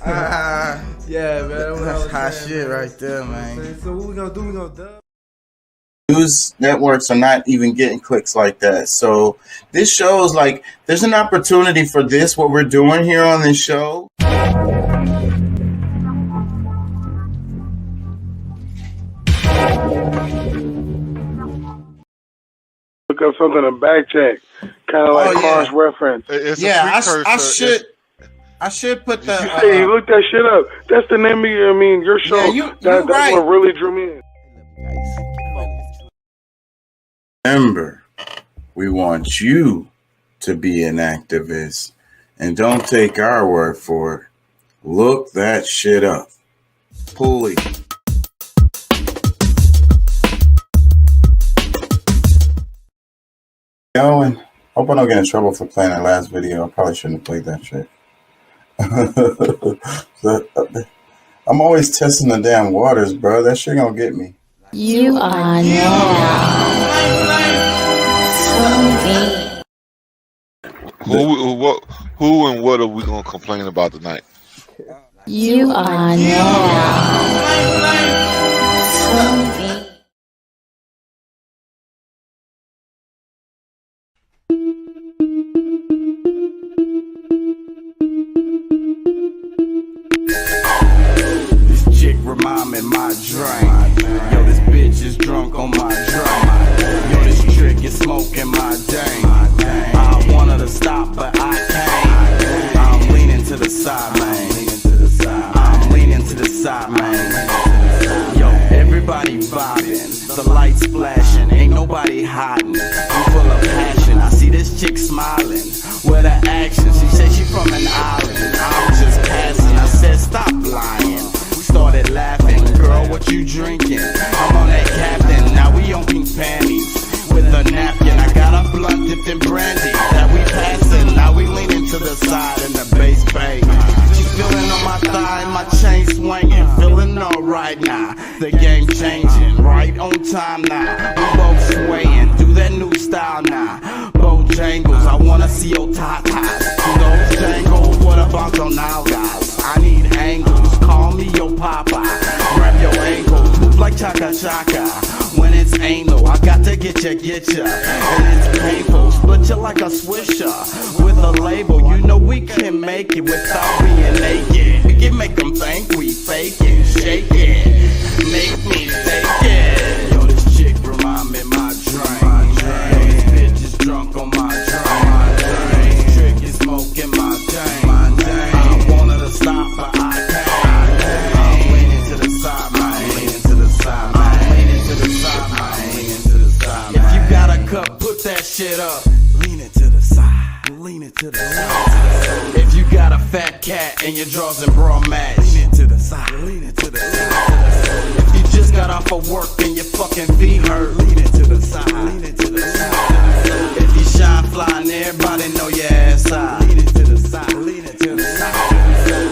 Yeah, man. That's hot shit right there, man. So what we gonna do? We gonna dub? News networks are not even getting clicks like that. So this shows like there's an opportunity for this, what we're doing here on this show. Look up something in back check, kind of like cross reference. Yeah, I should put the. Hey, look that shit up. That's the name of your show. Yeah, that's right. What really drew me in. Remember, we want you to be an activist, and don't take our word for it. Look that shit up. Pulley. Going. Hope I don't get in trouble for playing that last video. I probably shouldn't have played that shit. I'm always testing the damn waters, bro. That shit gonna get me. You are now Who and what are we gonna complain about tonight? You are now Remind me my drink. Yo, this bitch is drunk on my drink. Yo, this trick is smoking my dang. I wanted to stop, but I can't. I'm leaning to the side, man. I'm leaning to the side, man. Yo, everybody vibing, the lights flashing, ain't nobody hiding. I'm full of passion. I see this chick smiling with her action. She said she from an island. I was just passing. I said stop lying. Started laughing, girl, what you drinking? I'm on that captain, now we on pink panties with a napkin. I got a blunt dipped in brandy that we passing. Now we leaning to the side in the bass bay. She's feeling on my thigh, my chain swinging, feeling alright now. The game changing, right on time now. We both swaying, do that new style now. Bojangles, I wanna see your tatas. Those jangles, what about your now guys? I need angles, call me your papa. Grab your ankles, move like chaka chaka. When it's anal, I got to get ya. And it's painful, split you like a swisher. With a label, you know we can make it without being naked. We can make them think we fake it, shake it, make me take it. Yo, this chick remind me my drink. Yo, this bitch is drunk on my drink. This trick is smoking my dang. I wanted to stop, but I can't. I'm leaning to the side, man. Leaning to the side, man. Leaning to the side, man. Leaning to the side, man. If you got a cup, put that shit up. Leaning to the side. Leaning to the side. If you got a fat cat and your drawers and bra match. Leaning to the side. Leaning to the side. If you just got off of work and your fucking feet hurt. Leaning to the side. Leaning to the side. If you shine fly and everybody know your ass high. Leaning to the side. Leaning to the side.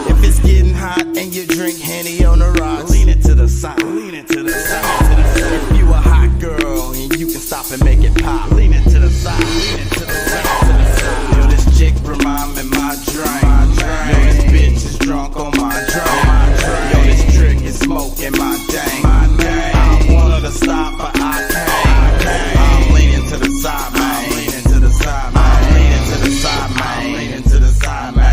If it's getting hot and you drink Henny on the rocks, lean it to the side, lean it to the side. If you a hot girl and you can stop and make it pop, lean it to the side, lean it to the side. Yo, this chick remind me my drink. Yo, this bitch is drunk on my drink. Yo, this trick is smoking my dang. I want her to stop, but I can't. I'm leaning to the side, man. Leaning to the side, man. Leaning to the side, man. Leaning to the side, man.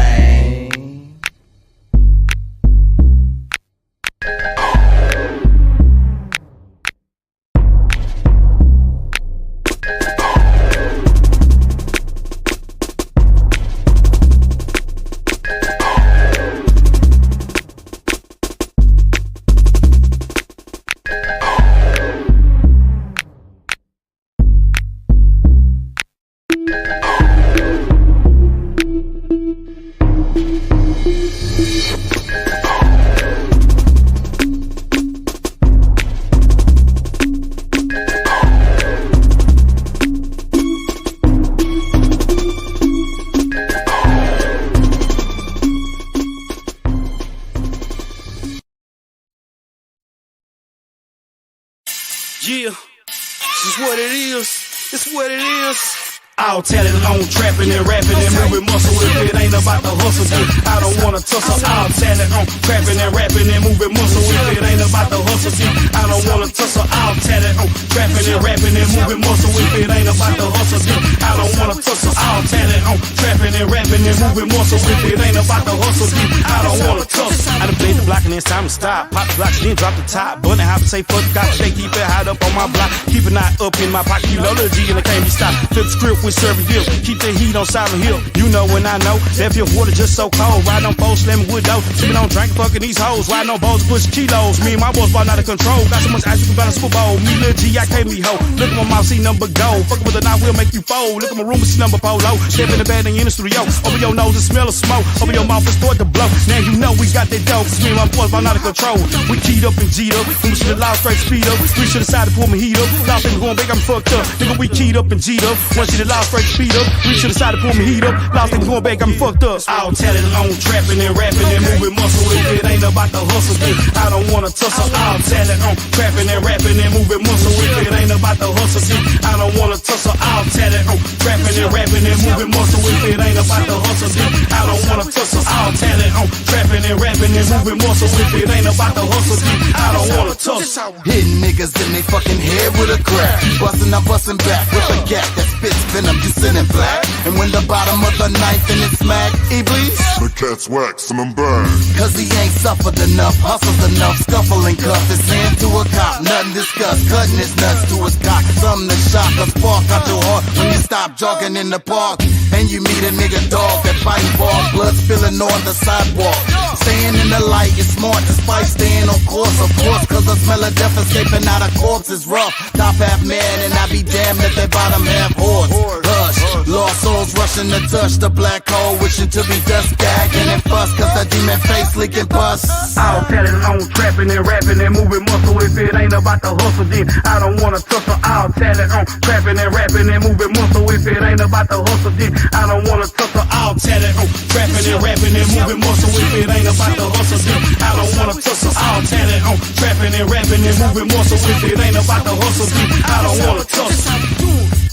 All talent on trapping and rapping and moving muscle. If it ain't about the hustle, then I don't wanna tussle. All talent on trapping and rapping and moving muscle. If it ain't about the hustle, then I don't wanna tussle. All talent on trapping and rapping and moving muscle. If it ain't about the hustle, then I don't wanna tussle. All talent on trapping and rapping and moving muscle. If it ain't about the hustle, then I don't wanna tussle. I done played the block and it's time to stop. Pop the block, then drop the top. Bunny hop and say fuck, got shake, keep it hot up on my block. Keep an eye up in my pocket, you know the G and it can't be stopped. Flip the script with serving hill, keep the heat on Silent Hill. You know when I know, that feel water just so cold. Riding on foes, slamming wood dough. Sipping on drinking, fucking these hoes. Riding on balls, push kilos. Me and my boys ball out of control. Got so much ice you can balance Super Bowl. Me, Lil G, I can't be hoe. Look at my mouth, see number go. Fucking with a knife, we'll make you fold. Look at my room, see number polo. Step in the bed and in the studio. Over your nose and smell of smoke. Over your mouth and start to blow. Now you know we got that dope. Me and my boys ball out of control. We keyed up and G'd up. We should've lost straight speed up. We should've decided to pull my heat up. Lost things going big, I'm fucked up. Nigga, we keyed up and G'd up. Once you lost straight speed up. We should've decided to pull my heat up. Lost things going back, I'm fucked up. All talent on trapping and rapping and moving muscle. If it ain't about the hustle, then I don't wanna tussle. All talent on trapping and rapping and moving muscle. If it ain't about the hustle, then I don't wanna tussle. All talent on trapping and rapping and moving muscle. If it ain't about the hustle, then I don't wanna tussle. All talent on trapping and rapping and moving muscle. If it ain't about the hustle, then I don't wanna tussle. Hitting niggas in they fucking head with a crack. Bustin', I'm bustin' back with a gap that spits venom, you sitting black. And when the bottom of the knife and it smack, he bleeds. The cat's waxing him back. Cause he ain't suffered enough, hustled enough, scuffling cuff his hand to a cop, nothing discussed, cutting his nuts to his cock. Something to shock a spark out your heart when you stop jogging in the park. And you meet a nigga dog that fighting for blood spilling on the sidewalk. Staying in the light is smart despite staying on course, of course, cause the smell of death escaping out of corpse is rough. Top half man and I be damned if they bottom half horse. Hush, lost souls rushing to touch the black hole, wishing to be dust gagging and fuss, cause the demon face leaking pus. All talent on trapping and rapping and moving muscle. If it ain't about the hustle, then I don't wanna tussle. All talent on trapping and rapping and moving muscle. If it ain't about the hustle, then I don't wanna tussle. All talent on trapping and rapping and moving muscle. If it ain't about the hustle, then I don't wanna tussle. All talent on trapping and rapping and moving muscle. If it ain't about the hustle, then I don't wanna tussle.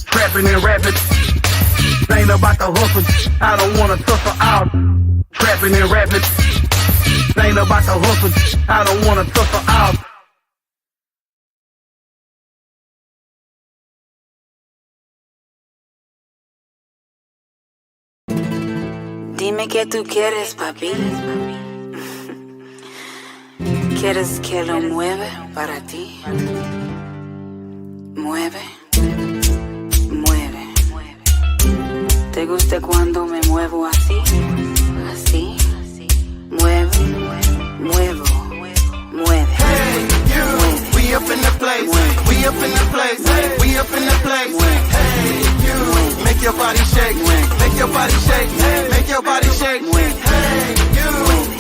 Trapping and rapping ain't about the hustle. I don't wanna tussle. Out trapping and rapping ain't about the hustle. I don't wanna tussle. Out. Dime qué tú quieres, papi. ¿Quieres que lo mueva para ti? Mueve, mueve. ¿Te gusta cuando me muevo así? Así. Muevo, muevo, mueve. Hey, you, we up in the place, we up in the place, we up in the place. Hey, you, make your body shake, make your body shake, make your body shake. Hey, you,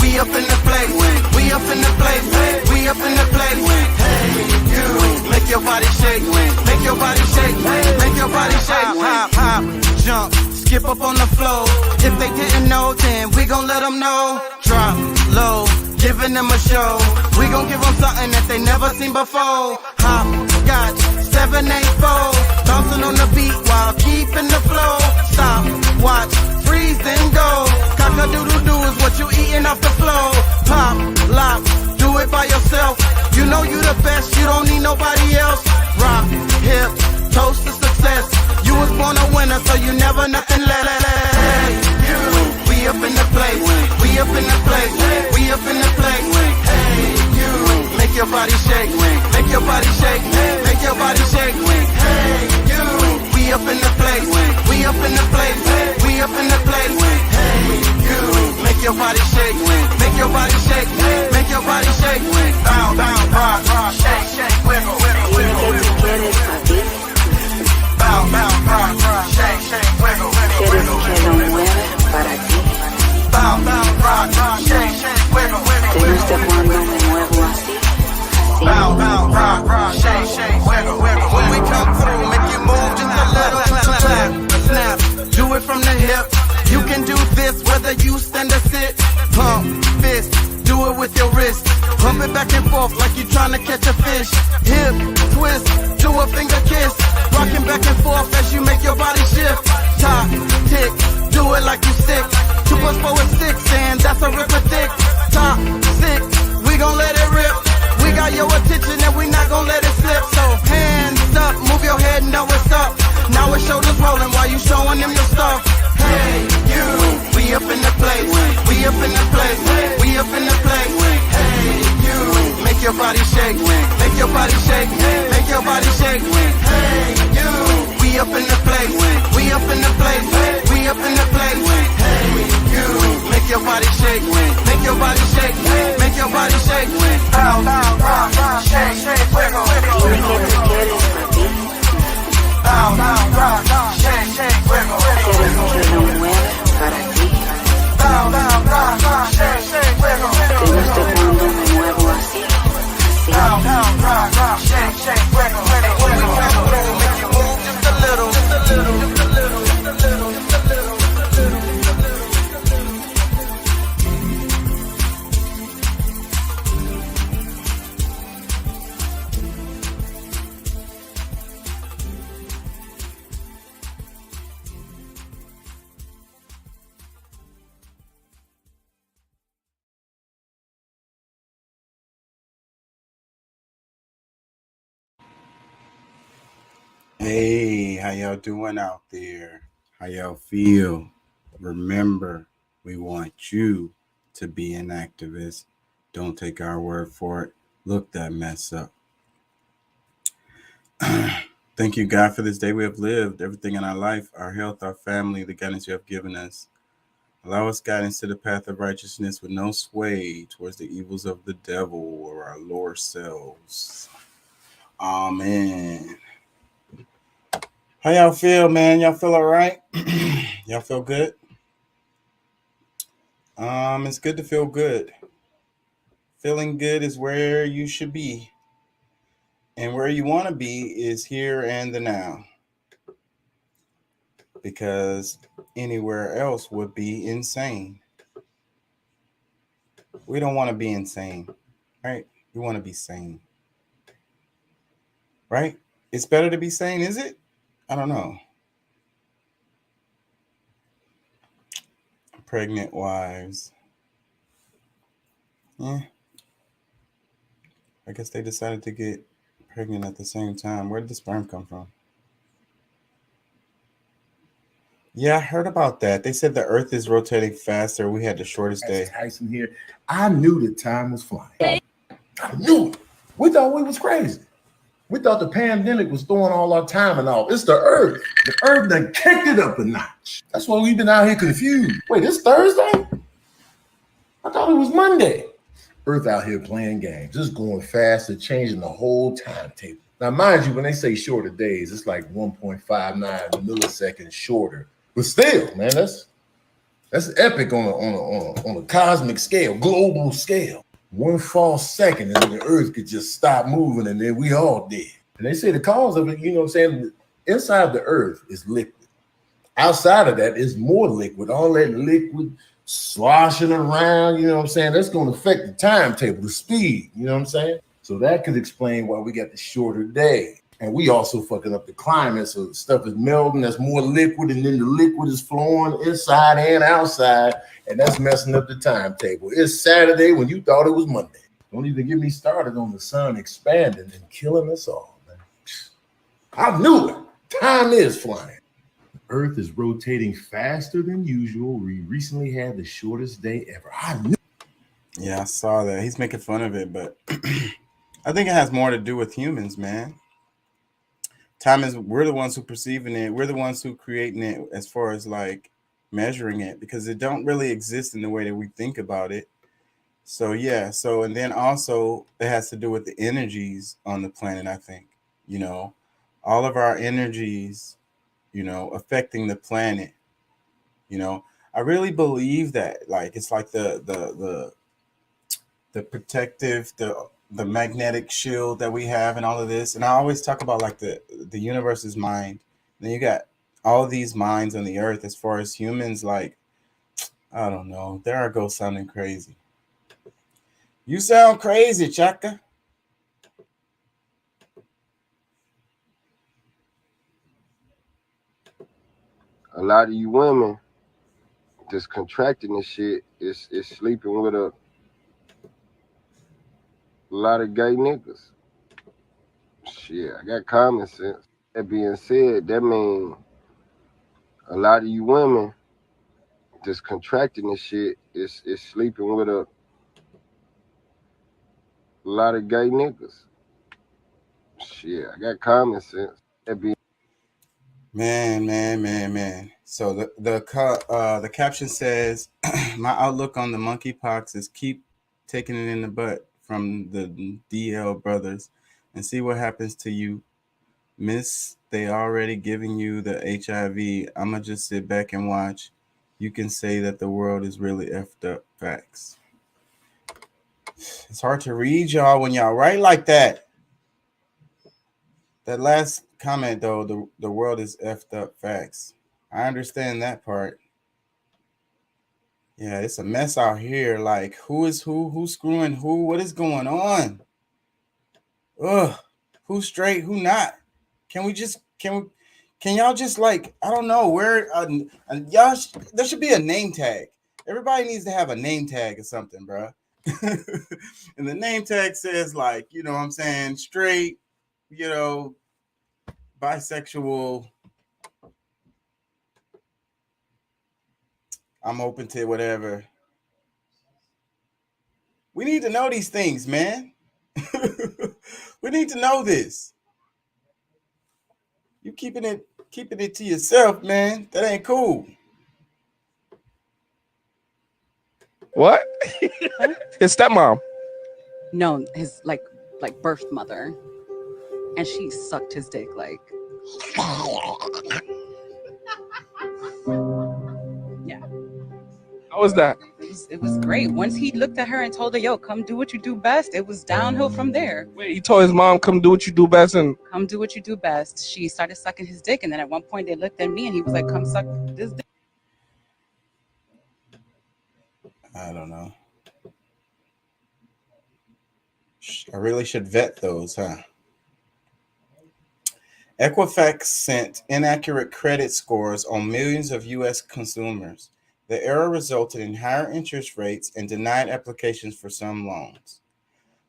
we up in the place, we up in the place, we up in the place. Hey, you, make your body shake, make your body shake, make your body shake. Hop, hop, jump, skip up on the floor. If they didn't know, then we gon' let them know. Drop low, giving them a show. We gon' give them something that they never seen before. Hop, got 784, bouncing on the beat while keeping the flow. Stop, watch, freeze, then go. Cock-a-doodle-doo is what you eating off the floor. Pop, lock, do it by yourself. You know you the best, you don't need nobody else. Rock, hip, toast to success. You was born a winner, so you never nothing less. Hey, you, we up in the place, we up in the place, we up in the place. Hey, you, make your body shake, make your body shake, make your body shake. Hey, you, we up in the place, we up in the place, we up in the place. Hey, you, make your body shake, make your body shake, make your body shake. Bow, bow, rock, rock, shake, shake, wiggle, wiggle, wiggle, wiggle. Bow, bow, rock, rock, shake, shake, wiggle, wiggle, wiggle. ¿Quieres que lo mueva para ti? Bow, bow, rock, rock, shake, shake, wiggle, wiggle, ¿Te gusta cuando me muevo así? bow, bow, rock, rock, shake, shake, wiggle, wiggle. When we come through, make you move just a little. Clap, snap, do it from the hip. You can do this whether you stand or sit. Pump, fist, do it with your wrist. Pump it back and forth like you trying to catch a fish. Hip, twist, do a finger kiss. Rocking back and forth as you make your body shift. Top, tick, do it like you sick. 2 + 4 is 6 and that's a ripper thick. Top, 6, we gon' let it rip. We got your attention and we not gon' let it slip. So hands up, move your head and know what's up. Now it's shoulders rolling while you showing them your stuff. Hey, you, we up in the place. We up in the place. We up in the place. Hey, you, make your body shake. Make your body shake. Make your body shake. Hey, you, we up in the place. We up in the place. We up in the place. Hey, you, make your body shake. Make your body shake. Make your body shake. Bow, bow, bow, bow, shake, shake, wiggle, wiggle. Bow, bow, bow, bow, shake, shake, wiggle, wiggle, wiggle, wiggle. Bow, bow, bow, bow, shake, shake, wiggle, wiggle, wiggle. Bow, bow, bow, bow, shake, shake, wiggle, wiggle, wiggle, wiggle. Make you move just a little, just a little, just a little, just a little, just a little, just a little, just a little. Hey, how y'all doing out there? How y'all feel? Remember, we want you to be an activist. Don't take our word for it. Look that mess up. Thank you, God, for this day we have lived, everything in our life, our health, our family, the guidance you have given us. Allow us guidance to the path of righteousness with no sway towards the evils of the devil or our lower selves. Amen. How y'all feel, man? Y'all feel all right? Y'all feel good? It's good to feel good. Feeling good is where you should be. And where you want to be is here and the now. Because anywhere else would be insane. We don't want to be insane, right? We want to be sane. Right? It's better to be sane, is it? I don't know. Pregnant wives. Yeah. I guess they decided to get pregnant at the same time. Where did the sperm come from? Yeah, I heard about that. They said the earth is rotating faster. We had the shortest day. Tyson here. I knew the time was flying. I knew it. We thought we was crazy. We thought the pandemic was throwing all our time and all. It's the earth. The earth done kicked it up a notch. That's why we've been out here confused. Wait, it's Thursday? I thought it was Monday. Earth out here playing games. It's going faster, changing the whole timetable. Now, mind you, when they say shorter days, it's like 1.59 milliseconds shorter. But still, man, that's epic on a cosmic scale, global scale. One false second and the earth could just stop moving and then we all dead. And they say the cause of it, you know what I'm saying? Inside the earth is liquid. Outside of that is more liquid. All that liquid sloshing around, you know what I'm saying? That's going to affect the timetable, the speed, you know what I'm saying? So that could explain why we got the shorter day. And we also fucking up the climate. So stuff is melting, that's more liquid, and then the liquid is flowing inside and outside, and that's messing up the timetable. It's Saturday when you thought it was Monday. Don't even get me started on the sun expanding and killing us all, man. I knew it. Time is flying. The earth is rotating faster than usual. We recently had the shortest day ever. I knew. Yeah, I saw that. He's making fun of it, but I think it has more to do with humans, man. Time is, we're the ones who perceiving it. We're the ones who creating it as far as like measuring it, because it don't really exist in the way that we think about it. So yeah, so and then also it has to do with the energies on the planet, I think. You know, all of our energies, you know, affecting the planet. You know, I really believe that, like, it's like the protective, the magnetic shield that we have and all of this. And I always talk about like the universe's mind. Then you got all these minds on the earth as far as humans, like, I don't know. There I go sounding crazy. You sound crazy, Chaka. A lot of you women just contracting this shit is sleeping with a lot of gay niggas. Shit, I got common sense. That being said, that means a lot of you women just contracting this shit is sleeping with a lot of gay niggas. Shit, I got common sense. That be Man. So the caption says, "My outlook on the monkeypox is keep taking it in the butt from the DL brothers, and see what happens to you, miss. They already giving you the HIV. I'ma just sit back and watch. You can say that the world is really effed up. Facts. It's hard to read y'all when y'all write like that. That last comment though, the world is effed up. Facts. I understand that part. Yeah, it's a mess out here. Like, who is who? Who's screwing who? What is going on? Ugh. Who's straight? Who not? Can y'all just, like, I don't know, where there should be a name tag. Everybody needs to have a name tag or something, bro. And the name tag says, like, you know what I'm saying, straight, you know, bisexual. I'm open to whatever. We need to know these things, man. We need to know this. You keeping it to yourself, man. That ain't cool. What? His stepmom? No, his like birth mother, and she sucked his dick like. Yeah. How was that? It was great. Once he looked at her and told her, "Yo, come do what you do best," it was downhill from there. Wait, he told his mom, "Come do what you do best," and come do what you do best. She started sucking his dick, and then at one point they looked at me, and he was like, "Come suck this dick." I don't know. I really should vet those, huh? Equifax sent inaccurate credit scores on millions of U.S. consumers. The error resulted in higher interest rates and denied applications for some loans.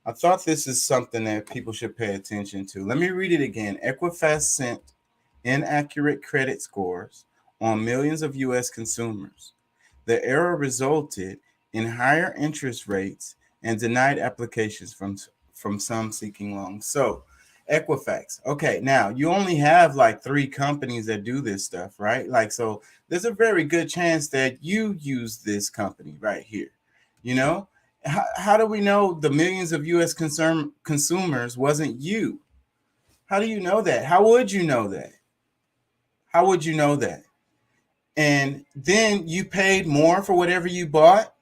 I thought this is something that people should pay attention to. Let me read it again. Equifax sent inaccurate credit scores on millions of U.S. consumers. The error resulted in higher interest rates and denied applications from some seeking loans. So, Equifax. Okay, now you only have like 3 companies that do this stuff, right? Like, so there's a very good chance that you use this company right here. You know, how do we know the millions of U.S. consumers wasn't you? How do you know that? How would you know that? How would you know that? And then you paid more for whatever you bought.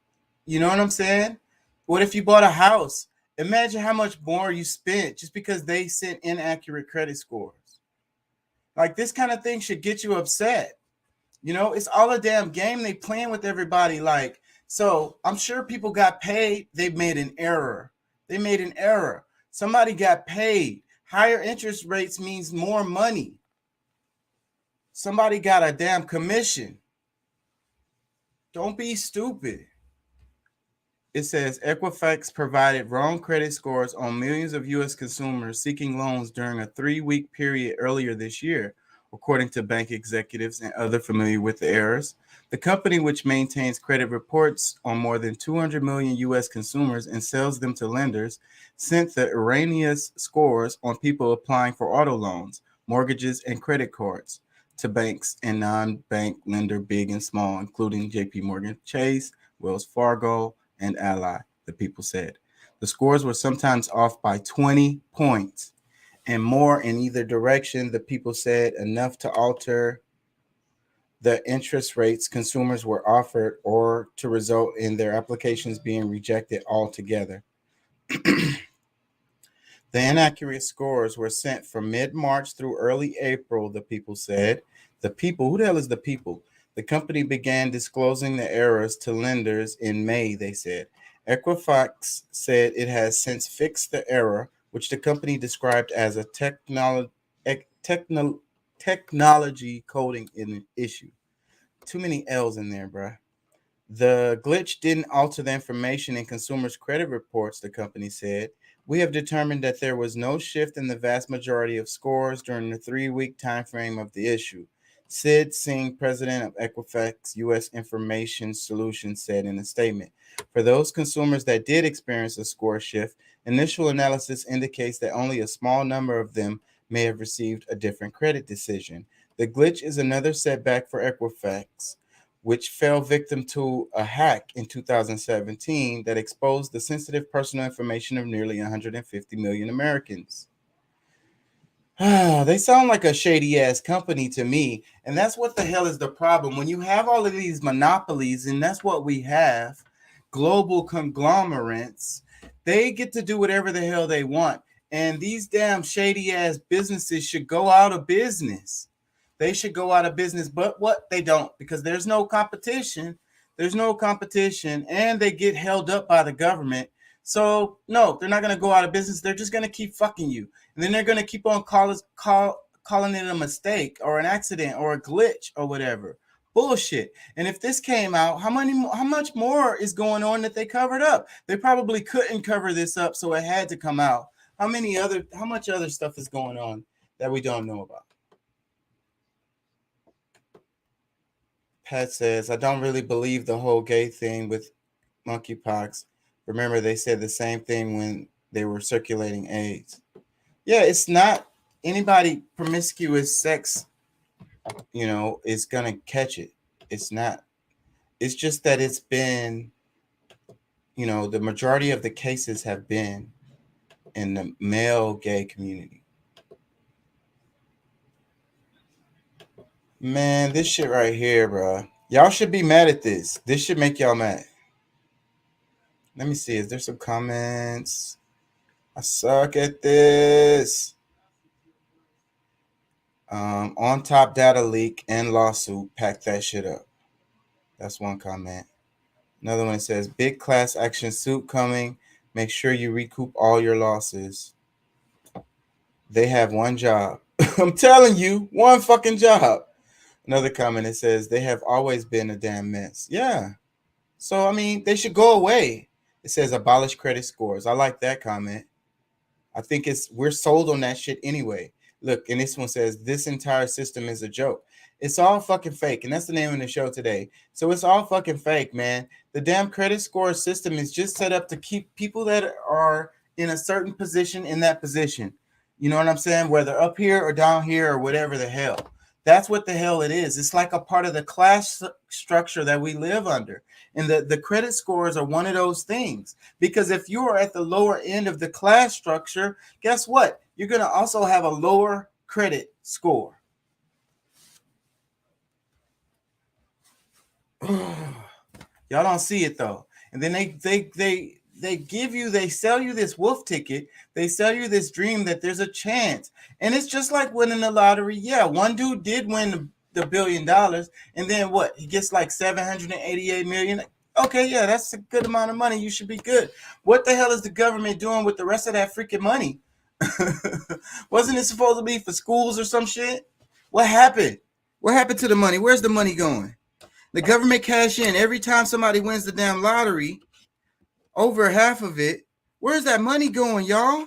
You know what I'm saying? What if you bought a house? Imagine how much more you spent just because they sent inaccurate credit scores. Like, this kind of thing should get you upset. You know, it's all a damn game. They playing with everybody. Like, so I'm sure people got paid. They made an error. Somebody got paid. Higher interest rates means more money. Somebody got a damn commission. Don't be stupid. It says Equifax provided wrong credit scores on millions of U.S. consumers seeking loans during a 3-week period earlier this year, according to bank executives and others familiar with the errors. The company, which maintains credit reports on more than 200 million U.S. consumers and sells them to lenders, sent the erroneous scores on people applying for auto loans, mortgages, and credit cards to banks and non-bank lender, big and small, including J.P. Morgan Chase, Wells Fargo, and Ally, the people said. The scores were sometimes off by 20 points and more in either direction, the people said, enough to alter the interest rates consumers were offered or to result in their applications being rejected altogether. The inaccurate scores were sent from mid-March through early April, the people said. The people, who the hell is the people? The company began disclosing the errors to lenders in May, they said. Equifax said it has since fixed the error, which the company described as a technology coding issue. Too many L's in there, bruh. The glitch didn't alter the information in consumers' credit reports, the company said. We have determined that there was no shift in the vast majority of scores during the 3-week time frame of the issue. Sid Singh, president of Equifax U.S. Information Solutions, said in a statement. For those consumers that did experience a score shift, initial analysis indicates that only a small number of them may have received a different credit decision. The glitch is another setback for Equifax, which fell victim to a hack in 2017 that exposed the sensitive personal information of nearly 150 million Americans. They sound like a shady ass company to me. And that's what the hell is the problem. When you have all of these monopolies, and that's what we have, global conglomerates, they get to do whatever the hell they want. And these damn shady ass businesses should go out of business. They should go out of business, but what? They don't, because there's no competition. There's no competition, and they get held up by the government. So, no, they're not going to go out of business. They're just going to keep fucking you. And then they're going to keep on calling it a mistake or an accident or a glitch or whatever. Bullshit. And if this came out, how much more is going on that they covered up? They probably couldn't cover this up, so it had to come out. How much other stuff is going on that we don't know about? Pat says, I don't really believe the whole gay thing with monkeypox. Remember, they said the same thing when they were circulating AIDS. Yeah, it's not anybody promiscuous sex, is going to catch it. It's not. It's just that it's been, the majority of the cases have been in the male gay community. Man, this shit right here, bro. Y'all should be mad at this. This should make y'all mad. Let me see. Is there some comments? I suck at this. On top data leak and lawsuit. Pack that shit up. That's one comment. Another one says, big class action suit coming. Make sure you recoup all your losses. They have one job. I'm telling you, one fucking job. Another comment, it says, they have always been a damn mess. Yeah. So, they should go away. It says, abolish credit scores. I like that comment. I think we're sold on that shit anyway. Look, and this one says, this entire system is a joke. It's all fucking fake. And that's the name of the show today. So it's all fucking fake, man. The damn credit score system is just set up to keep people that are in a certain position in that position. You know what I'm saying? Whether up here or down here or whatever the hell. That's what the hell it is. It's like a part of the class structure that we live under. And the credit scores are one of those things. Because if you are at the lower end of the class structure, guess what? You're going to also have a lower credit score. Y'all don't see it though. And then they sell you this wolf ticket. They sell you this dream that there's a chance. And it's just like winning the lottery. Yeah, one dude did win the $1 billion. And then what? He gets like 788 million. Okay, yeah, that's a good amount of money. You should be good. What the hell is the government doing with the rest of that freaking money? Wasn't it supposed to be for schools or some shit? What happened? What happened to the money? Where's the money going? The government cash in every time somebody wins the damn lottery. Over half of it. Where's that money going, y'all?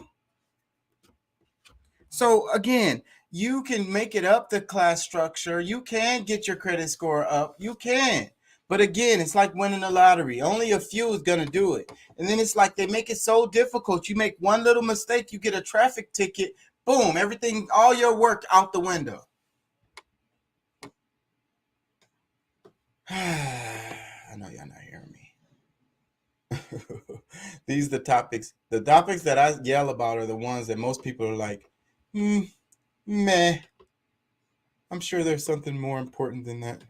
So again, you can make it up the class structure. You can get your credit score up. You can. But again, it's like winning the lottery. Only a few is going to do it. And then it's like they make it so difficult. You make one little mistake, you get a traffic ticket. Boom, everything, all your work out the window. I know y'all not hearing me. These are the topics. The topics that I yell about are the ones that most people are like, meh. I'm sure there's something more important than that.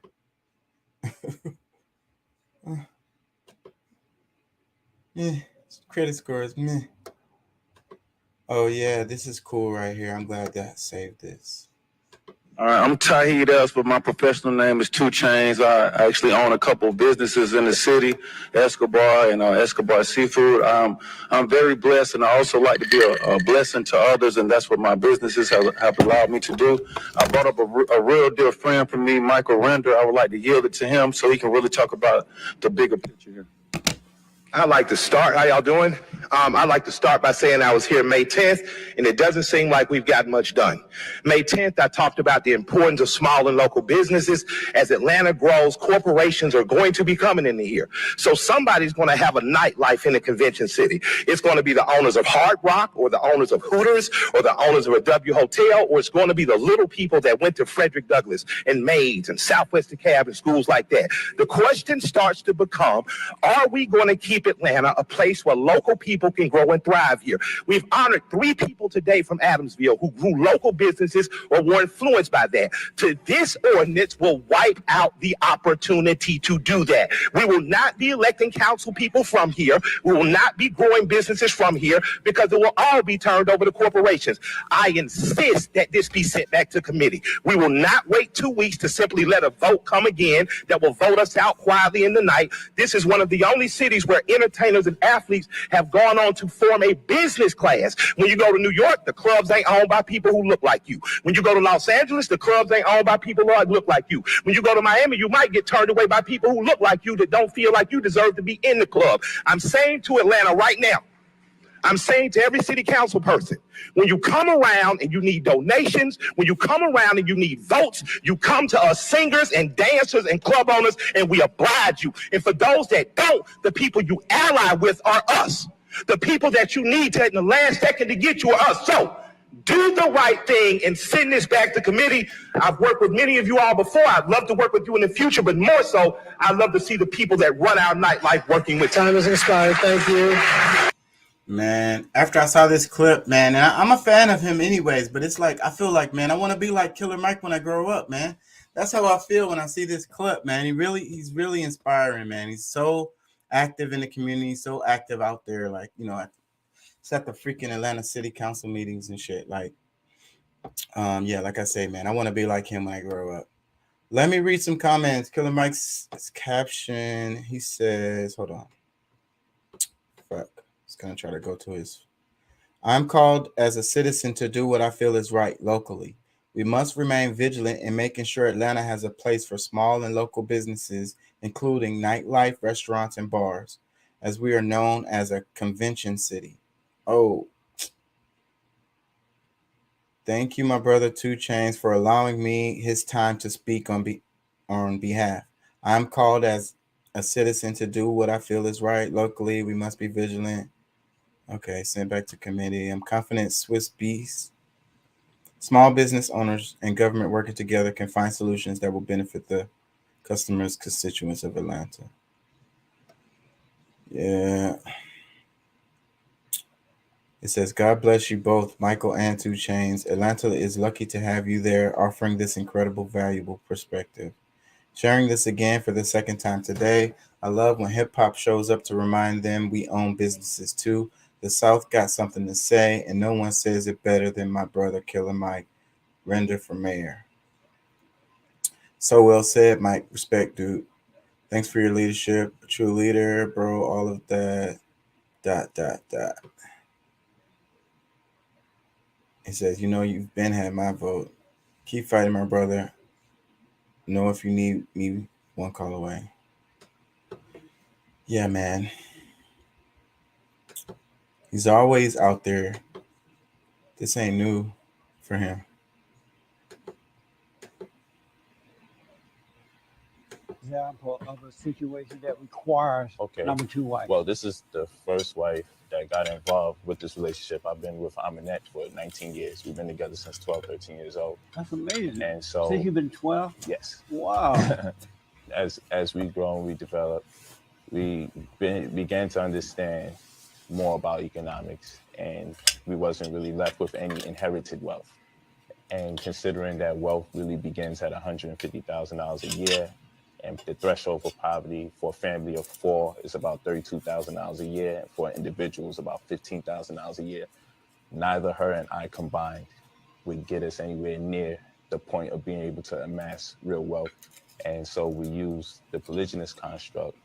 Credit scores, meh. Oh yeah, this is cool right here. I'm glad that I saved this. All right, I'm Tahid S, but my professional name is 2 Chains. I actually own a couple of businesses in the city, Escobar and Escobar Seafood. I'm very blessed, and I also like to be a blessing to others, and that's what my businesses have allowed me to do. I brought up a real dear friend from me, Michael Render. I would like to yield it to him so he can really talk about the bigger picture here. I'd like to start. How y'all doing? I'd like to start by saying I was here May 10th, and it doesn't seem like we've gotten much done. May 10th, I talked about the importance of small and local businesses. As Atlanta grows, corporations are going to be coming in here. So somebody's going to have a nightlife in the convention city. It's going to be the owners of Hard Rock, or the owners of Hooters, or the owners of a W Hotel, or it's going to be the little people that went to Frederick Douglass and Maids and Southwest DeKalb and schools like that. The question starts to become, are we going to keep Atlanta a place where local people can grow and thrive here? We've honored 3 people today from Adamsville who grew local businesses or were influenced by that. This ordinance will wipe out the opportunity to do that. We will not be electing council people from here. We will not be growing businesses from here because it will all be turned over to corporations. I insist that this be sent back to committee. We will not wait 2 weeks to simply let a vote come again that will vote us out quietly in the night. This is one of the only cities where entertainers and athletes have gone on to form a business class. When you go to New York, the clubs ain't owned by people who look like you. When you go to Los Angeles, the clubs ain't owned by people who look like you. When you go to Miami, you might get turned away by people who look like you that don't feel like you deserve to be in the club. I'm saying to Atlanta right now, I'm saying to every city council person, when you come around and you need donations, when you come around and you need votes, you come to us singers and dancers and club owners, and we oblige you. And for those that don't, the people you ally with are us. The people that you need to in the last second to get you are us. So do the right thing and send this back to committee. I've worked with many of you all before. I'd love to work with you in the future, but more so, I'd love to see the people that run our nightlife working with. Time has expired. Thank you. Man, after I saw this clip, man, and I'm a fan of him anyways, but it's like, I feel like, man, I want to be like Killer Mike when I grow up, man. That's how I feel when I see this clip, man. He's really inspiring, man. He's so active in the community, so active out there, like, you know, it's at the freaking Atlanta City Council meetings and shit. Like, yeah, like I say, man, I want to be like him when I grow up. Let me read some comments. Killer Mike's caption, he says, hold on. Fuck. Gonna try to go to his. I'm called as a citizen to do what I feel is right locally. We must remain vigilant in making sure Atlanta has a place for small and local businesses, including nightlife, restaurants, and bars, as we are known as a convention city. Oh, thank you, my brother 2 Chains, for allowing me his time to speak on behalf. I'm called as a citizen to do what I feel is right locally. We must be vigilant. Okay, sent back to committee. I'm confident Swiss Beast, small business owners, and government working together can find solutions that will benefit the customers, constituents of Atlanta. Yeah. It says, God bless you both, Michael and 2 Chains. Atlanta is lucky to have you there, offering this incredible, valuable perspective. Sharing this again for the second time today. I love when hip-hop shows up to remind them we own businesses too. The South got something to say, and no one says it better than my brother, Killer Mike. Render for mayor. So well said, Mike. Respect, dude. Thanks for your leadership. A true leader, bro. All of that. ... He says, you know, you've been had my vote. Keep fighting, my brother. Know if you need me, one call away. Yeah, man. He's always out there. This ain't new for him. Example of a situation that requires number 2 wife. Well, this is the first wife that got involved with this relationship. I've been with Amended for 19 years. We've been together since 12, 13 years old. That's amazing. And so since you've been 12? Yes. Wow. As we grow and we develop, we began to understand more about economics, and we wasn't really left with any inherited wealth. And considering that wealth really begins at $150,000 a year, and the threshold for poverty for a family of 4 is about $32,000 a year, and for an individual is about $15,000 a year. Neither her and I combined would get us anywhere near the point of being able to amass real wealth. And so we use the polygynous construct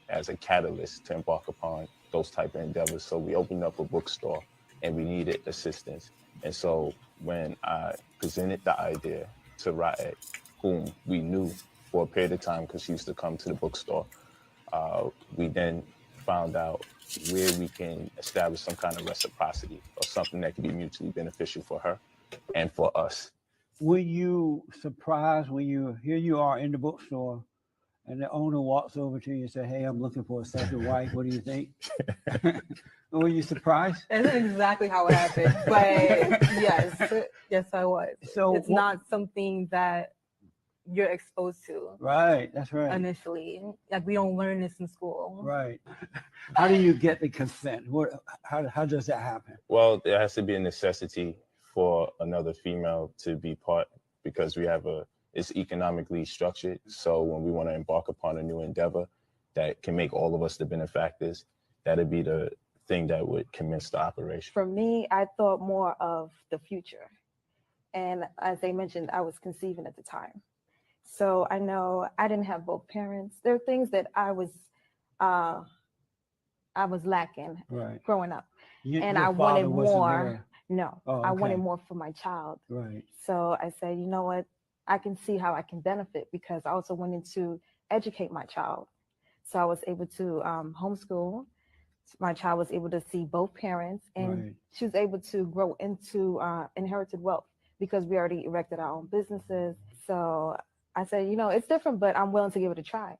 as a catalyst to embark upon those type of endeavors. So we opened up a bookstore and we needed assistance. And so when I presented the idea to Raed, whom we knew for a period of time because she used to come to the bookstore, we then found out where we can establish some kind of reciprocity or something that can be mutually beneficial for her and for us. Were you surprised when here you are in the bookstore and the owner walks over to you and says, "Hey, I'm looking for a second wife. What do you think?" Were you surprised? That's exactly how it happened. But yes, I was. So it's not something that you're exposed to. Right, that's right. Initially, like we don't learn this in school. Right. How do you get the consent? How does that happen? Well, there has to be a necessity for another female to be part because it's economically structured. So when we want to embark upon a new endeavor that can make all of us the benefactors, that'd be the thing that would commence the operation. For me, I thought more of the future. And as they mentioned, I was conceiving at the time. So I know I didn't have both parents. There are things that I was lacking growing up. And I wanted more. No, I wanted more for my child. Right. So I said, you know what? I can see how I can benefit because I also wanted to educate my child. So I was able to homeschool. My child was able to see both parents and she was able to grow into inherited wealth because we already erected our own businesses. So I said, it's different, but I'm willing to give it a try.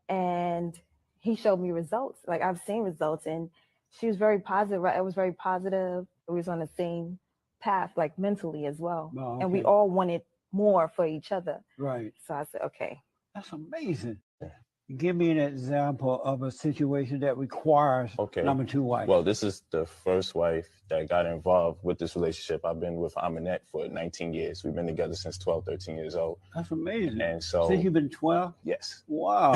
And he showed me results. Like I've seen results and she was very positive. Right? It was very positive. We was on the same path, like mentally as well. Oh, okay. And we all wanted more for each other. Right. So I said, okay. That's amazing. Give me an example of a situation that requires number two wife. Well, this is the first wife that got involved with this relationship. I've been with Amended for 19 years. We've been together since 12, 13 years old. That's amazing. And so since you've been 12? Yes. Wow.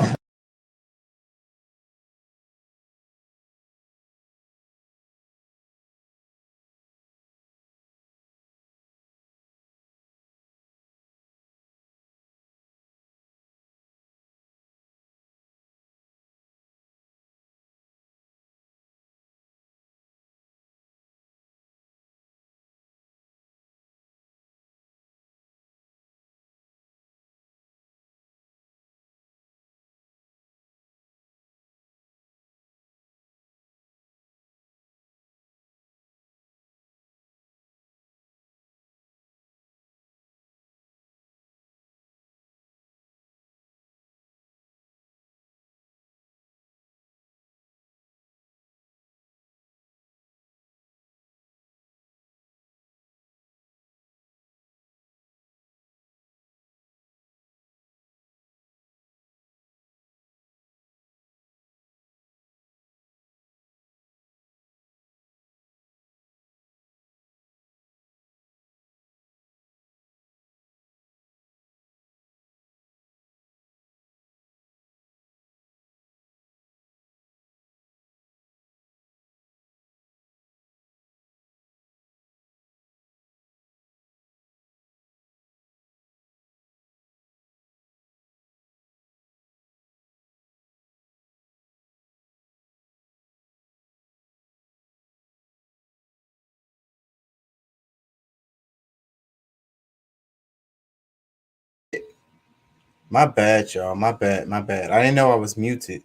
My bad, y'all. My bad. I didn't know I was muted.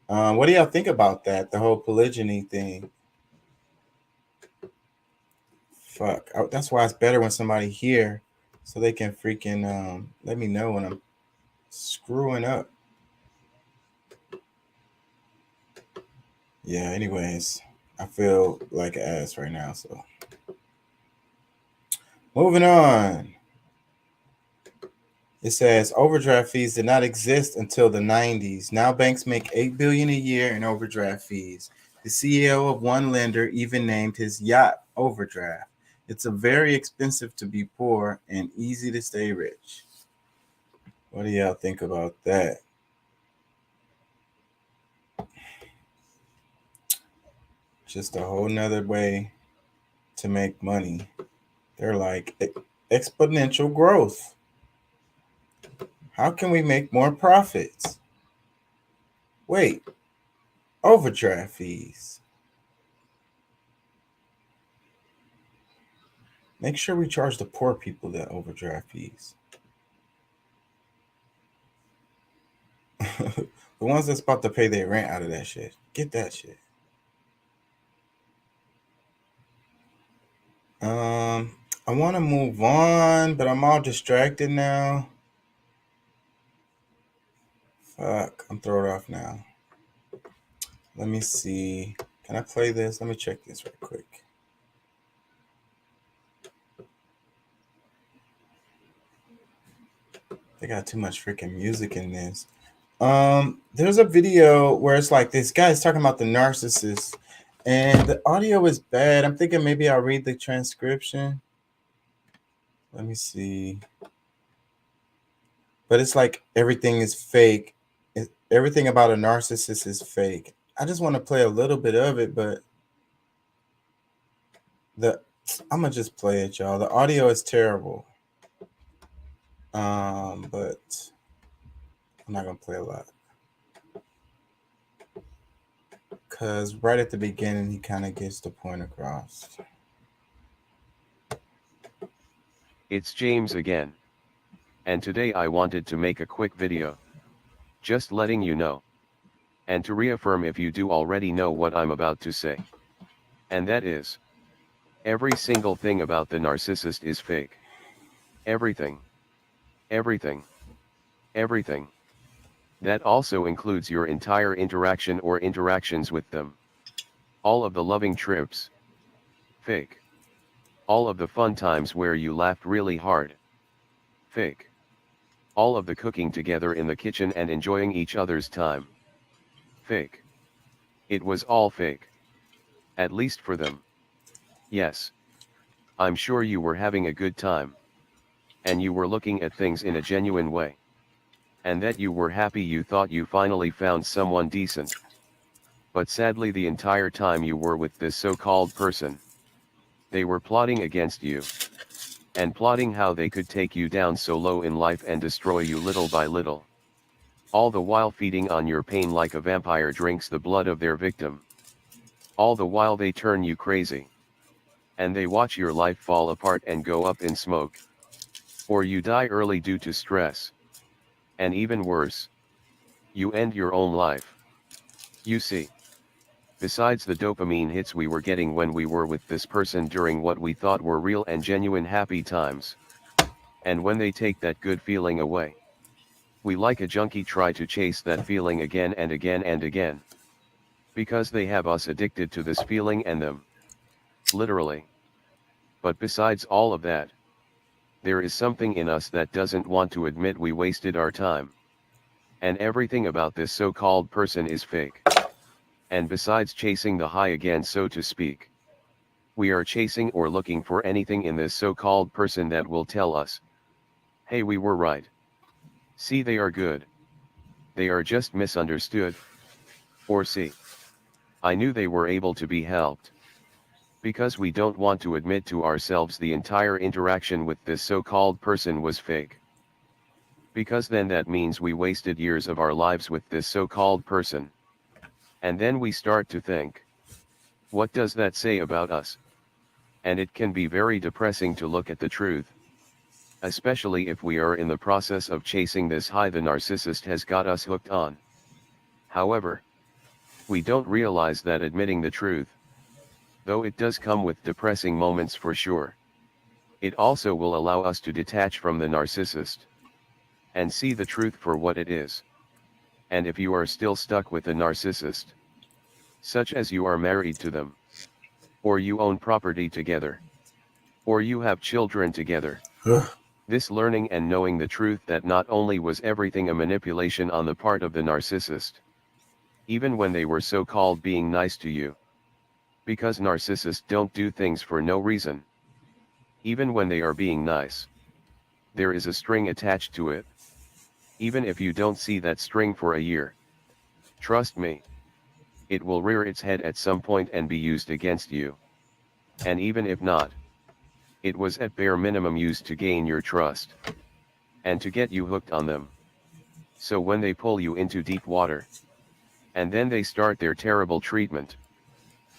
What do y'all think about that? The whole polygyny thing. Fuck. That's why it's better when somebody here so they can freaking let me know when I'm screwing up. Yeah, anyways, I feel like an ass right now, so moving on. It says overdraft fees did not exist until the 90s. Now banks make $8 billion a year in overdraft fees. The CEO of one lender even named his yacht overdraft. It's a very expensive to be poor and easy to stay rich. What do y'all think about that? Just a whole nother way to make money. They're like, exponential growth. How can we make more profits? Wait, overdraft fees. Make sure we charge the poor people the overdraft fees. The ones that's about to pay their rent out of that shit. Get that shit. I want to move on, but I'm all distracted now. Fuck, I'm thrown off now. Let me see. Can I play this? Let me check this real quick. They got too much freaking music in this. There's a video where it's like this guy's talking about the narcissist, and the audio is bad. I'm thinking maybe I'll read the transcription. Let me see. But it's like everything is fake. Everything about a narcissist is fake. I just want to play a little bit of it, but I'm gonna just play it, y'all. The audio is terrible. But I'm not gonna play a lot. Because right at the beginning, he kind of gets the point across. It's James again. And today I wanted to make a quick video. Just letting you know. And to reaffirm if you do already know what I'm about to say. And that is, every single thing about the narcissist is fake. Everything. Everything. Everything. That also includes your entire interaction or interactions with them. All of the loving trips. Fake. All of the fun times where you laughed really hard. Fake. All of the cooking together in the kitchen and enjoying each other's time. Fake. It was all fake. At least for them. Yes. I'm sure you were having a good time. And you were looking at things in a genuine way. And that you were happy you thought you finally found someone decent. But sadly the entire time you were with this so-called person, they were plotting against you. And plotting how they could take you down so low in life and destroy you little by little. All the while feeding on your pain like a vampire drinks the blood of their victim. All the while they turn you crazy. And they watch your life fall apart and go up in smoke. Or you die early due to stress. And even worse, you end your own life. You see, besides the dopamine hits we were getting when we were with this person during what we thought were real and genuine happy times. And when they take that good feeling away, we like a junkie try to chase that feeling again and again and again. Because they have us addicted to this feeling and them. Literally. But besides all of that, there is something in us that doesn't want to admit we wasted our time. And everything about this so-called person is fake. And besides chasing the high again so to speak, we are chasing or looking for anything in this so-called person that will tell us, hey, we were right. See, they are good. They are just misunderstood. Or see, I knew they were able to be helped. Because we don't want to admit to ourselves the entire interaction with this so-called person was fake. Because then that means we wasted years of our lives with this so-called person. And then we start to think, what does that say about us? And it can be very depressing to look at the truth. Especially if we are in the process of chasing this high the narcissist has got us hooked on. However, we don't realize that admitting the truth, though it does come with depressing moments for sure, it also will allow us to detach from the narcissist and see the truth for what it is. And if you are still stuck with the narcissist, such as you are married to them, or you own property together, or you have children together, this learning and knowing the truth that not only was everything a manipulation on the part of the narcissist, even when they were so-called being nice to you, because narcissists don't do things for no reason. Even when they are being nice, there is a string attached to it. Even if you don't see that string for a year, trust me, it will rear its head at some point and be used against you. And even if not, It was at bare minimum used to gain your trust and to get you hooked on them. So when they pull you into deep water, and then they start their terrible treatment,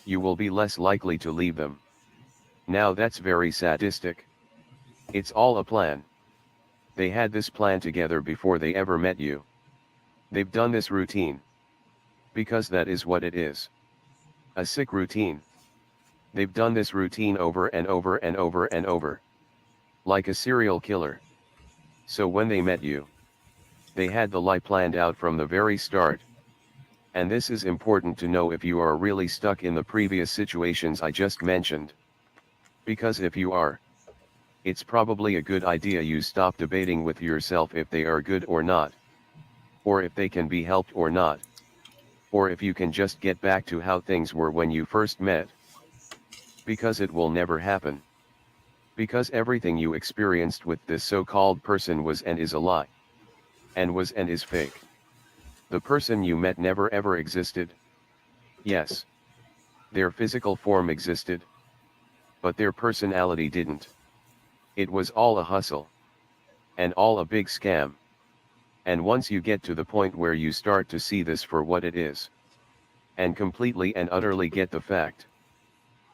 you will be less likely to leave them. Now that's very sadistic. It's all a plan. They had this plan together before they ever met you. They've done this routine. Because that is what it is. A sick routine. They've done this routine over and over and over and over. Like a serial killer. So when they met you, they had the lie planned out from the very start. And this is important to know if you are really stuck in the previous situations I just mentioned. Because if you are, it's probably a good idea you stop debating with yourself if they are good or not. Or if they can be helped or not. Or if you can just get back to how things were when you first met. Because it will never happen. Because everything you experienced with this so-called person was and is a lie. And was and is fake. The person you met never ever existed. Yes. Their physical form existed. But their personality didn't. It was all a hustle. And all a big scam. And once you get to the point where you start to see this for what it is, and completely and utterly get the fact,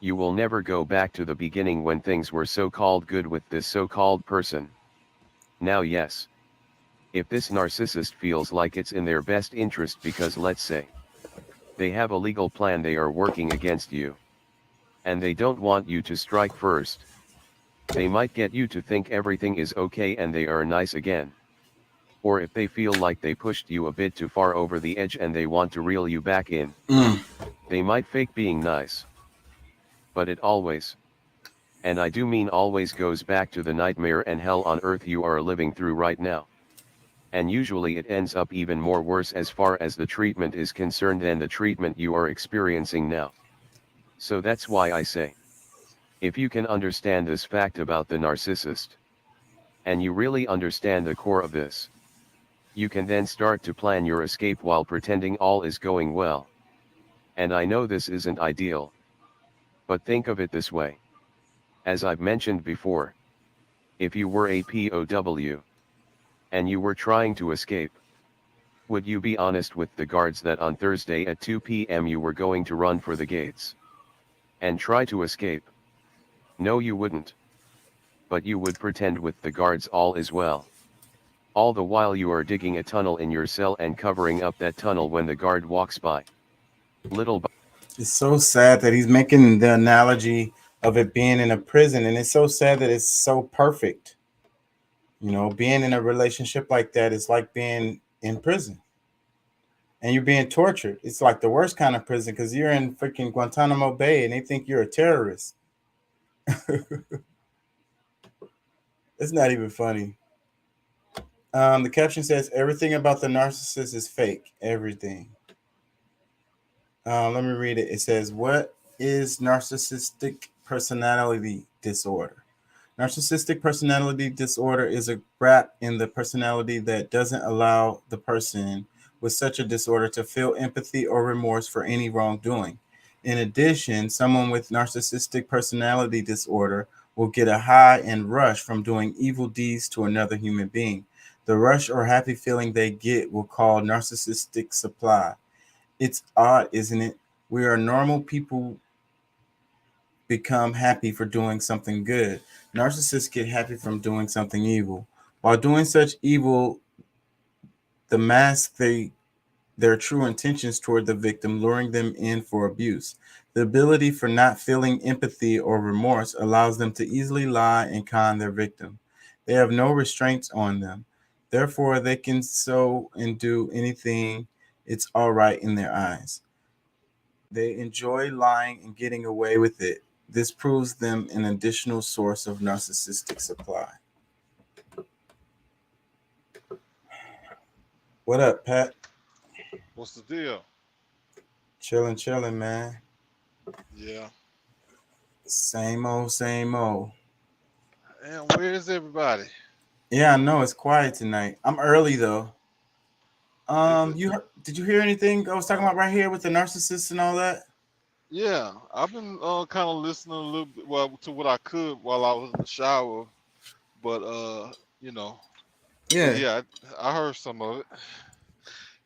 you will never go back to the beginning when things were so-called good with this so-called person. Now yes. If this narcissist feels like it's in their best interest because let's say, they have a legal plan they are working against you, and they don't want you to strike first, they might get you to think everything is okay and they are nice again. Or if they feel like they pushed you a bit too far over the edge and they want to reel you back in, they might fake being nice. But it always, and I do mean always, goes back to the nightmare and hell on earth you are living through right now. And usually it ends up even more worse as far as the treatment is concerned than the treatment you are experiencing now. So that's why I say, if you can understand this fact about the narcissist, and you really understand the core of this, you can then start to plan your escape while pretending all is going well. And I know this isn't ideal. But think of it this way. As I've mentioned before, if you were a POW, and you were trying to escape, would you be honest with the guards that on Thursday at 2 p.m. you were going to run for the gates and try to escape? No, you wouldn't. But you would pretend with the guards all is well. All the while you are digging a tunnel in your cell and covering up that tunnel when the guard walks by. Little by. It's so sad that he's making the analogy of it being in a prison, and it's so sad that it's so perfect. You know, being in a relationship like that is like being in prison. And you're being tortured. It's like the worst kind of prison because you're in freaking Guantanamo Bay and they think you're a terrorist. It's not even funny. The caption says, everything about the narcissist is fake. Everything. Let me read it. It says, what is narcissistic personality disorder? Narcissistic personality disorder is a gap in the personality that doesn't allow the person with such a disorder to feel empathy or remorse for any wrongdoing. In addition, someone with narcissistic personality disorder will get a high and rush from doing evil deeds to another human being. The rush or happy feeling they get will call narcissistic supply. It's odd, isn't it? We are normal people become happy for doing something good. Narcissists get happy from doing something evil. While doing such evil, the mask their true intentions toward the victim, luring them in for abuse. The ability for not feeling empathy or remorse allows them to easily lie and con their victim. They have no restraints on them. Therefore, they can so and do anything. It's all right in their eyes. They enjoy lying and getting away with it. This proves them an additional source of narcissistic supply. What up, Pat? What's the deal? Chilling, man. Yeah. Same old. And where is everybody? Yeah, I know it's quiet tonight. I'm early though. Did you hear anything I was talking about right here with the narcissist and all that? Yeah, I've been kind of listening a little bit, well, to what I could while I was in the shower, but you know, but Yeah. yeah, I heard some of it.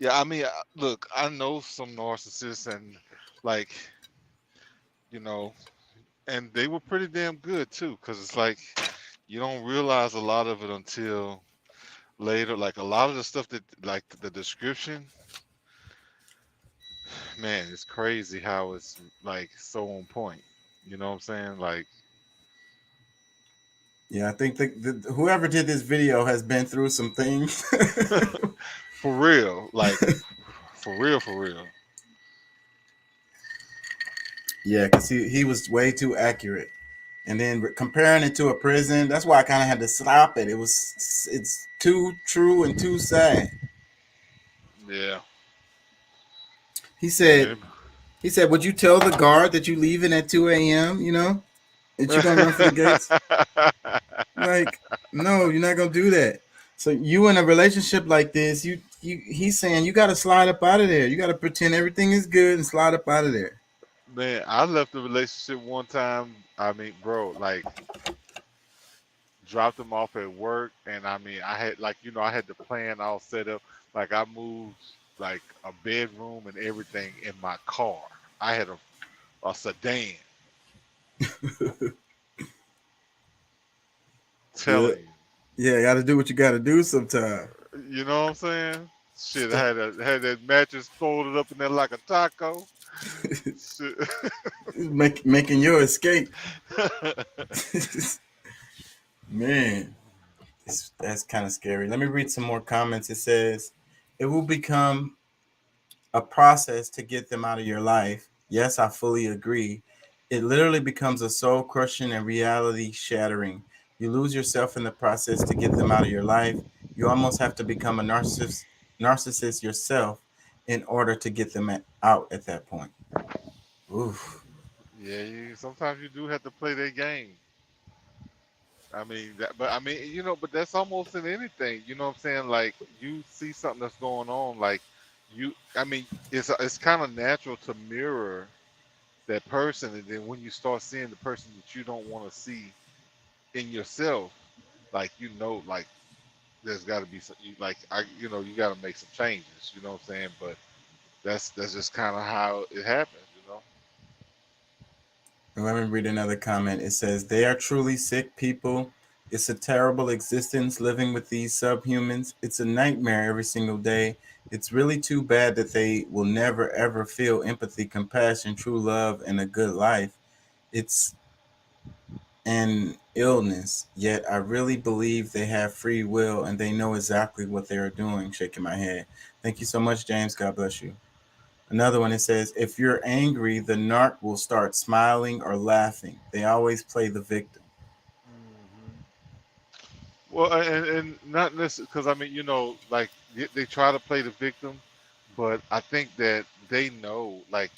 Yeah, I mean, look, I know some narcissists, and like, you know, and they were pretty damn good too, because it's like you don't realize a lot of it until later. Like a lot of the stuff that, like the description, man, it's crazy how it's like so on point. You know what I'm saying? Like, Yeah, I think whoever did this video has been through some things. for real, like for real, for real. Yeah, because he was way too accurate. And then comparing it to a prison, that's why I kind of had to stop it. It's too true and too sad. Yeah. He Yeah. said, would you tell the guard that you leaving at 2 a.m., you know, that you're going to run for the gates? Like, no, you're not going to do that. So you in a relationship like this, he's saying you got to slide up out of there. You got to pretend everything is good and slide up out of there. Man, I left a relationship one time. I mean, bro, like dropped them off at work, and I mean, I had like I had the plan all set up. Like I moved like a bedroom and everything in my car. I had a sedan. Yeah, Telling you. yeah, got to do what you got to do sometime. You know what I'm saying? Shit, I had that mattress folded up in there like a taco. Shit. Making your escape. Man, that's kind of scary. Let me read some more comments. It says, it will become a process to get them out of your life. Yes, I fully agree. It literally becomes a soul crushing and reality shattering. You lose yourself in the process to get them out of your life. You almost have to become a narcissist yourself in order to get them out at that point. Oof. Yeah, sometimes you do have to play that game. I mean, but I mean, but that's almost in anything. You know what I'm saying? Like you see something that's going on, like I mean, it's kind of natural to mirror that person, and then when you start seeing the person that you don't want to see in yourself, like like there's got to be some, like you got to make some changes. You know what I'm saying? But that's just kind of how it happens. Let me read another comment. It says, they are truly sick people. It's a terrible existence living with these subhumans. It's a nightmare every single day. It's really too bad that they will never, ever feel empathy, compassion, true love, and a good life. It's an illness, yet I really believe they have free will and they know exactly what they are doing. Shaking my head. Thank you so much, James. God bless you. Another one, it says, if you're angry, the narc will start smiling or laughing. They always play the victim. Well, and not necessarily because I mean, like they try to play the victim, but I think that they know, like,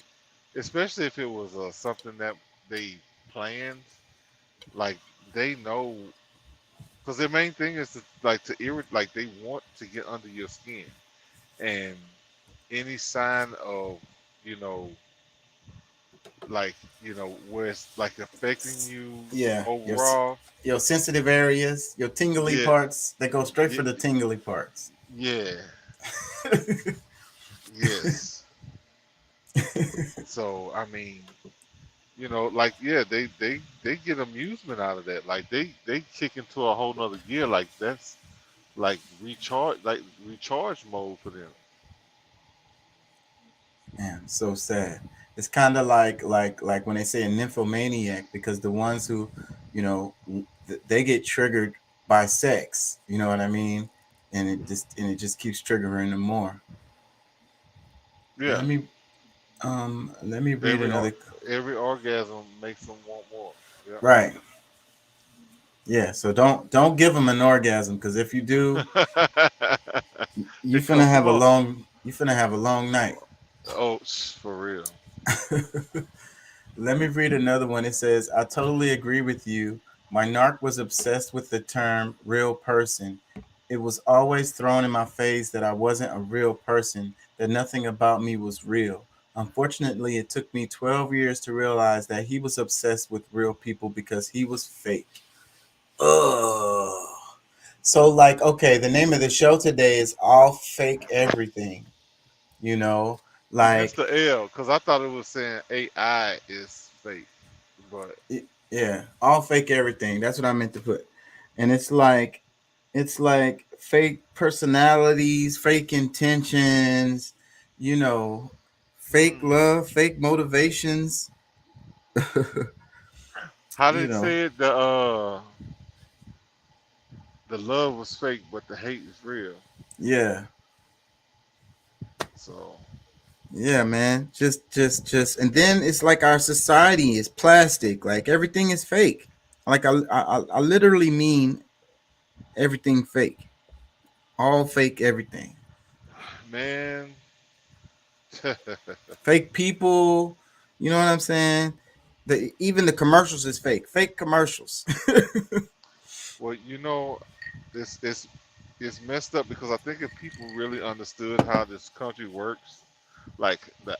especially if it was something that they planned, like they know, because their main thing is to like to irritate, like they want to get under your skin, and any sign of, you know, like where it's like affecting you Yeah, overall. your sensitive areas, your tingly Yeah, parts, they go straight yeah, for the tingly parts. yeah, yes. So I mean, like yeah, they get amusement out of that. Like they kick into a whole nother gear. Like that's like recharge mode for them. Man, so sad. It's kind of like when they say a nymphomaniac, because the ones who, they get triggered by sex. You know what I mean? And it just keeps triggering them more. Yeah. Let me read another. Every orgasm makes them want more. Yeah. Right. Yeah. So don't give them an orgasm, because if you do, you It finna comes have a tomorrow. long night. Oh, for real. Let me read another one. It says, I totally agree with you. My narc was obsessed with the term real person. It was always thrown in my face that I wasn't a real person, that nothing about me was real. Unfortunately, it took me 12 years to realize that he was obsessed with real people because he was fake. Ugh. So, like, okay, the name of the show today is All Fake Everything. You know, You missed like, the L because I thought it was saying AI is fake, but yeah, all fake everything. That's what I meant to put. And it's like fake personalities, fake intentions, you know, fake love, fake motivations. how you they know, said the love was fake, but the hate is real. yeah. So Yeah, man. Just, and then it's like our society is plastic. Like everything is fake. Like I literally mean everything fake. All fake everything. man, Fake people. You know what I'm saying? Even the commercials is fake. Fake commercials. well, it's messed up because I think if people really understood how this country works, like the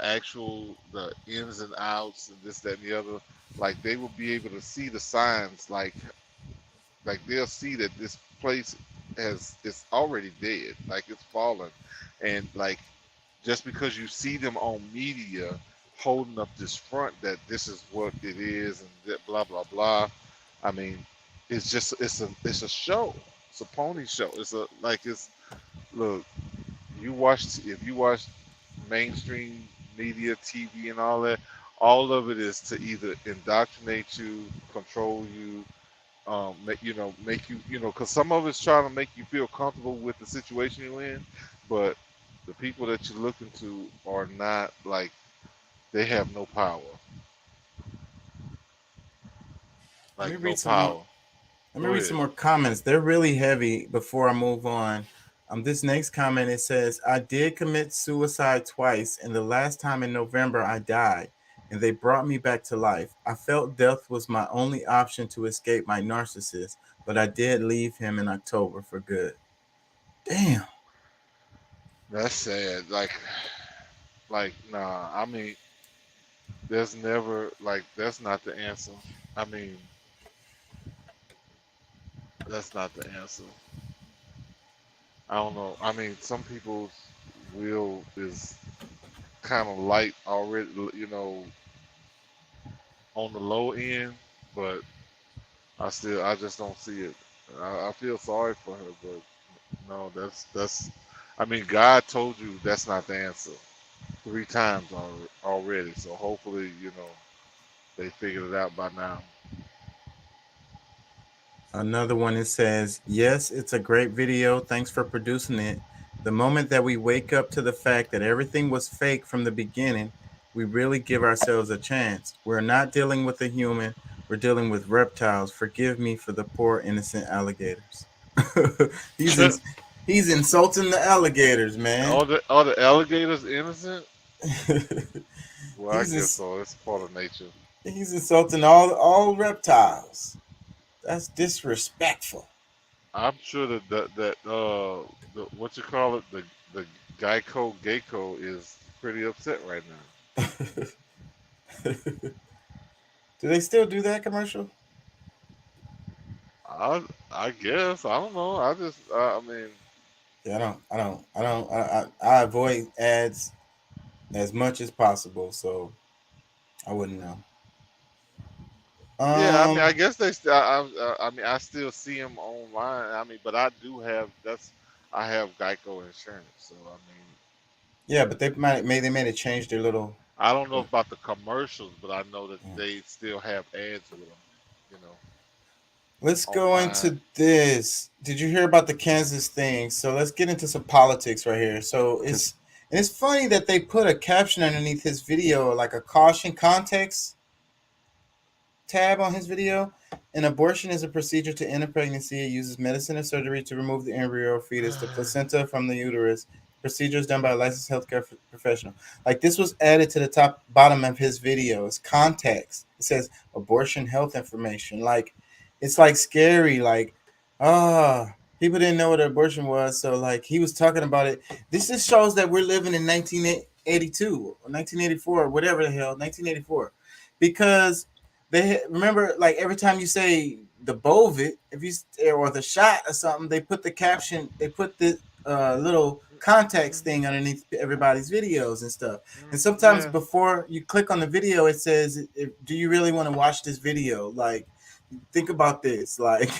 ins and outs and this, that, and the other, like they will be able to see the signs, like they'll see that this place it's already dead, like it's fallen, and like just because you see them on media holding up this front that this is what it is and that blah blah blah. I mean, it's a show. It's a pony show. It's a like it's look. If you watch mainstream media, TV, and all that, all of it is to either indoctrinate you, control you, make you, because some of it's trying to make you feel comfortable with the situation you're in, but the people that you're looking to are not like they have no power, Let me like no read some more. power. Let me Go read some ahead. more comments. They're really heavy before I move on. This next comment, it says, I did commit suicide twice, and the last time in November I died, and they brought me back to life. I felt death was my only option to escape my narcissist, but I did leave him in October for good. Damn. That's sad. Like nah. I mean, there's never like that's not the answer. I mean, that's not the answer. I don't know. I mean, some people's will is kind of light already, on the low end, but I just don't see it. I feel sorry for her, but no, I mean, God told you that's not the answer 3 times already. So hopefully, they figured it out by now. Another one, it says, yes, it's a great video. Thanks for producing it. The moment that we wake up to the fact that everything was fake from the beginning, we really give ourselves a chance. We're not dealing with a human, we're dealing with reptiles. Forgive me for the poor innocent alligators. he's in, he's insulting the alligators, man. All the alligators innocent? Well, I he's guess ins- so. It's part of nature. he's insulting all reptiles. That's disrespectful. I'm sure the what you call it, the Geico is pretty upset right now. Do they still do that commercial? I guess I don't know. I mean, Yeah, I avoid ads as much as possible, so I wouldn't know. yeah. I mean, I Um, guess I mean, I still see them online. I mean, but I have Geico insurance, so I mean, yeah, but they made it change their little. I don't know about the commercials, but I know that they still have ads with them. You know, Let's go online. into this. Did you hear about the Kansas thing? So let's get into some politics right here. So it's funny that they put a caption underneath his video, like a caution context tab on his video. An abortion is a procedure to end a pregnancy. It uses medicine and surgery to remove the embryo or fetus, the placenta from the uterus. Procedure is done by a licensed healthcare professional. Like this was added to the bottom of his video. It's context. It says abortion health information. Like it's like scary. Like people didn't know what abortion was, so like he was talking about it. This just shows that we're living in 1982 or 1984 or whatever the hell, 1984, because they remember, like, every time you say the bovid, if you or the shot or something, they put the caption, they put the little context thing underneath everybody's videos and stuff. And sometimes Yeah. before you click on the video, it says, "Do you really want to watch this video?" Like, think about this. Like,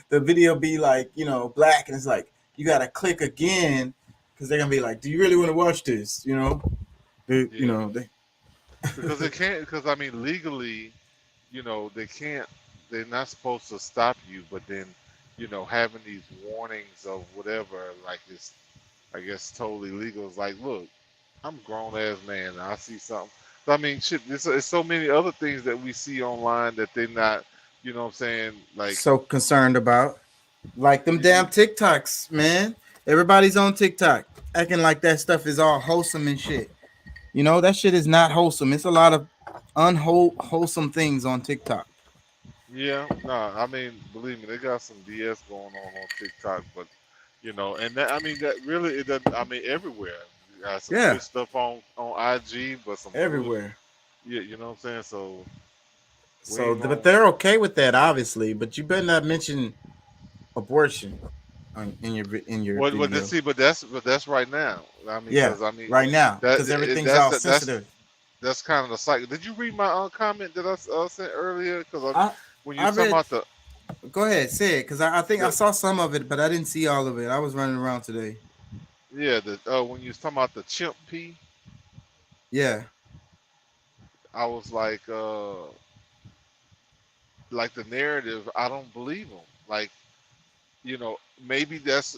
the video be like, black, and it's like you gotta click again because they're gonna be like, "Do you really want to watch this?" Yeah. They Because they can't. Because I mean, legally, they can't. They're not supposed to stop you. But then, having these warnings of whatever, like it's, I guess, totally legal. It's like, look, I'm a grown ass man. And I see something. I mean, shit. There's so many other things that we see online that they're not. You know what I'm saying? Like, so concerned about, like them damn TikToks, man. Everybody's on TikTok acting like that stuff is all wholesome and shit. That shit is not wholesome. It's a lot of unwholesome things on TikTok. yeah, nah. I mean, believe me, they got some BS going on TikTok, but and that I mean that really it doesn't. I mean, everywhere. You got some Yeah, good stuff on IG, but some bullshit. everywhere. Yeah, you know what I'm saying. So we So, ain't but gonna. they're okay with that, obviously. But you better not mention abortion in your What video. see, but that's right now. I mean, Yeah, because I mean right now, that because everything's that's all that's sensitive. that's kind of the cycle. Did you read my comment that I sent earlier? Because I when you I was talking read. about Go ahead, say it, because I think I the saw some of it, but I didn't see all of it. I was running around today. yeah the when you was talking about the chimp pee, Yeah. I was like the narrative, I don't believe them. Like, maybe that's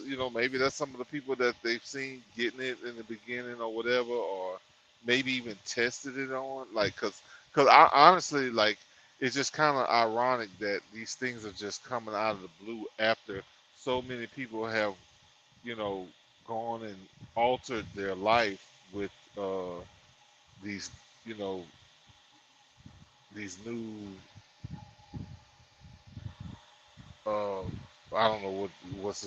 some of the people that they've seen getting it in the beginning or whatever, or maybe even tested it on. Like, cause I honestly like it's just kind of ironic that these things are just coming out of the blue after so many people have, you know, gone and altered their life with these, you know, these new uh, I don't know what's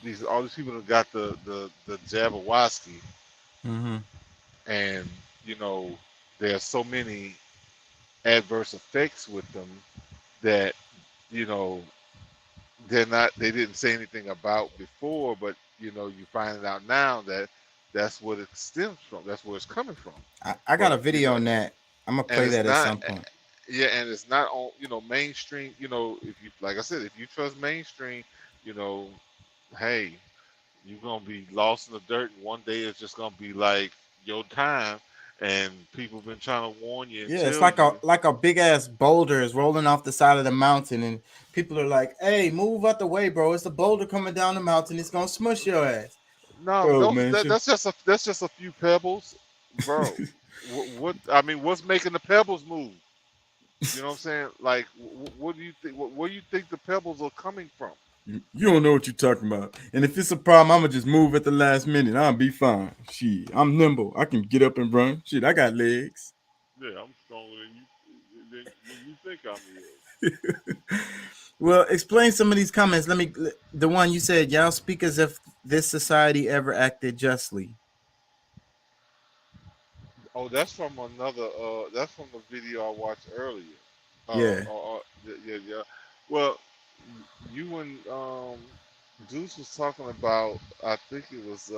these all these people that got the Jabberwocky, Mm-hmm. and there's so many adverse effects with them that you know they didn't say anything about before, but you find out now that that's what it stems from. That's where it's coming from. I got But a video on that. I'm gonna and play it's that at not. some point. Yeah, and it's not on mainstream. If you like I said, if you trust mainstream, you know, hey, you're gonna be lost in the dirt, and one day it's just gonna be like your time, and people been trying to warn you and Yeah, it's tell like a you. like a big ass boulder is rolling off the side of the mountain, and people are like, "Hey, move out the way, bro! It's a boulder coming down the mountain. It's gonna smush your ass." No, Bro, those man, that's just a few pebbles, bro. What I mean, what's making the pebbles move? You know what I'm saying? Like, what do you think? Where do you think the pebbles are coming from? you don't know what you're talking about. And if it's a problem, I'ma just move at the last minute. I'll be fine. Shit, I'm nimble. I can get up and run. Shit, I got legs. Yeah, I'm stronger than you think I'm here. Well, explain some of these comments. The one you said, y'all speak as if this society ever acted justly. Oh, that's from another. That's from the video I watched earlier. Yeah. Yeah, yeah. Well, you and Deuce was talking about. I think it was.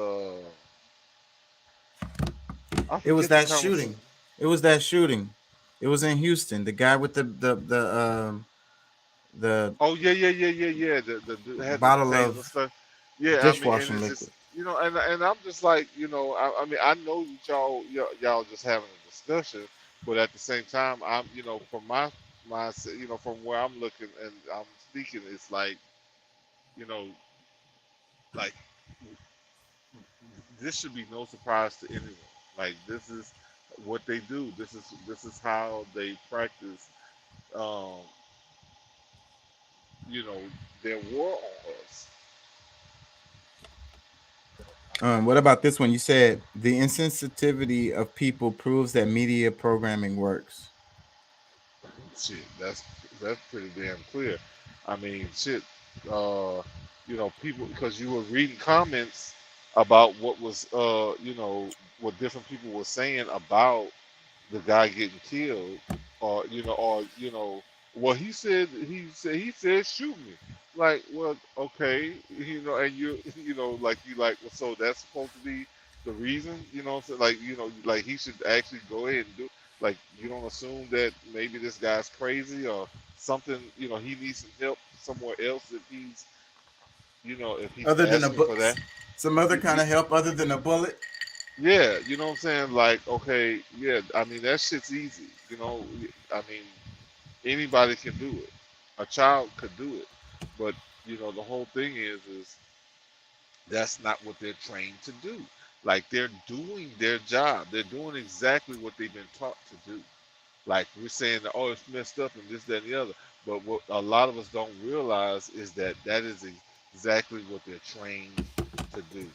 I It was forget the that conversation. shooting. It was that shooting. It was in Houston. The guy with the Oh yeah, yeah, yeah, yeah, yeah. The had the bottle taser of stuff. Yeah, I mean, and dishwashing it's just liquid. and I'm just like, I mean, I know that y'all just having a discussion, but at the same time, I'm, from my, from where I'm looking and I'm speaking, it's like, you know, like this should be no surprise to anyone. Like this is what they do. This is how they practice, um, you know, their war on us. What about this one? You said the insensitivity of people proves that media programming works. Shit, that's pretty damn clear. I mean, shit, uh, people, because you were reading comments. about what was what different people were saying about the guy getting killed, or well, he said shoot me. Like, well, okay, and like, well, so that's supposed to be the reason, what I'm saying? Like, like he should actually go ahead and do. Like, you don't assume that maybe this guy's crazy or something. He needs some help somewhere else if he's Other than asking for that. some other You, kind you, of help other than a bullet. yeah, you know what I'm saying? Like, okay, yeah, I mean, that shit's easy. I mean, anybody can do it. A child could do it. But, the whole thing is that's not what they're trained to do. Like, they're doing their job. They're doing exactly what they've been taught to do. Like, we're saying that, oh, it's messed up and this, that, and the other. But what a lot of us don't realize is that that is exactly what they're trained to do.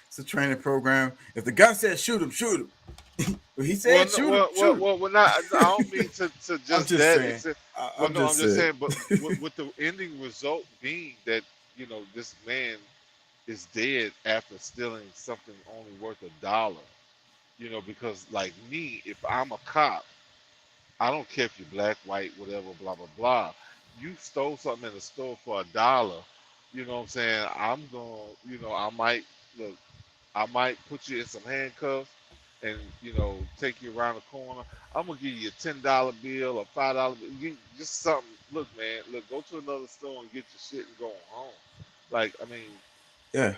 It's a training program. If the guy said shoot him, shoot him. He said shoot him, shoot him. Well, not. I don't mean to I'm just just that. saying. Well, I'm no, I'm just just saying. saying. But with the ending result being that this man is dead after stealing something only worth $1. Because like me, if I'm a cop, I don't care if you're black, white, whatever, blah blah blah. You stole something in the store for $1. You know what I'm saying? I'm gonna, I might look. I might put you in some handcuffs and take you around the corner. I'm gonna give you a $10 bill or $5 bill. Just something. Look, man. Look, go to another store and get your shit and go home. Like, I mean, Yeah.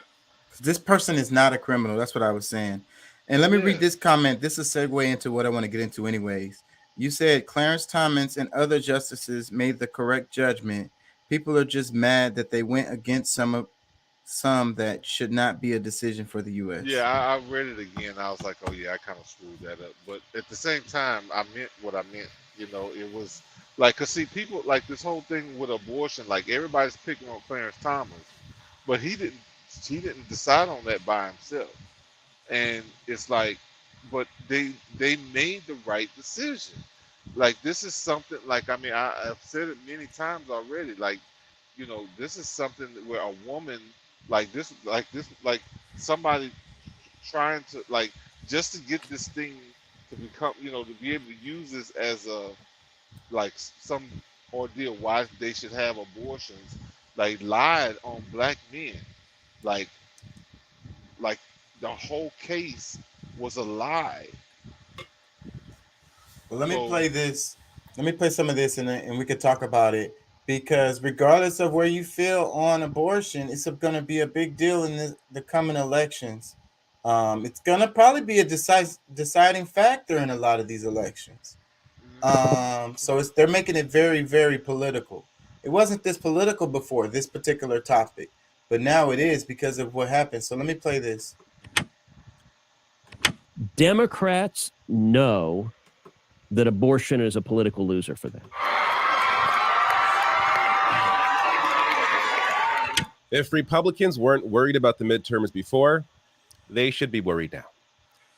This person is not a criminal. That's what I was saying. And let me yeah. read this comment. This is a segue into what I want to get into anyways. You said Clarence Thomas and other justices made the correct judgment. People are just mad that they went against some that should not be a decision for the U.S. Yeah, I read it again. I was like, oh yeah, I kind of screwed that up. But at the same time, I meant what I meant. It was like, cause see, people like this whole thing with abortion. Like, everybody's picking on Clarence Thomas, but he didn't. He didn't decide on that by himself. And it's like, but they made the right decision. Like, this is something, like, I mean, I've said it many times already. Like, this is something where a woman, like somebody trying to, like, just to get this thing to become, to be able to use this as a, like, some ordeal why they should have abortions, like, lied on black men. like like the whole case was a lie. Well, let me So play this. Let me play some of this, and we could talk about it. Because regardless of where you feel on abortion, it's going to be a big deal in the coming elections. It's going to probably be a deciding factor in a lot of these elections. So they're making it very, very political. It wasn't this political before, this particular topic, but now it is because of what happened. So let me play this. Democrats know that abortion is a political loser for them. If Republicans weren't worried about the midterms before, they should be worried now,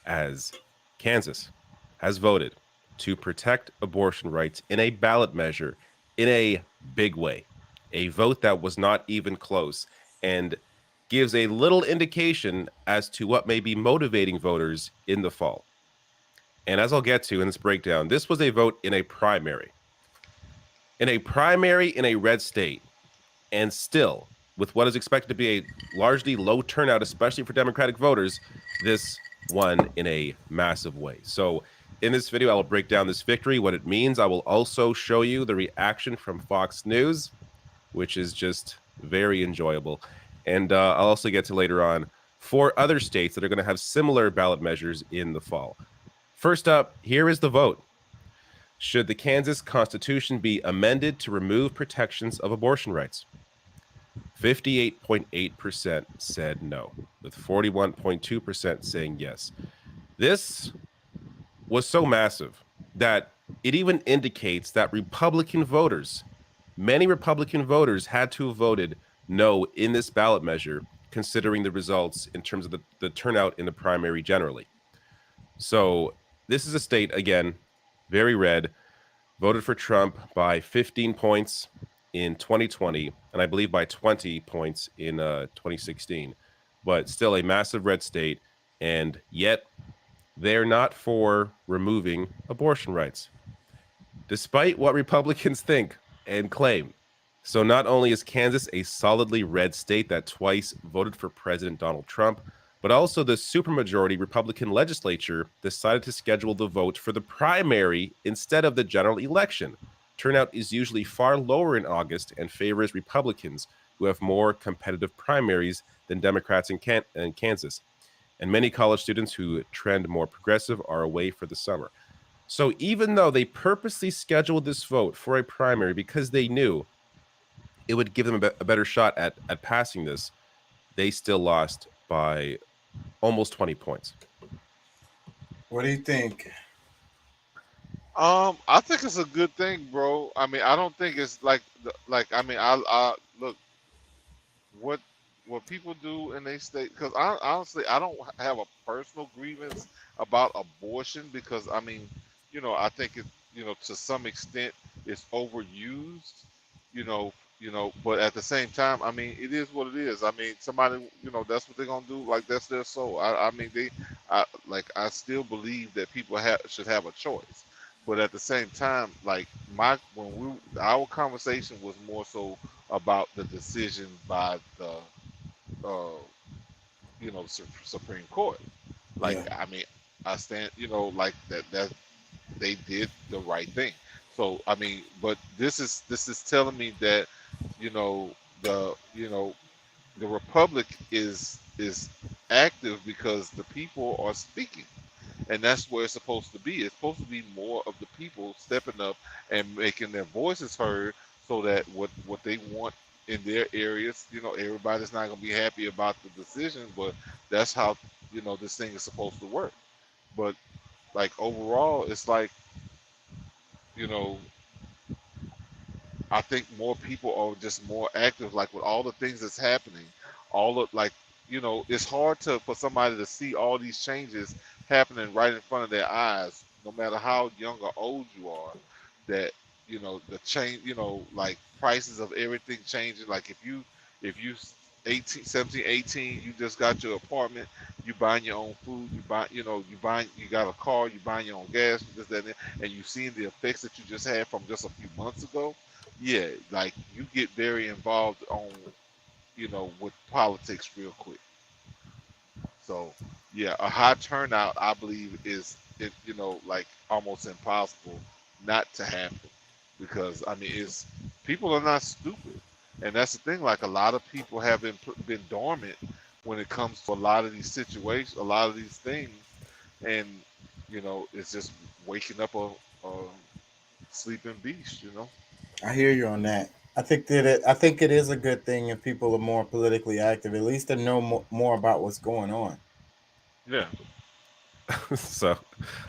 as Kansas has voted to protect abortion rights in a ballot measure in a big way, a vote that was not even close, and gives a little indication as to what may be motivating voters in the fall. And as I'll get to in this breakdown, this was a vote in a primary. In a primary in a red state, and still, with what is expected to be a largely low turnout, especially for Democratic voters, this won in a massive way. So in this video, I will break down this victory, what it means. I will also show you the reaction from Fox News, which is just very enjoyable. And I'll also get to later on 4 other states that are going to have similar ballot measures in the fall. First up, here is the vote. Should the Kansas Constitution be amended to remove protections of abortion rights? 58.8% said no, with 41.2% saying yes. This was so massive that it even indicates that Republican voters, many Republican voters had to have voted no in this ballot measure, considering the results in terms of the turnout in the primary generally. So this is a state, again, very red, voted for Trump by 15 points in 2020, and I believe by 20 points in 2016. but still a massive red state, and yet they're not for removing abortion rights, despite what Republicans think and claim. So not only is Kansas a solidly red state that twice voted for President Donald Trump, but also the supermajority Republican legislature decided to schedule the vote for the primary instead of the general election. Turnout is usually far lower in August and favors Republicans, who have more competitive primaries than Democrats in Kansas. And many college students who trend more progressive are away for the summer. So even though they purposely scheduled this vote for a primary because they knew it would give them a better shot at passing this, they still lost by almost 20 points. What do you think? I think it's a good thing, bro. I mean, I don't think it's like I mean, I look what people do in they state, because honestly, I don't have a personal grievance about abortion, because I mean, you know, I think it, you know, to some extent it's overused, you know, but at the same time, I mean, it is what it is. I mean, somebody, you know, that's what they're gonna do. Like, that's their soul. I mean, I still believe that people should have a choice. But at the same time, like our conversation was more so about the decision by the Supreme Court. Like, Yeah. I mean, I stand, like that they did the right thing. So I mean, but this is telling me that the the Republic is active because the people are speaking. And that's where it's supposed to be. It's supposed to be more of the people stepping up and making their voices heard, so that what they want in their areas, everybody's not going to be happy about the decision, but that's how, this thing is supposed to work. But like overall, it's like, you know, I think more people are just more active, like with all the things that's happening, all of like, it's hard for somebody to see all these changes happening right in front of their eyes, no matter how young or old you are, that, the change, like prices of everything changing. Like if you 18, 17, 18, you just got your apartment, you buying your own food, you got a car, you buying your own gas, this, that, and you seeing the effects that you just had from just a few months ago. Yeah, like you get very involved on, with politics real quick. So yeah, a high turnout, I believe, like almost impossible not to happen, because I mean, people are not stupid, and that's the thing. Like, a lot of people have been dormant when it comes to a lot of these situations, a lot of these things, and it's just waking up a sleeping beast. I hear you on that. I think it is a good thing if people are more politically active. At least they know more about what's going on. Yeah. So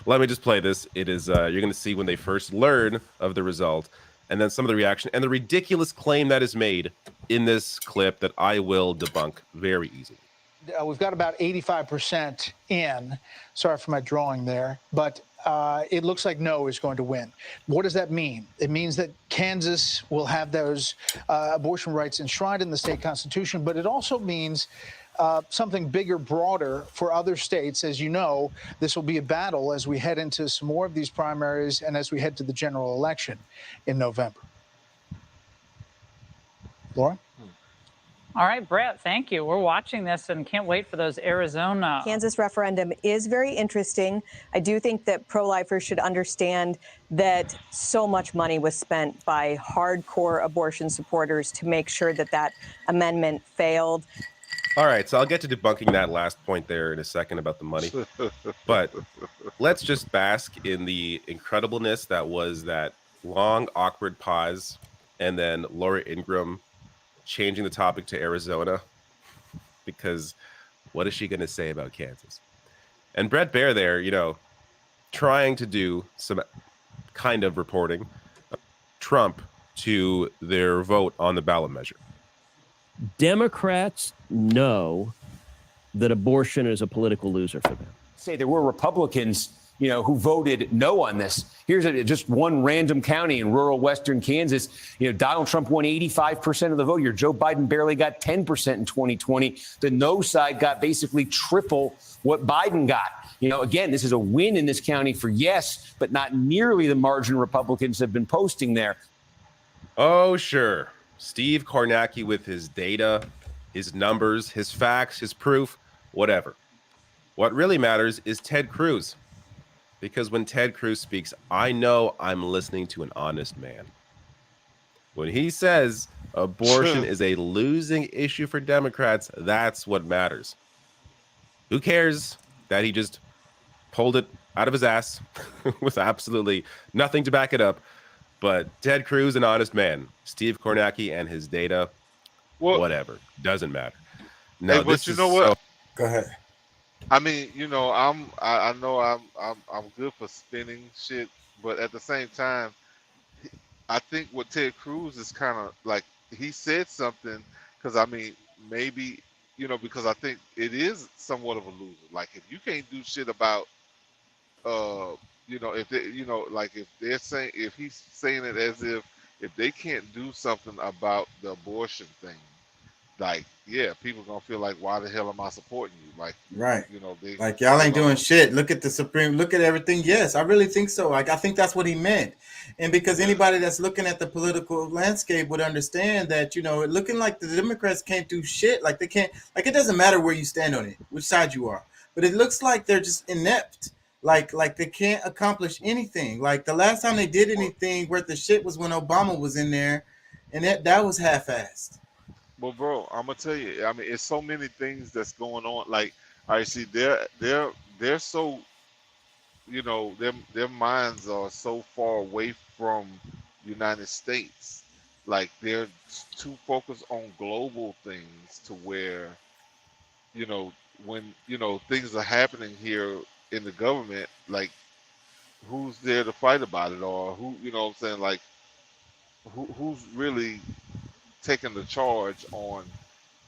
let me just play this. It is you're going to see when they first learn of the result, and then some of the reaction and the ridiculous claim that is made in this clip that I will debunk very easily. We've got about 85% in. Sorry for my drawing there, but it looks like no is going to win. What does that mean? It means that Kansas will have those abortion rights enshrined in the state constitution, but it also means something bigger, broader for other states. As you know, this will be a battle as we head into some more of these primaries and as we head to the general election in November. Laura? All right, Brett, thank you. We're watching this and can't wait for those Arizona. Kansas referendum is very interesting. I do think that pro-lifers should understand that so much money was spent by hardcore abortion supporters to make sure that that amendment failed. All right, so I'll get to debunking that last point there in a second about the money. But let's just bask in the incredibleness that was that long, awkward pause, and then Laura Ingraham changing the topic to Arizona, because what is she going to say about Kansas? And Brett Baer there, trying to do some kind of reporting Trump to their vote on the ballot measure. Democrats know that abortion is a political loser for them. Say there were Republicans who voted no on this. Here's just one random county in rural western Kansas. Donald Trump won 85% of the vote here. Joe Biden barely got 10% in 2020. The no side got basically triple what Biden got. Again, this is a win in this county for yes, but not nearly the margin Republicans have been posting there. Oh, sure. Steve Kornacki with his data, his numbers, his facts, his proof, whatever. What really matters is Ted Cruz. Because when Ted Cruz speaks, I know I'm listening to an honest man. When he says abortion is a losing issue for Democrats, that's what matters. Who cares that he just pulled it out of his ass with absolutely nothing to back it up? But Ted Cruz, an honest man. Steve Kornacki and his data, whatever. Doesn't matter. No, hey, but you know what? Go ahead. I mean, I know I'm good for spinning shit, but at the same time, I think what Ted Cruz is kind of like, he said something, because I mean, maybe, because I think it is somewhat of a loser. Like, if you can't do shit about, if they, like if they're saying, if he's saying it as if they can't do something about the abortion thing, like, yeah, people gonna feel like, why the hell am I supporting you? Like, Right. Like, they're y'all ain't doing gonna, shit. Look at the Supreme, look at everything. Yes, I really think so. Like, I think that's what he meant. And because anybody that's looking at the political landscape would understand that, it looking like the Democrats can't do shit. Like, they can't, like, it doesn't matter where you stand on it, which side you are. But it looks like they're just inept. Like they can't accomplish anything. Like, the last time they did anything worth the shit was when Obama was in there, and that was half-assed. well, bro, I'm gonna tell you. I mean, it's so many things that's going on. Like, I see, they're so, their minds are so far away from United States. Like, they're too focused on global things to where, when things are happening here in the government, like, who's there to fight about it, or who, what I'm saying, like, who's really taking the charge on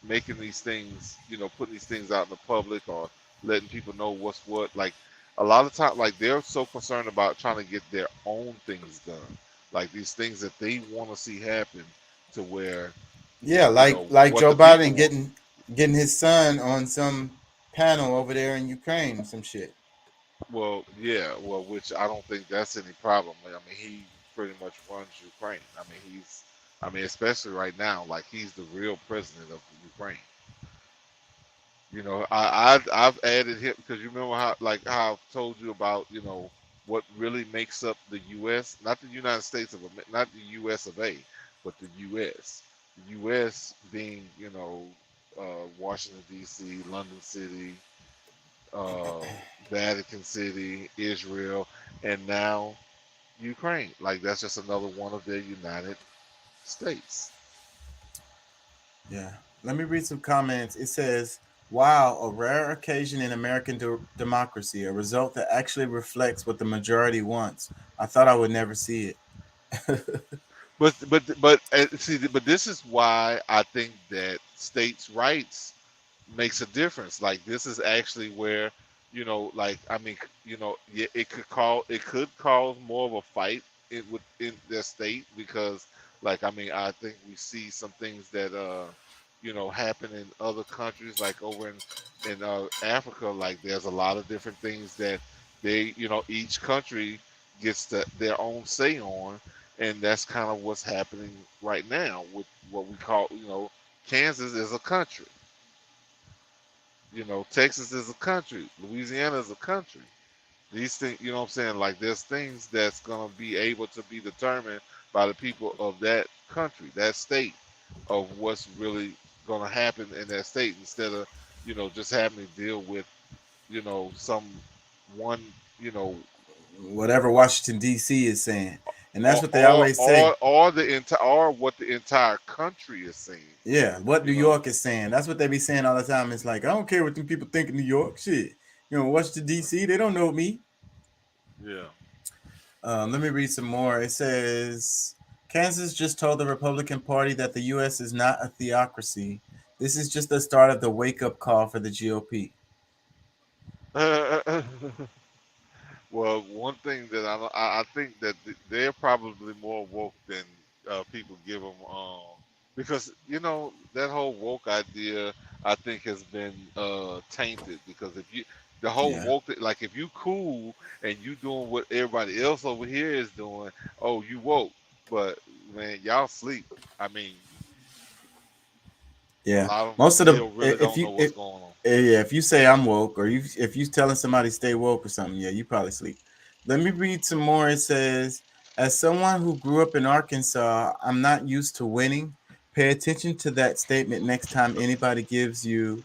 making these things, putting these things out in the public, or letting people know what's what. Like, a lot of time, like, they're so concerned about trying to get their own things done, like these things that they want to see happen, to where, Yeah, like what Joe the people Biden want. getting his son on some panel over there in Ukraine, some shit. Well, yeah, well, which I don't think that's any problem. I mean, he pretty much runs Ukraine. I mean, especially right now, like, he's the real president of Ukraine. I've added him because you remember how I've told you about, what really makes up the U.S. Not the United States not the U.S. of A, but the U.S. The U.S. being, Washington D.C., London City, uh, Vatican City, Israel, and now Ukraine. Like, that's just another one of their United States. Yeah. Let me read some comments. It says, wow, a rare occasion in American democracy, a result that actually reflects what the majority wants. I thought I would never see it. But this is why I think that states' rights makes a difference. Like, this is actually where, like, I mean, yeah, it could cause more of a fight within their state, because, like, I mean, I think we see some things that happen in other countries, like over in Africa. Like, there's a lot of different things that they, each country gets their own say on, and that's kind of what's happening right now with what we call, Kansas is a country. Texas is a country. Louisiana is a country. These things, what I'm saying? Like, there's things that's going to be able to be determined by the people of that country, that state, of what's really going to happen in that state, instead of, just having to deal with, some one, Whatever Washington, D.C. is saying. And that's or what they or always say. or the entire, or what the entire country is saying. Yeah, what New York is saying. That's what they be saying all the time. It's like, I don't care what them people think in New York. Shit. Washington, D.C., they don't know me. Yeah. Let me read some more. It says, Kansas just told the Republican Party that the U.S. is not a theocracy. This is just the start of the wake-up call for the GOP. Well, one thing that I think that they're probably more woke than people give them, because that whole woke idea I think has been tainted, because if you the whole Yeah. woke, like if you cool and you doing what everybody else over here is doing, oh, you woke, but man, y'all sleep. I mean, a Yeah. lot of them Most of the still really if don't you know what's going on. yeah, if you say I'm woke, or if you telling somebody stay woke or something, yeah, you probably sleep. Let me read some more. It says, as someone who grew up in Arkansas, I'm not used to winning. Pay attention to that statement next time anybody gives you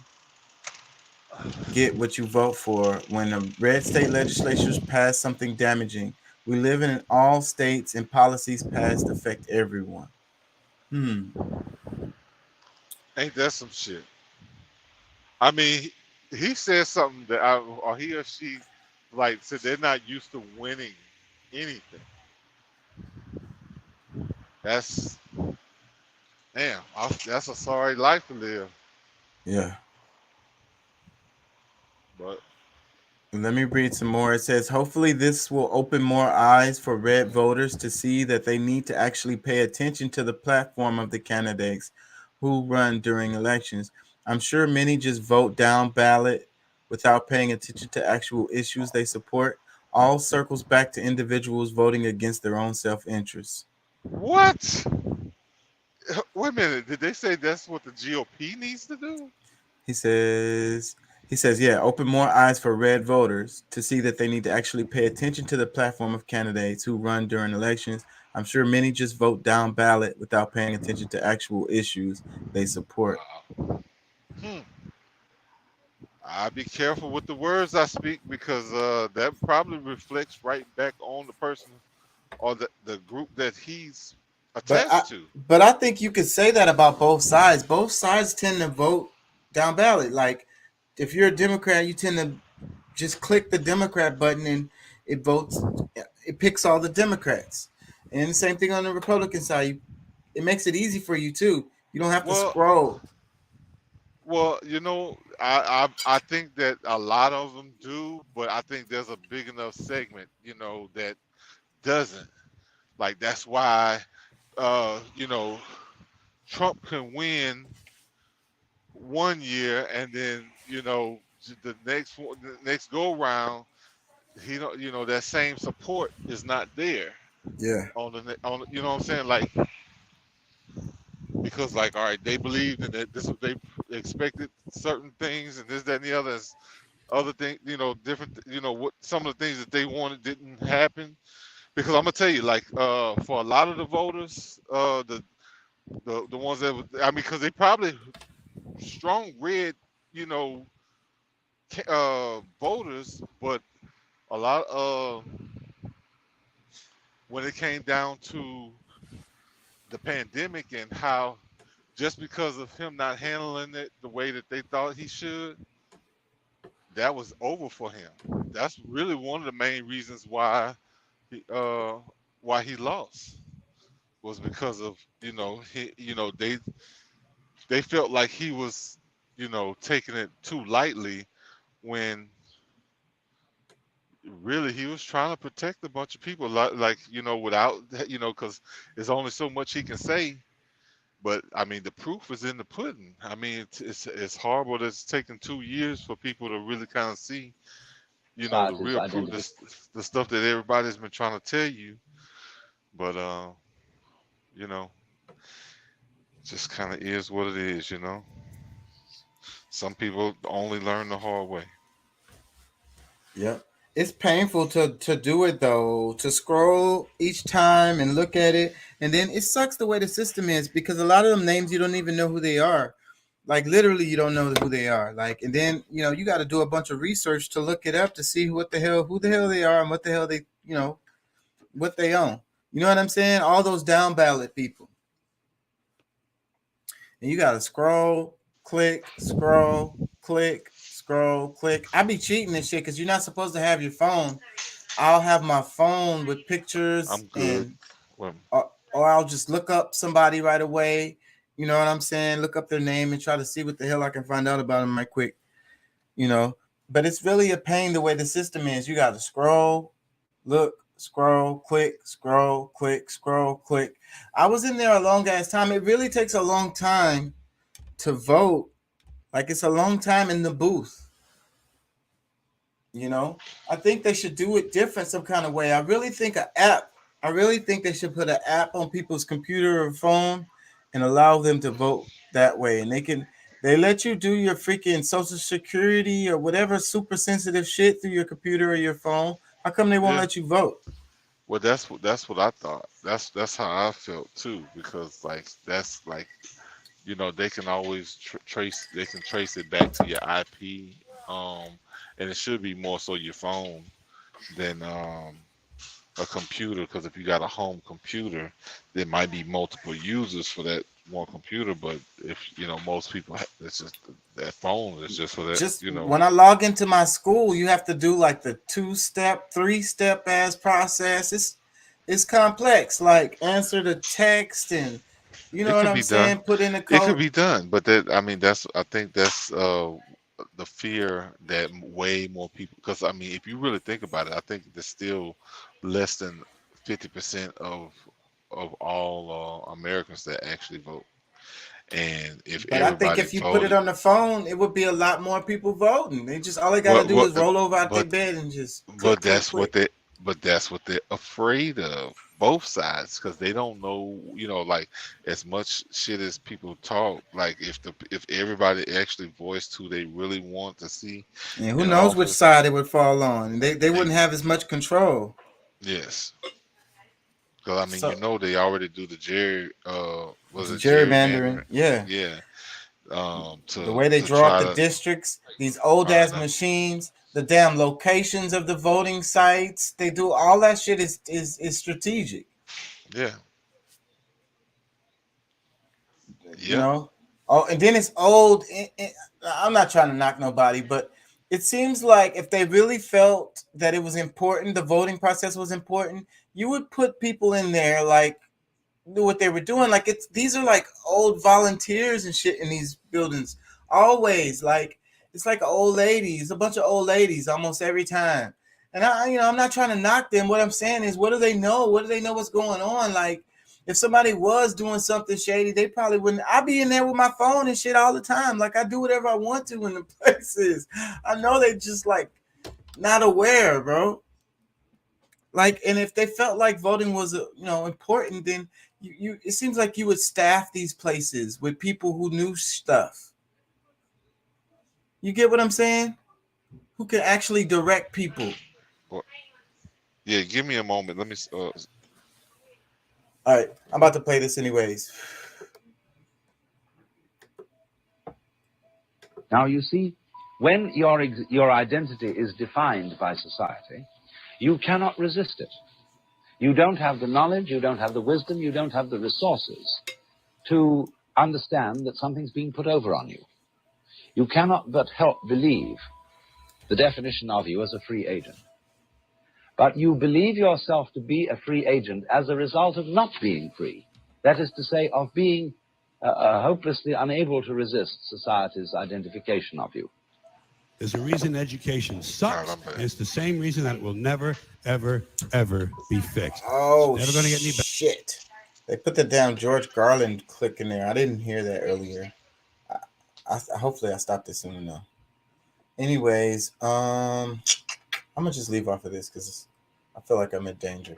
get what you vote for. When the red state legislatures pass something damaging, we live in all states and policies passed affect everyone. Ain't that some shit? I mean, he said something that or he or she, like, said they're not used to winning anything. That's damn. That's a sorry life to live. Yeah. But Let me read some more. It says, hopefully, this will open more eyes for red voters to see that they need to actually pay attention to the platform of the candidates who run during elections. I'm sure many just vote down ballot without paying attention to actual issues they support. All circles back to individuals voting against their own self interest. what? Wait a minute. Did they say that's what the GOP needs to do? He says, yeah, open more eyes for red voters to see that they need to actually pay attention to the platform of candidates who run during elections. I'm sure many just vote down ballot without paying attention to actual issues they support. Hmm. I be careful with the words I speak, because that probably reflects right back on the person or the group that he's But I attached to. but I think you could say that about both sides. Both sides tend to vote down ballot. Like if you're a Democrat, you tend to just click the Democrat button and it votes. It picks all the Democrats. And the same thing on the Republican side. It makes it easy for you too. You don't have to Well, scroll. Well, I think that a lot of them do, but I think there's a big enough segment, that doesn't. Like that's why, Trump can win one year, and then the next go round, he don't, that same support is not there Yeah. on what I'm saying, like, because, like, all right, they believed in it, this, they expected certain things and this, that, and the other. Other things, different, what some of the things that they wanted didn't happen. Because I'm gonna tell you, like, for a lot of the voters, the ones that I mean, because they probably strong red, you know, voters, but a lot when it came down to the pandemic and how just because of him not handling it the way that they thought he should, that was over for him. That's really one of the main reasons he, uh, why he lost, was because of they felt like he was taking it too lightly, when really he was trying to protect a bunch of people, like without because there's only so much he can say. But I mean, the proof is in the pudding. I mean, it's horrible that it's taken 2 years for people to really kind of see the His real proof, identity. the stuff that everybody's been trying to tell you. But you know, just kind of is what it is. Some people only learn the hard way. Yep. It's painful to do it though, to scroll each time and look at it. And then it sucks the way the system is, because a lot of them names you don't even know who they are. Like literally you don't know who they are. Like, and then you got to do a bunch of research to look it up to see who the hell they are and what the hell they, what they own. You know what I'm saying? All those down ballot people. And you gotta scroll, click, scroll, click, scroll, click. I be cheating this shit because you're not supposed to have your phone. I'll have my phone with pictures, I'm good. and Well, or I'll just look up somebody right away. You know what I'm saying? Look up their name and try to see what the hell I can find out about them right quick. But it's really a pain the way the system is. You got to scroll, Look, scroll, click, scroll, click, scroll, click. I was in there a long ass time. It really takes a long time to vote. Like, it's a long time in the booth. You know, I think they should do it different, some kind of way. I really think they should put an app on people's computer or phone and allow them to vote that way. And they let you do your freaking social security or whatever super sensitive shit through your computer or your phone. How come they won't Yeah. let you vote? Well, that's what I thought. That's how I felt too, because like that's like, they can always trace. They can trace it back to your IP, and it should be more so your phone than a computer. Because if you got a home computer, there might be multiple users for that one computer. But if most people, it's just that phone is just for that. Just when I log into my school, you have to do like the 2-step, 3-step ass process. It's complex. Like, answer the text and you know It what can I'm be done. saying? Put in the It could code. be done, but I think that's the fear that way more people. Because I mean, if you really think about it, I think there's still less than 50% of all Americans that actually vote. And if But I think everybody if you put it voted, on the phone, it would be a lot more people voting. They just all they gotta what do what, is roll over out their but bed and just click, but click, that's what click. they're afraid of. Both sides, because they don't know, like as much shit as people talk. Like if everybody actually voiced who they really want to see And who in knows which office, side it would fall on? They they wouldn't have as much control. yes. Because I mean, So they already do the was the it gerrymandering, gerrymandering? yeah. Yeah. The To way they draw try up the to, districts, these old I ass know. machines, the damn locations of the voting sites, they do all that shit is strategic. Yeah. You Yep. know. Oh, and then it's old. I'm not trying to knock nobody, but it seems like if they really felt that it was important, the voting process was important, you would put people in there like knew what they were doing. Like, these are like old volunteers and shit in these buildings. Always like it's like old ladies, a bunch of old ladies almost every time. And I'm not trying to knock them. What I'm saying is, what do they know? What do they know what's going on? Like, if somebody was doing something shady, they probably wouldn't. I be in there with my phone and shit all the time. Like, I do whatever I want to in the places. I know they just like not aware, bro. Like, and if they felt like voting was important, then you it seems like you would staff these places with people who knew stuff. You get what I'm saying? Who can actually direct people. Well, yeah. Give me a moment. Let me. All right, I'm about to play this anyways. Now, you see, when your identity is defined by society, you cannot resist it. You don't have the knowledge, you don't have the wisdom, you don't have the resources to understand that something's being put over on you. You cannot but help believe the definition of you as a free agent. But you believe yourself to be a free agent as a result of not being free. That is to say, of being hopelessly unable to resist society's identification of you. There's a reason education sucks, and it's the same reason that it will never, ever, ever be fixed. Oh, it's never going to get any better. Shit. They put the damn George Garland click in there. I didn't hear that earlier. Hopefully I stopped it soon enough. Anyways, I'm gonna just leave off of this because I feel like I'm in danger.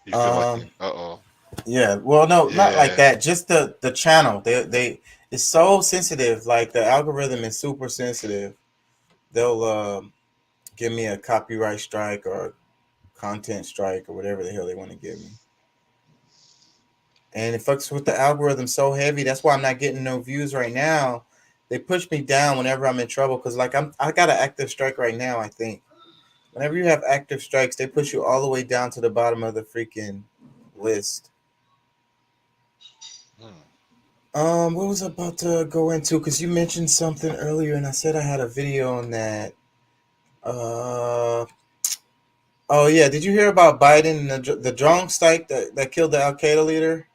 You feel like uh-oh. Yeah, well, no, not like Yeah. that. Just the channel. They it's so sensitive. Like, the algorithm is super sensitive. They'll give me a copyright strike or a content strike or whatever the hell they want to give me. And it fucks with the algorithm so heavy. That's why I'm not getting no views right now. They push me down whenever I'm in trouble because, like, I got an active strike right now. I think whenever you have active strikes, they push you all the way down to the bottom of the freaking list. What was I about to go into? Because you mentioned something earlier, and I said I had a video on that. Oh yeah, did you hear about Biden and the drone strike that killed the Al Qaeda leader?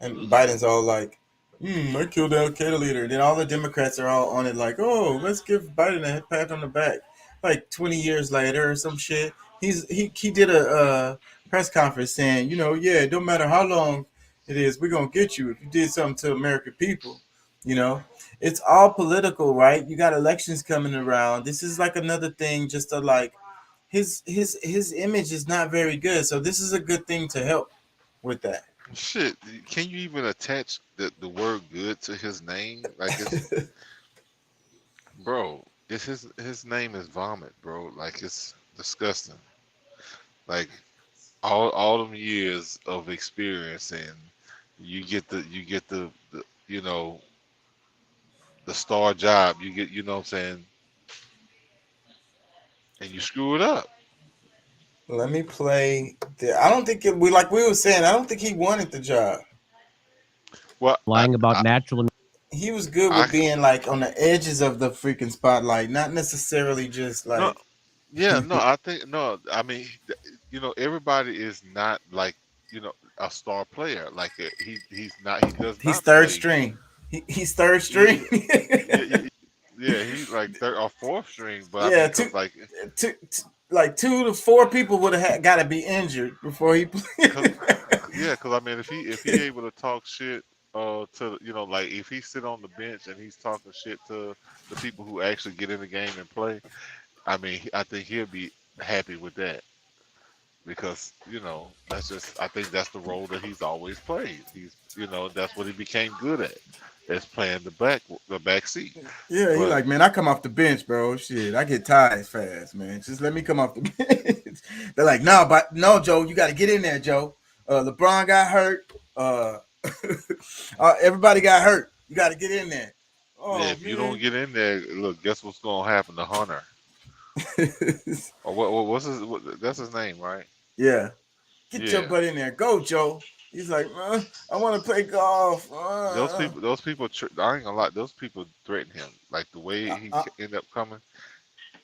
And Biden's all like, I killed the Al Qaeda leader. Then all the Democrats are all on it like, oh, let's give Biden a pat on the back. like 20 years later or some shit. He did a press conference saying, you know, yeah, it don't matter how long it is, we're gonna get you if you did something to American people. You know, it's all political, right? You got elections coming around. This is like another thing, just to like his image is not very good. So this is a good thing to help with that. Shit, can you even attach the word good to his name? Like it's bro, it's his name is vomit, bro. Like it's disgusting. Like all them years of experience, and you get the you know the star job. You get, you know what I'm saying, and you screw it up. Let me play. I don't think we like we were saying. I don't think he wanted the job. Well, Lying about natural. He was good I with being like on the edges of the freaking spotlight, not necessarily just no, like. yeah, no, I think no. I mean, you know, everybody is not like, you know, a star player. Like he's not. He does He's not third play. string. He's third Yeah, string. yeah, he's like third or fourth string. But I Yeah, mean, cause like, like 2 to 4 people would have got to be injured before he cause, played. yeah, cause I mean, if he able to talk shit, to, you know, like if he sit on the bench and he's talking shit to the people who actually get in the game and play, I mean, I think he'll be happy with that. Because, you know, that's just, I think that's the role that he's always played. He's, you know, that's what he became good at. Is playing the back seat. Yeah, he But like, man, I come off the bench, bro. Shit, I get tired fast, man. Just let me come off the bench. They're like, no, but no, Joe, you got to get in there, Joe. LeBron got hurt. Everybody got hurt. You got to get in there. yeah, Oh if you don't man. get in there, look, guess what's gonna happen to Hunter? Or what's that's his name, right? Yeah, get your Yeah. butt in there. Go, Joe. He's like, I want to play golf. Those people, I ain't gonna lie, those people threaten him. Like the way he ended up coming.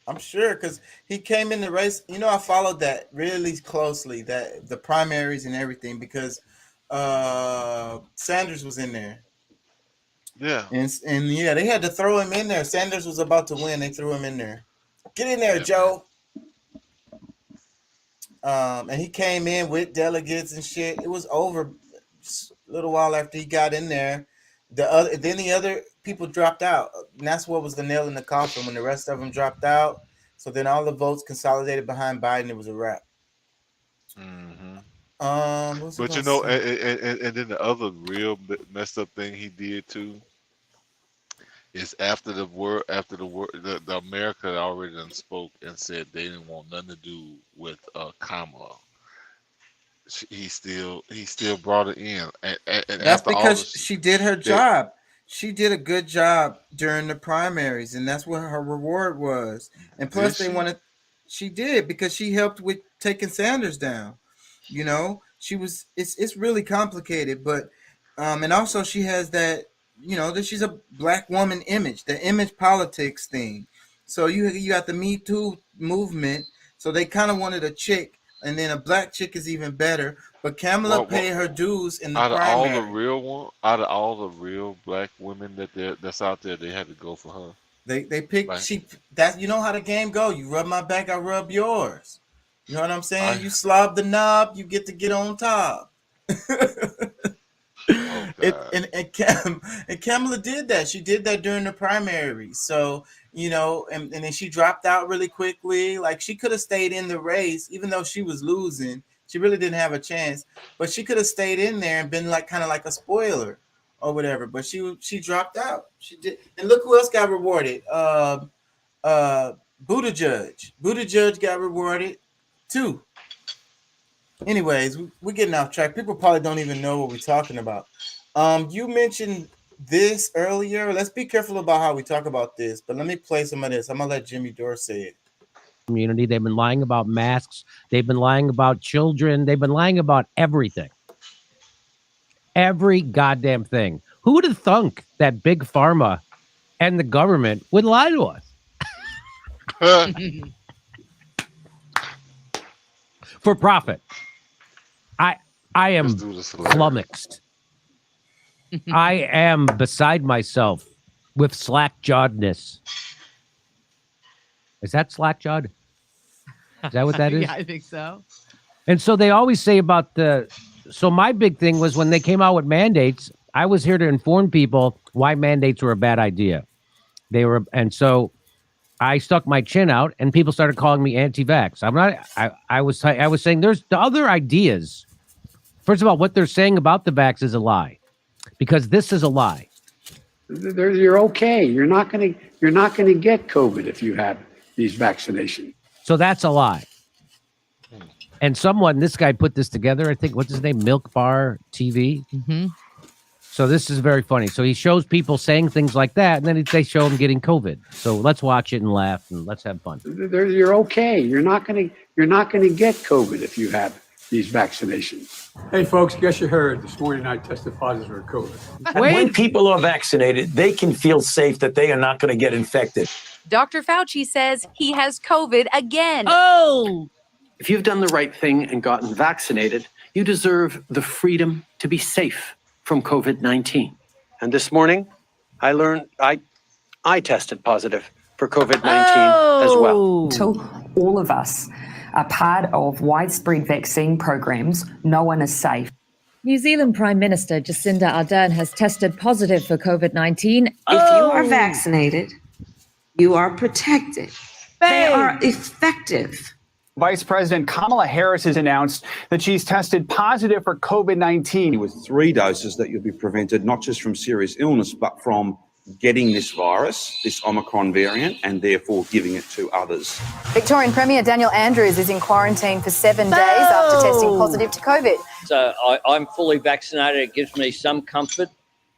I'm sure because he came in the race. You know, I followed that really closely, that the primaries and everything, because Sanders was in there. Yeah. And yeah, they had to throw him in there. Sanders was about to win. They threw him in there. Get in there, Yeah, Joe. And he came in with delegates and shit. It was over a little while after he got in there. The other people dropped out. And that's what was the nail in the coffin when the rest of them dropped out. So then all the votes consolidated behind Biden. It was a wrap. Mm-hmm. What was I But you about to know, say? and then the other real messed up thing he did too is after the the America already done spoke and said they didn't want nothing to do with Kamala. He still brought it in, and That's after all because this, she did her they, job. She did a good job during the primaries, and that's what her reward was. And did plus, they she? wanted. She did because she helped with taking Sanders down. You know, she was. It's really complicated, but and also she has that. You know that she's a black woman image, the image politics thing. So you got the Me Too movement. So they kind of wanted a chick, and then a black chick is even better. But Kamala What paid her dues in the out of all the primary. real out of all the real black women that's out there, they had to go for her. They picked Like she that you know how the game go. You rub my back, I rub yours. You know what I'm saying? I You slob the knob, you get on top. oh god. And Kamala did that. She did that during the primary. So, you know, and then she dropped out really quickly. Like she could have stayed in the race, even though she was losing. She really didn't have a chance. But she could have stayed in there and been like kind of like a spoiler or whatever. But she dropped out. She did. And look who else got rewarded. Buttigieg. Buttigieg got rewarded too. Anyways, we're getting off track. People probably don't even know what we're talking about. You mentioned this earlier. Let's be careful about how we talk about this, but let me play some of this. I'm gonna let Jimmy Dore say it. Community. They've been lying about masks. They've been lying about children. They've been lying about everything. Every goddamn thing. Who would have thunk that big pharma and the government would lie to us? For profit. I am flummoxed. I am beside myself with slack-jawedness. Is that slack-jawed? Is that what that is? Yeah, I think so. And so they always say about so my big thing was when they came out with mandates, I was here to inform people why mandates were a bad idea. And so I stuck my chin out and people started calling me anti-vax. I was saying there's the other ideas. First of all, what they're saying about the vax is a lie, because this is a lie. You're okay. You're not going to get COVID if you have these vaccinations. So that's a lie. And this guy put this together. I think, what's his name? Milk Bar TV. Mm-hmm. So this is very funny. So he shows people saying things like that, and then they show him getting COVID. So let's watch it and laugh and let's have fun. You're okay. You're not going to get COVID if you have these vaccinations. Hey, folks, guess you heard this morning I tested positive for COVID. When people are vaccinated, they can feel safe that they are not going to get infected. Dr. Fauci says he has COVID again. Oh! If you've done the right thing and gotten vaccinated, you deserve the freedom to be safe from COVID-19. And this morning, I learned I tested positive for COVID-19 as well. Until all of us are part of widespread vaccine programs, no one is safe. New Zealand Prime Minister Jacinda Ardern has tested positive for COVID-19. If you are vaccinated, you are protected. They are effective. Vice President Kamala Harris has announced that she's tested positive for COVID-19. With 3 doses that you'll be prevented not just from serious illness, but from getting this virus, this Omicron variant, and therefore giving it to others. Victorian Premier Daniel Andrews is in quarantine for 7 days after testing positive to COVID. So I'm fully vaccinated. It gives me some comfort.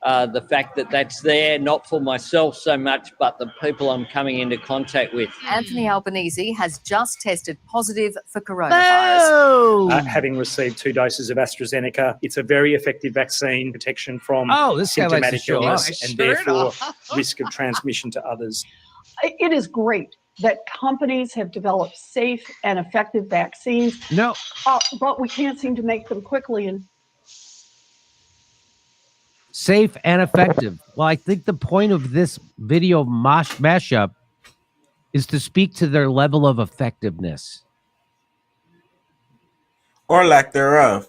The fact that that's there, not for myself so much, but the people I'm coming into contact with. Anthony Albanese has just tested positive for coronavirus. Having received 2 doses of AstraZeneca, it's a very effective vaccine, protection from this guy likes to symptomatic show illness off. and therefore risk of transmission to others. It is great that companies have developed safe and effective vaccines. No. But we can't seem to make them quickly and Safe and effective. Well, I think the point of this video mashup is to speak to their level of effectiveness. Or lack thereof.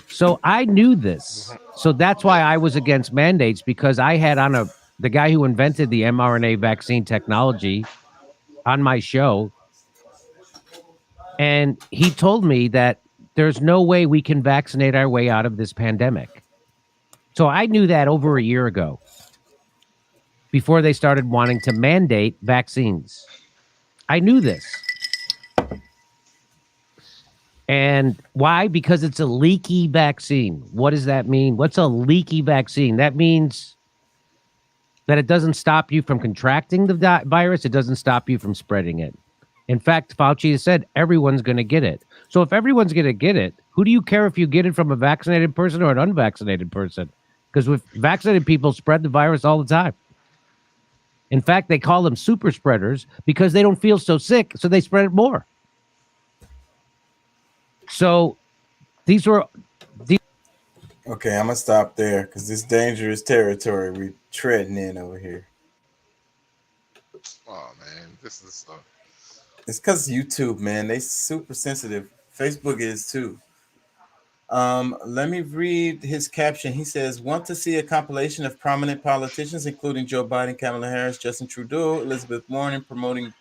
So I knew this. So that's why I was against mandates, because I had on the guy who invented the mRNA vaccine technology on my show. And he told me that there's no way we can vaccinate our way out of this pandemic. So I knew that over a year ago, before they started wanting to mandate vaccines. I knew this. And why? Because it's a leaky vaccine. What does that mean? What's a leaky vaccine? That means that it doesn't stop you from contracting the virus. It doesn't stop you from spreading it. In fact, Fauci has said everyone's going to get it. So if everyone's going to get it, who do you care if you get it from a vaccinated person or an unvaccinated person? Because with vaccinated people spread the virus all the time. In fact, they call them super spreaders because they don't feel so sick, so they spread it more. So these were... Okay, I'm going to stop there because this dangerous territory we're treading in over here. Oh, man, this is... It's because YouTube, man. They super sensitive. Facebook is too. Let me read his caption. He says, want to see a compilation of prominent politicians, including Joe Biden, Kamala Harris, Justin Trudeau, Elizabeth Warren, promoting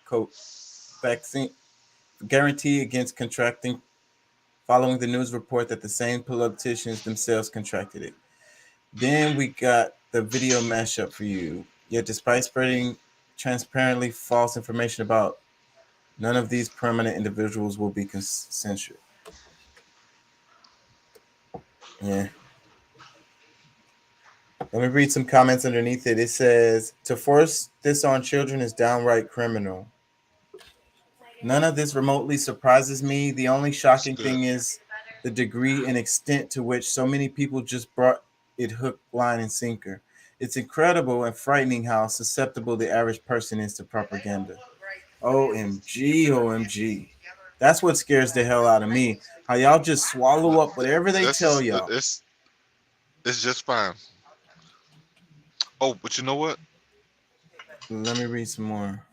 vaccine guarantee against contracting, following the news report that the same politicians themselves contracted it. Then we got the video mashup for you. Yet despite spreading transparently false information about none of these permanent individuals will be censored. Yeah. Let me read some comments underneath it. It says, to force this on children is downright criminal. None of this remotely surprises me. The only shocking thing is the degree and extent to which so many people just brought it hook, line, and sinker. It's incredible and frightening how susceptible the average person is to propaganda. OMG, OMG. That's what scares the hell out of me. How y'all just swallow up whatever they tell y'all. It's just fine. Oh, but you know what? Let me read some more.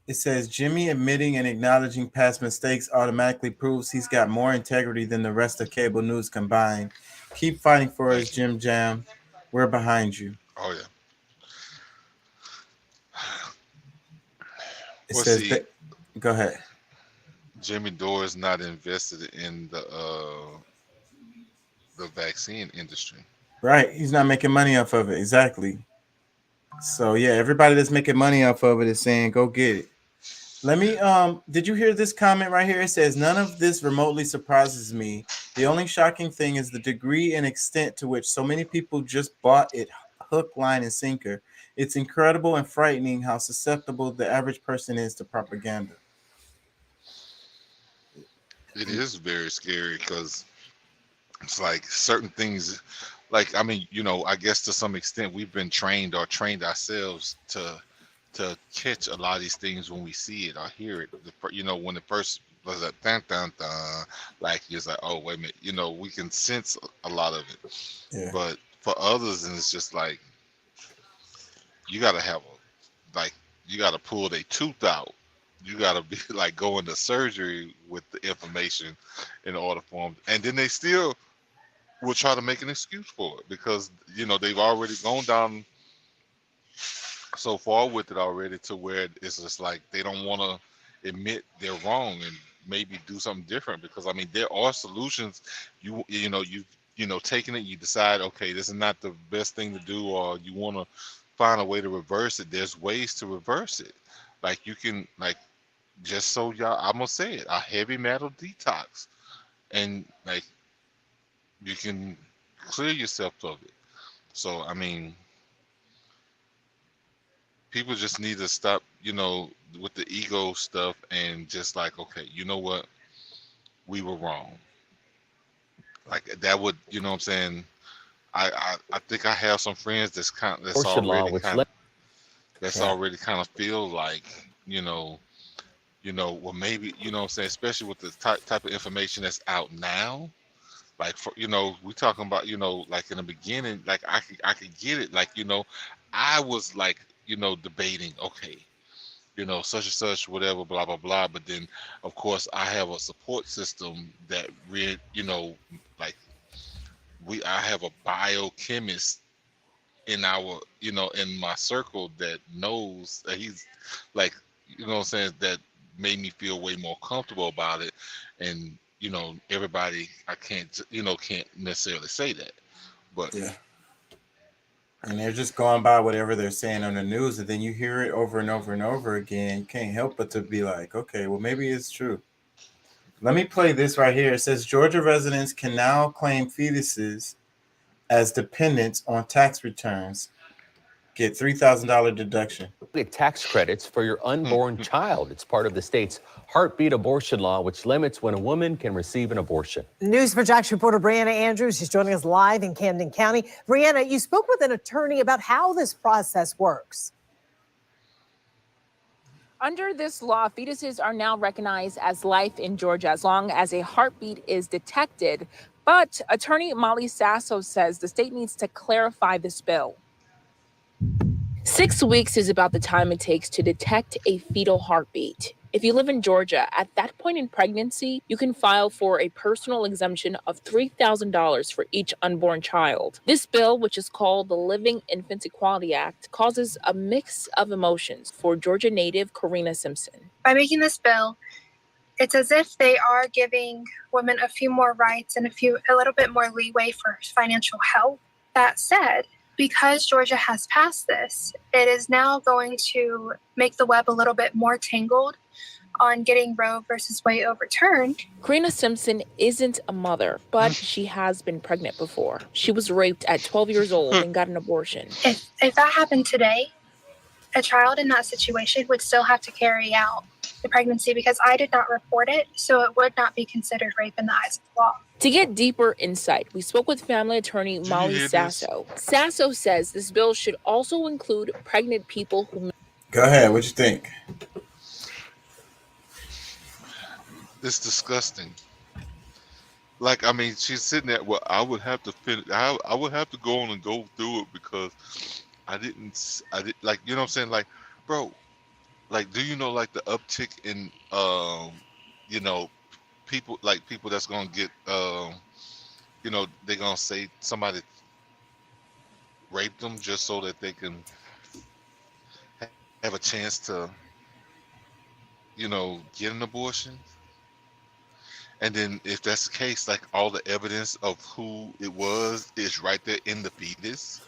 It says Jimmy admitting and acknowledging past mistakes automatically proves he's got more integrity than the rest of cable news combined. Keep fighting for us, Jim Jam. We're behind you. Oh yeah. It Well, says see, that. Go ahead. Jimmy Dore is not invested in the vaccine industry. Right. He's not making money off of it. Exactly. So yeah, everybody that's making money off of it is saying, go get it. Let me did you hear this comment right here? It says none of this remotely surprises me. The only shocking thing is the degree and extent to which so many people just bought it hook, line, and sinker. It's incredible and frightening how susceptible the average person is to propaganda. It is very scary because it's like certain things, like I mean, I guess to some extent we've been trained or trained ourselves to catch a lot of these things when we see it or hear it. When the first was like dun dun dun, like it's like, oh wait a minute, we can sense a lot of it. Yeah. But for others, and it's just like you gotta have you gotta pull their tooth out. You gotta be like going to surgery with the information in order for them, and then they still will try to make an excuse for it because they've already gone down so far with it already to where it's just like they don't want to admit they're wrong and maybe do something different, because I mean there are solutions. You taking it, you decide, okay, this is not the best thing to do, or you want to find a way to reverse it. There's ways to reverse it. Like you can, like, just so y'all, I'm gonna say it, a heavy metal detox, and like you can clear yourself of it. So I mean, people just need to stop, with the ego stuff and just like, okay, you know what, we were wrong. Like that would, what I'm saying. I think I have some friends that's already kind of feel like, well maybe, what I'm saying, especially with the type of information that's out now. Like for we talking about, like in the beginning, like I could get it, like I was like, debating, okay, such and such, whatever, blah blah blah. But then, of course, I have a support system that like I have a biochemist in our, in my circle that knows that he's like, what I'm saying, that made me feel way more comfortable about it. And everybody, I can't necessarily say that, but yeah. And they're just going by whatever they're saying on the news, and then you hear it over and over and over again. You can't help but to be like, okay, well, maybe it's true. Let me play this right here. It says Georgia residents can now claim fetuses as dependents on tax returns. Get $3,000 deduction. Get tax credits for your unborn child. It's part of the state's heartbeat abortion law, which limits when a woman can receive an abortion. News for Jack's reporter Brianna Andrews. She's joining us live in Camden County. Brianna, you spoke with an attorney about how this process works. Under this law, fetuses are now recognized as life in Georgia as long as a heartbeat is detected. But attorney Molly Sasso says the state needs to clarify this bill. 6 weeks is about the time it takes to detect a fetal heartbeat. If you live in Georgia, at that point in pregnancy, you can file for a personal exemption of $3,000 for each unborn child. This bill, which is called the Living Infants Equality Act, causes a mix of emotions for Georgia native Karina Simpson. By making this bill, it's as if they are giving women a few more rights and a little bit more leeway for financial help. That said, because Georgia has passed this, it is now going to make the web a little bit more tangled on getting Roe versus Wade overturned. Karina Simpson isn't a mother, but she has been pregnant before. She was raped at 12 years old and got an abortion. If that happened today, a child in that situation would still have to carry out the pregnancy because I did not report it, so it would not be considered rape in the eyes of the law. To get deeper insight, we spoke with family attorney Molly Sasso. Sasso says this bill should also include pregnant people who... Go ahead. What you think? it's disgusting. Like, I mean, she's sitting there. Well, I would have to finish. I would have to go on and go through it because I did like, what I'm saying? Like, bro, like, do you know, like, the uptick in, you know, people that's gonna get, you know, they're gonna say somebody raped them just so that they can have a chance to, you know, get an abortion. And then if that's the case, like, all the evidence of who it was is right there in the fetus.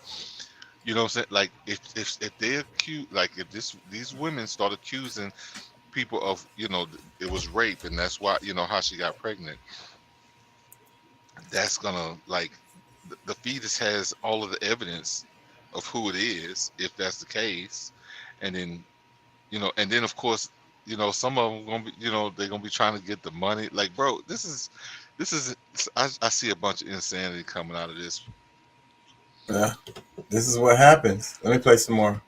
You know what I'm saying? Like, if they accuse, like, if these women start accusing people of, you know, it was rape and that's why, you know, how she got pregnant, that's gonna, like, the fetus has all of the evidence of who it is, if that's the case. And then, you know, and then of course, you know, some of them gonna be, you know, they're gonna be trying to get the money. Like, bro, this is I see a bunch of insanity coming out of this. Yeah, this is what happens. Let me play some more.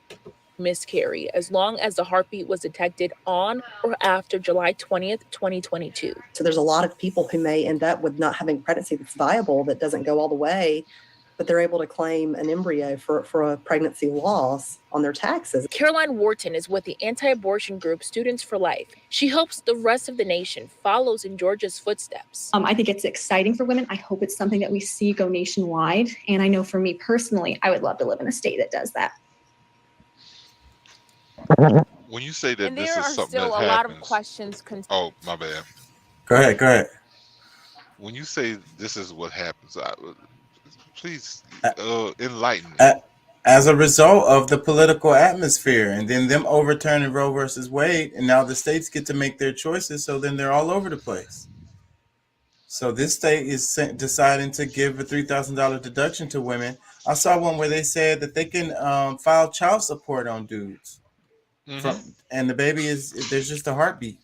Miscarry as long as the heartbeat was detected on or after July 20th, 2022. So there's a lot of people who may end up with not having pregnancy that's viable, that doesn't go all the way, but they're able to claim an embryo for a pregnancy loss on their taxes. Caroline Wharton is with the anti-abortion group Students for Life. She hopes the rest of the nation follows in Georgia's footsteps. I think it's exciting for women. I hope it's something that we see go nationwide. And I know for me personally, I would love to live in a state that does that. When you say that And this there is are something still that a lot of happens, questions. oh, my bad. Go ahead. When you say this is what happens, please enlighten me. As a result of the political atmosphere, and then them overturning Roe versus Wade, and now the states get to make their choices, so then they're all over the place. So this state is deciding to give a $3,000 deduction to women. I saw one where they said that they can file child support on dudes. And the baby there's just a heartbeat.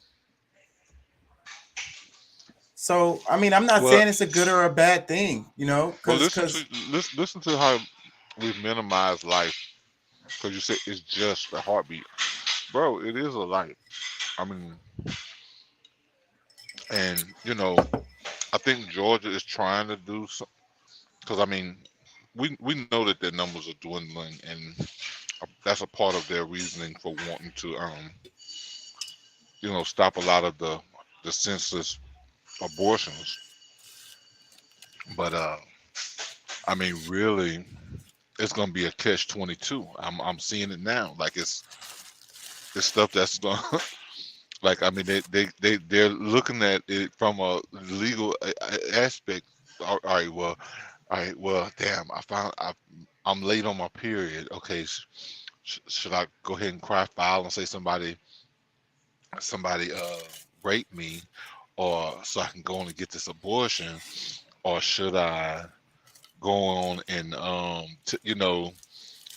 So, I mean, I'm not saying it's a good or a bad thing, you know. Well, listen to how we've minimized life, because you say it's just a heartbeat. Bro, it is a life. I mean, and, you know, I think Georgia is trying to do something, because, I mean, we know that their numbers are dwindling, and that's a part of their reasoning for wanting to, you know, stop a lot of the senseless abortions. But I mean, really, it's gonna be a catch-22. I'm seeing it now. Like, it's stuff that's going like, I mean, they're looking at it from a legal aspect. All right, well, damn, I'm late on my period. Okay, should I go ahead and cry foul and say somebody raped me, or so I can go on and get this abortion, or should I go on and you know,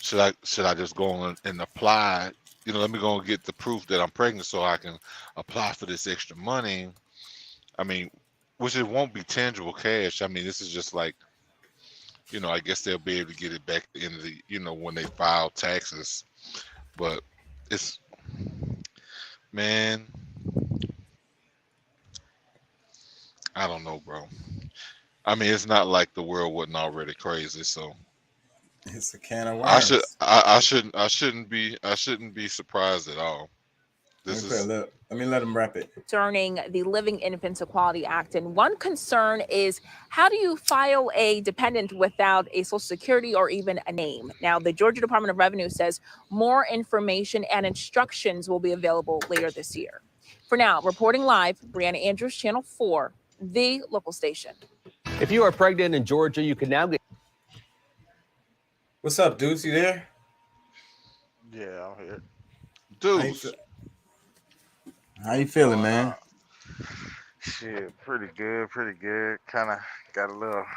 should I just go on and apply, you know, let me go and get the proof that I'm pregnant so I can apply for this extra money. I mean, which it won't be tangible cash. I mean, this is just like, you know, I guess they'll be able to get it back at the end of the, you know, when they file taxes. But it's, man, I don't know, bro. I mean, it's not like the world wasn't already crazy, so it's a can of worms. I shouldn't be surprised at all. Let me let him wrap it. Concerning the Living Infants Equality Act, and one concern is, how do you file a dependent without a social security or even a name? Now, the Georgia Department of Revenue says more information and instructions will be available later this year. For now, reporting live, Brianna Andrews, Channel 4, the local station. If you are pregnant in Georgia, you can now get. What's up, dudes? You there? Yeah, I'm here. Dudes. How you feeling, man? Shit, pretty good. Kind of got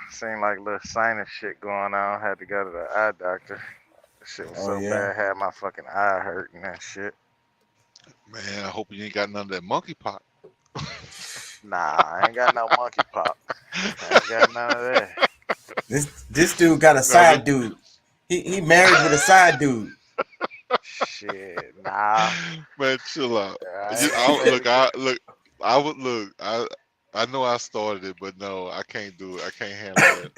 seemed like a little sinus shit going on. Had to go to the eye doctor. That shit was bad. Had my fucking eye hurting and shit. Man, I hope you ain't got none of that monkeypox. Nah, I ain't got no monkeypox. I ain't got none of that. This dude got a side dude. He married with a side dude. Shit, nah. Man, chill out. I know I started it, but no, I can't do it. I can't handle it.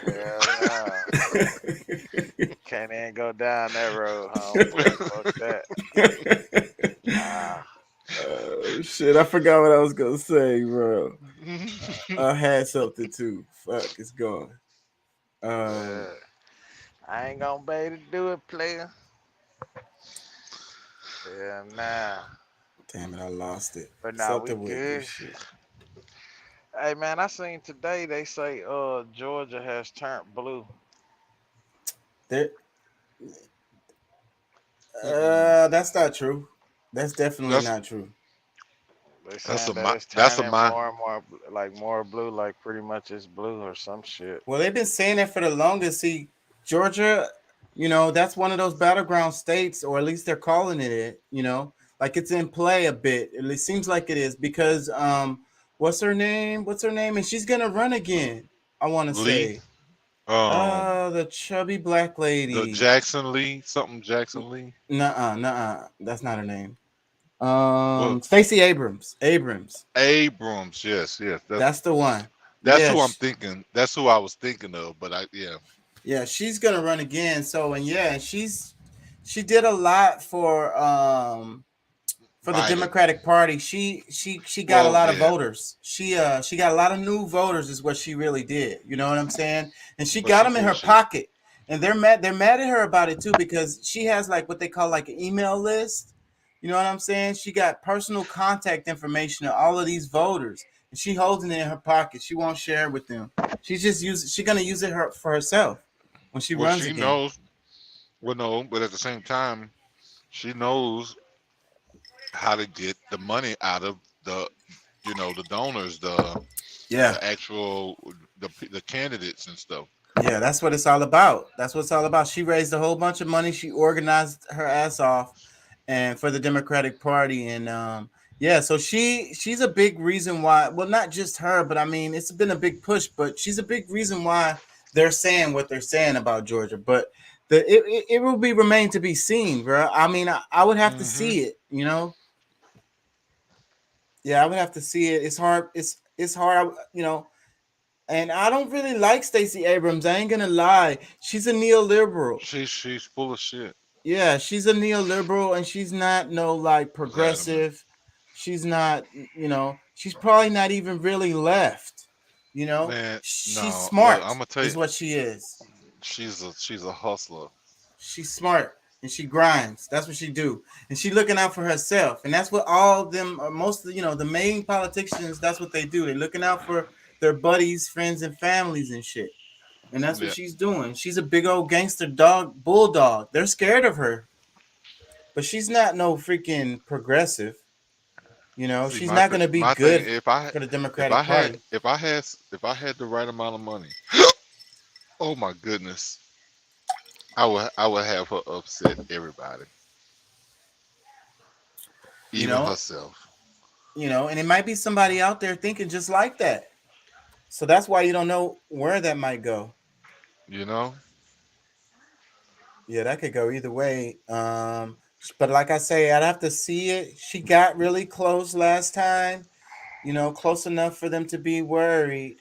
Hell no. Can't even go down that road, homeboy. Fuck that. Nah. Shit, I forgot what I was gonna say, bro. I had something too. Fuck, it's gone. I ain't gonna be able to do it, player. Yeah, nah. Damn it, I lost it. But nah, we Something with good. this shit. Hey man, I seen today they say Georgia has turned blue. That's not true. That's definitely That's not true. They that's saying a that it's that's a turning my more and more like more blue, like pretty much it's blue or some shit. Well, they've been saying that for the longest. See, Georgia, that's one of those battleground states, or at least they're calling it. Like it's in play a bit. It seems like it is because what's her name? And she's gonna run again. I want to Lee, say, the chubby black the lady. Jackson Lee, something Jackson Lee. Nuh-uh. That's not her name. Well, Stacey Abrams. Abrams, yes, That's the one. that's Yeah, who I'm thinking. That's who I was thinking of. But yeah, she's gonna run again. So she did a lot for the Biden. Democratic Party. She got a lot of voters. She got a lot of new voters is what she really did. You know what I'm saying? And she got them in her pocket. And they're mad at her about it too because she has like what they call like an email list. You know what I'm saying? She got personal contact information of all of these voters, and she holding it in her pocket. She won't share it with them. She's gonna use it for herself when she Well, runs she again. knows. Well, no, but at the same time, she knows how to get the money out of the donors, the actual the candidates and stuff. Yeah, that's what it's all about. That's what it's all about. She raised a whole bunch of money. She organized her ass off, and for the Democratic Party, and so she's a big reason why. Well, not just her, but I mean, it's been a big push. But she's a big reason why they're saying what they're saying about Georgia. But it will remain to be seen, bro. I mean, I would have to see it. Yeah, I would have to see it. It's hard. It's hard. And I don't really like Stacey Abrams. I ain't gonna lie. She's a neoliberal. She's full of shit. Yeah, she's a neoliberal, and she's not like progressive. She's not. She's probably not even really left. Man, She's no. smart. Look, I'm gonna tell you, Is what she is. she's a hustler. She's smart and she grinds. That's what she do, and she looking out for herself. And that's what all of them, most of the main politicians. That's what they do. They're looking out for their buddies, friends, and families and shit. And that's what she's doing. She's a big old gangster bulldog. They're scared of her, but she's not no freaking progressive. See, She's not going to be my good thing, for the Democratic Party. if I had the right amount of money, oh my goodness, I would have her upset everybody, even herself. And it might be somebody out there thinking just like that. So that's why you don't know where that might go. Yeah, that could go either way. But like I say, I'd have to see it. She got really close last time, close enough for them to be worried.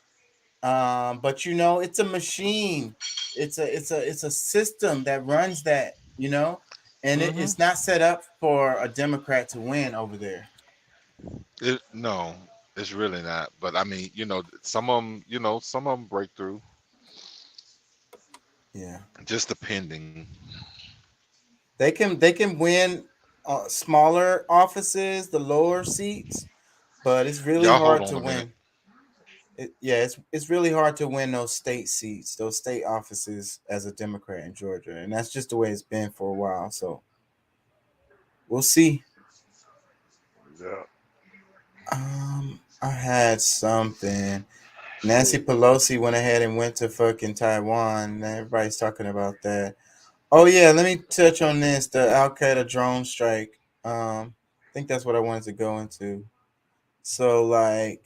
But it's a machine. It's a system that runs that, and it's not set up for a Democrat to win over there. No, it's really not. But I mean, some of them break through. Yeah, just depending. They can win smaller offices, the lower seats, but it's really hard to win. It's really hard to win those state seats, those state offices as a Democrat in Georgia, and that's just the way it's been for a while. So we'll see. Yeah. I had something. Nancy Pelosi went ahead and went to fucking Taiwan. Everybody's talking about that. Oh yeah, let me touch on this, the Al Qaeda drone strike. I think that's what I wanted to go into. So let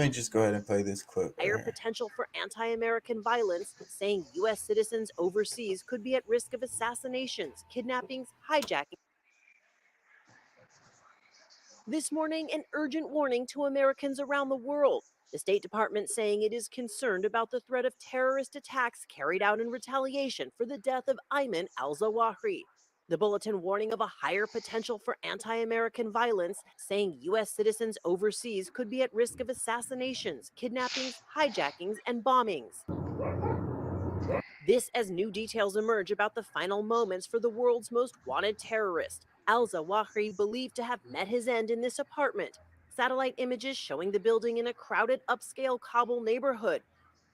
me just go ahead and play this clip. Higher potential for anti-American violence, saying U.S. citizens overseas could be at risk of assassinations, kidnappings, hijacking. This morning, an urgent warning to Americans around the world. The State Department saying it is concerned about the threat of terrorist attacks carried out in retaliation for the death of Ayman al-Zawahri. The bulletin warning of a higher potential for anti-American violence, saying U.S. citizens overseas could be at risk of assassinations, kidnappings, hijackings, and bombings. This as new details emerge about the final moments for the world's most wanted terrorist, al-Zawahri, believed to have met his end in this apartment. Satellite images showing the building in a crowded upscale Kabul neighborhood.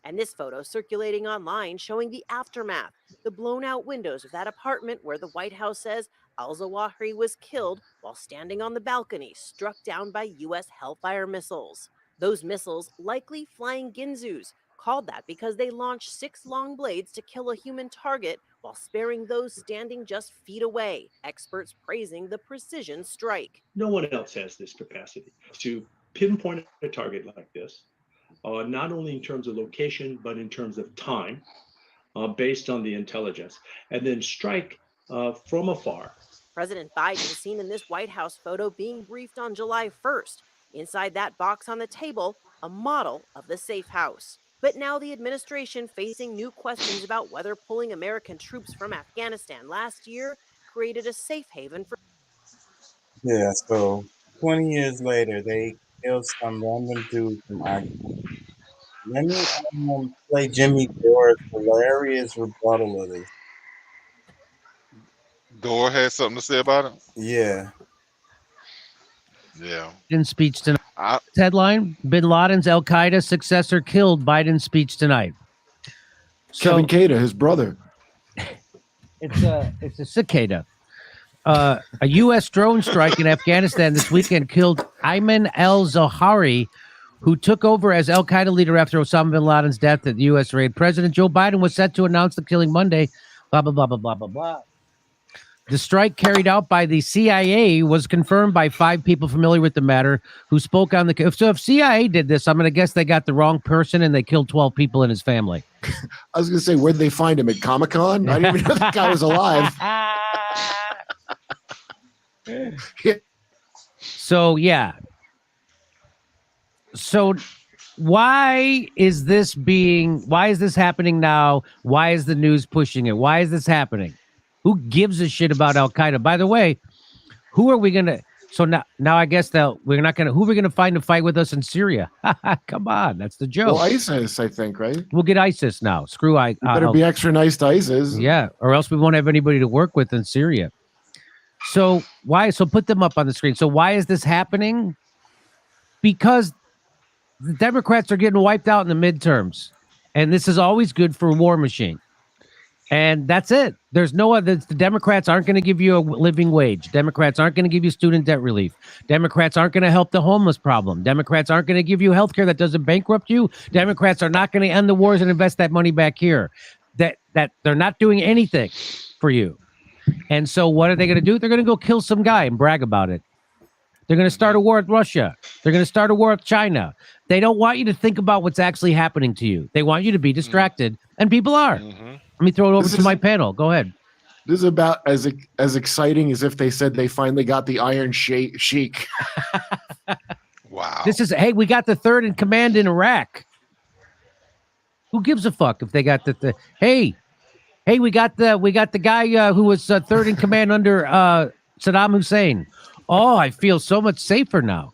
And this photo circulating online showing the aftermath, the blown out windows of that apartment where the White House says al-Zawahri was killed while standing on the balcony, struck down by U.S. Hellfire missiles. Those missiles, likely flying Ginzus, called that because they launched 6 long blades to kill a human target while sparing those standing just feet away, experts praising the precision strike. No one else has this capacity to pinpoint a target like this, not only in terms of location, but in terms of time, based on the intelligence, and then strike from afar. President Biden is seen in this White House photo being briefed on July 1st. Inside that box on the table, a model of the safe house. But now the administration facing new questions about whether pulling American troops from Afghanistan last year created a safe haven for. Yeah, so 20 years later, they killed some random dude from Iceland. Let me play Jimmy Dore's hilarious rebuttal of this. Dore had something to say about it. Yeah. Yeah. Biden's speech tonight. Headline: Bin Laden's Al Qaeda successor killed. Biden's speech tonight. So, Kevin Qaeda, his brother. It's a cicada. A U.S. drone strike in Afghanistan this weekend killed Ayman al-Zawahri, who took over as Al Qaeda leader after Osama bin Laden's death at the U.S. raid. President Joe Biden was set to announce the killing Monday. Blah blah blah blah blah blah blah. The strike carried out by the CIA was confirmed by 5 people familiar with the matter who spoke on the. So if CIA did this, I'm going to guess they got the wrong person and they killed 12 people in his family. I was going to say, where'd they find him? At Comic-Con? I didn't even know the guy was alive. So, yeah. So why is this happening now? Why is the news pushing it? Why is this happening? Who gives a shit about Al Qaeda? By the way, who are we gonna? So now I guess we're not gonna. Who are we gonna find to fight with us in Syria? Come on, that's the joke. Well, ISIS, I think, right? We'll get ISIS now. Screw I. Better be extra nice to ISIS. Yeah, or else we won't have anybody to work with in Syria. So why? So put them up on the screen. So why is this happening? Because the Democrats are getting wiped out in the midterms, and this is always good for a war machine. And that's it. There's no other. The Democrats aren't going to give you a living wage. Democrats aren't going to give you student debt relief. Democrats aren't going to help the homeless problem. Democrats aren't going to give you health care that doesn't bankrupt you. Democrats are not going to end the wars and invest that money back here. That they're not doing anything for you. And so what are they going to do? They're going to go kill some guy and brag about it. They're going to start a war with Russia. They're going to start a war with China. They don't want you to think about what's actually happening to you. They want you to be distracted, and people are. Let me throw it over to my panel. Go ahead. This is about as exciting as if they said they finally got the Iron Sheik. Wow. This is, hey, we got the third in command in Iraq. Who gives a fuck if they got the hey, we got the guy who was third in command under Saddam Hussein. Oh, I feel so much safer now.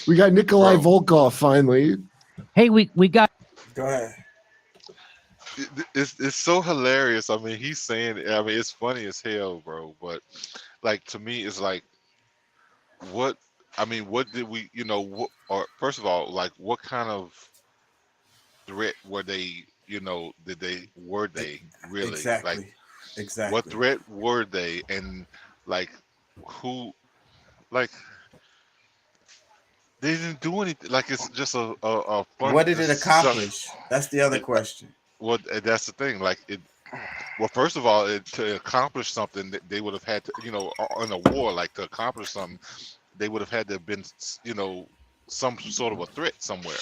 We got Nikolai Volkov finally. Hey, we got. Go ahead. It's so hilarious. I mean, he's saying it. I mean, it's funny as hell, bro. But like to me, it's like, what? I mean, what did we? Or first of all, like, what kind of threat were they? Were they really? Exactly. Like, exactly. What threat were they? And like, who? Like, they didn't do anything. Like, it's just a fun. What did it accomplish? That's the other question. Well, that's the thing. Like it. Well, first of all, to accomplish something, that they would have had to, in a war, like to accomplish something, they would have had to have been, some sort of a threat somewhere.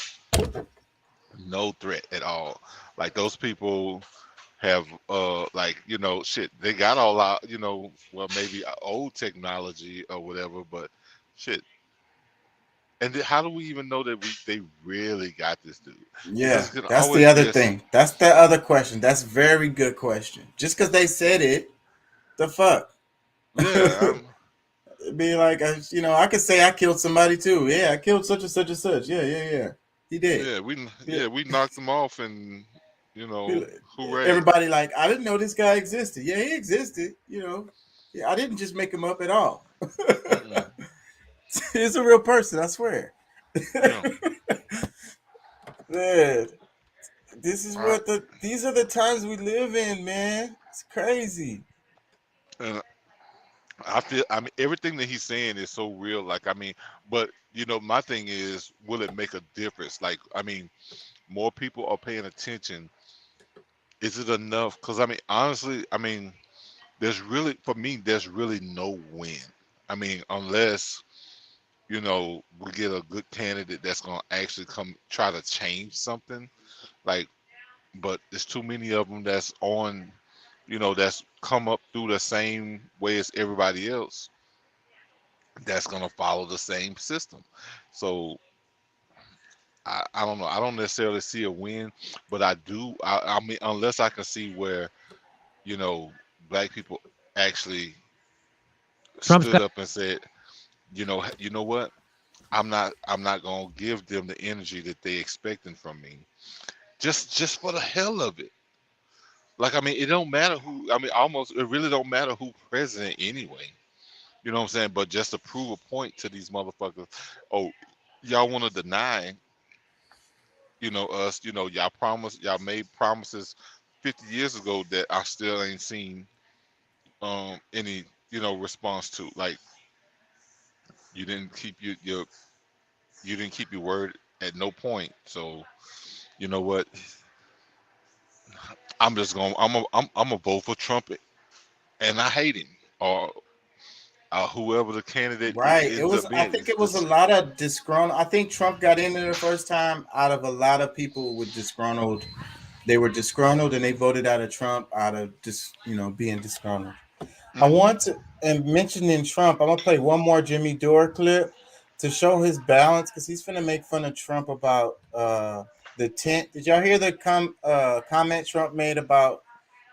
No threat at all. Like those people have, shit. They got all out, well, maybe old technology or whatever, but shit. And then how do we even know that they really got this dude? Yeah, Because it could that's always the other be a thing. That's the other question. That's a very good question. Just because they said it, the fuck? yeah. Be like, I could say I killed somebody too. Yeah, I killed such and such and such. Yeah. He did. We knocked him off, and hooray! Everybody like, I didn't know this guy existed. Yeah, he existed. Yeah, I didn't just make him up at all. He's a real person, I swear. Yeah. Man, these are the times we live in, man. It's crazy. And I mean, everything that he's saying is so real. Like, I mean, but my thing is, will it make a difference? Like, I mean, more people are paying attention. Is it enough? Because I mean, honestly, I mean, there's really no win. I mean, unless we get a good candidate that's gonna actually come try to change something. Like, but there's too many of them that's on, that's come up through the same way as everybody else. That's gonna follow the same system. So I don't know. I don't necessarily see a win, but I do. I mean, unless I can see where black people actually Trump's stood got up and said, you know what? I'm not gonna give them the energy that they expecting from me, just for the hell of it. Like, I mean, it don't matter who. I mean, almost it really don't matter who president anyway. You know what I'm saying? But just to prove a point to these motherfuckers, oh, y'all want to deny, us, y'all made promises 50 years ago that I still ain't seen any, response to. Like, you didn't keep you didn't keep your word at no point. So, you know what? I'm just going. I'm a vote for Trump, and I hate him or whoever the candidate Right. It ends was. up I being. think it was a lot of disgruntled. I think Trump got in there the first time out of a lot of people with disgruntled. They were disgruntled and they voted out of Trump out of just being disgruntled. I want to, and mentioning Trump, I'm gonna play one more Jimmy Dore clip to show his balance because he's gonna make fun of Trump about the tent. Did y'all hear the comment Trump made about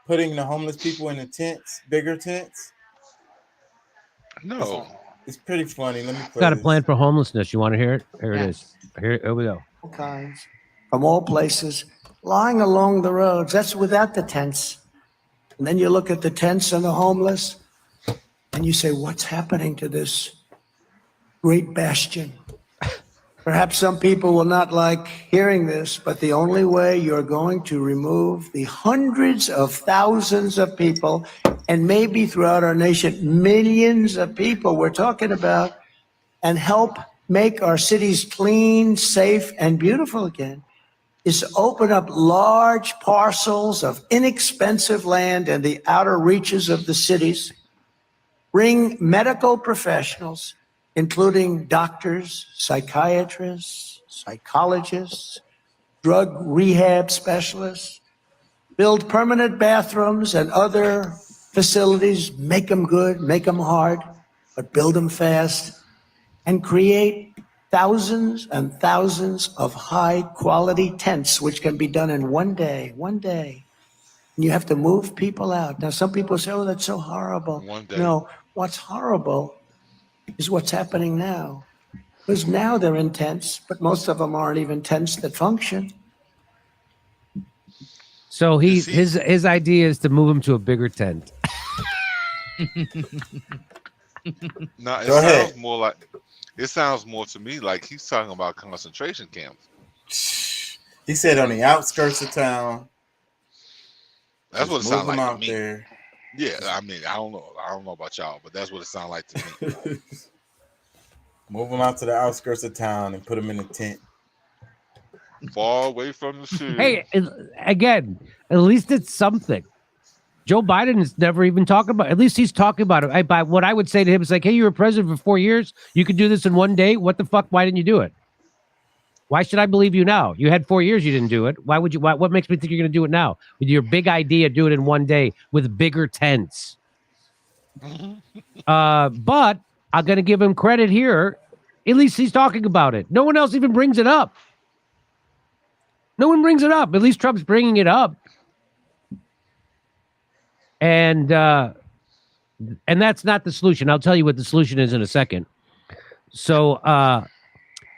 putting the homeless people in the tents, bigger tents? No. It's pretty funny. Let me play got a this. plan for homelessness. You want to hear it? Here it is. Here we go. All kinds, from all places, lying along the roads. That's without the tents. And then you look at the tents and the homeless, and you say, what's happening to this great bastion? Perhaps some people will not like hearing this, but the only way you're going to remove the hundreds of thousands of people, and maybe throughout our nation, millions of people we're talking about, and help make our cities clean, safe, and beautiful again, is to open up large parcels of inexpensive land in the outer reaches of the cities, bring medical professionals, including doctors, psychiatrists, psychologists, drug rehab specialists, build permanent bathrooms and other facilities, make them good, make them hard, but build them fast, and create thousands and thousands of high quality tents, which can be done in one day. And you have to move people out. Now, some people say, oh, that's so horrible. One day. No, what's horrible is what's happening now. Because now they're in tents, but most of them aren't even tents that function. So his idea is to move him to a bigger tent. No, Go ahead. It sounds more to me like he's talking about concentration camps. He said on the outskirts of town. That's what it sounds like to me. There. Yeah, I mean, I don't know about y'all, but that's what it sounds like to me. Move them out to the outskirts of town and put them in a tent. Far away from the city. Hey, again, at least it's something. Joe Biden is never even talking about it. At least he's talking about it. What I would say to him is like, hey, you were president for 4 years. You could do this in one day. What the fuck? Why didn't you do it? Why should I believe you now? You had 4 years. You didn't do it. Why would you? What makes me think you're going to do it now? With your big idea, do it in one day with bigger tents. But I'm going to give him credit here. At least he's talking about it. No one else even brings it up. No one brings it up. At least Trump's bringing it up. And that's not the solution. I'll tell you what the solution is in a second. So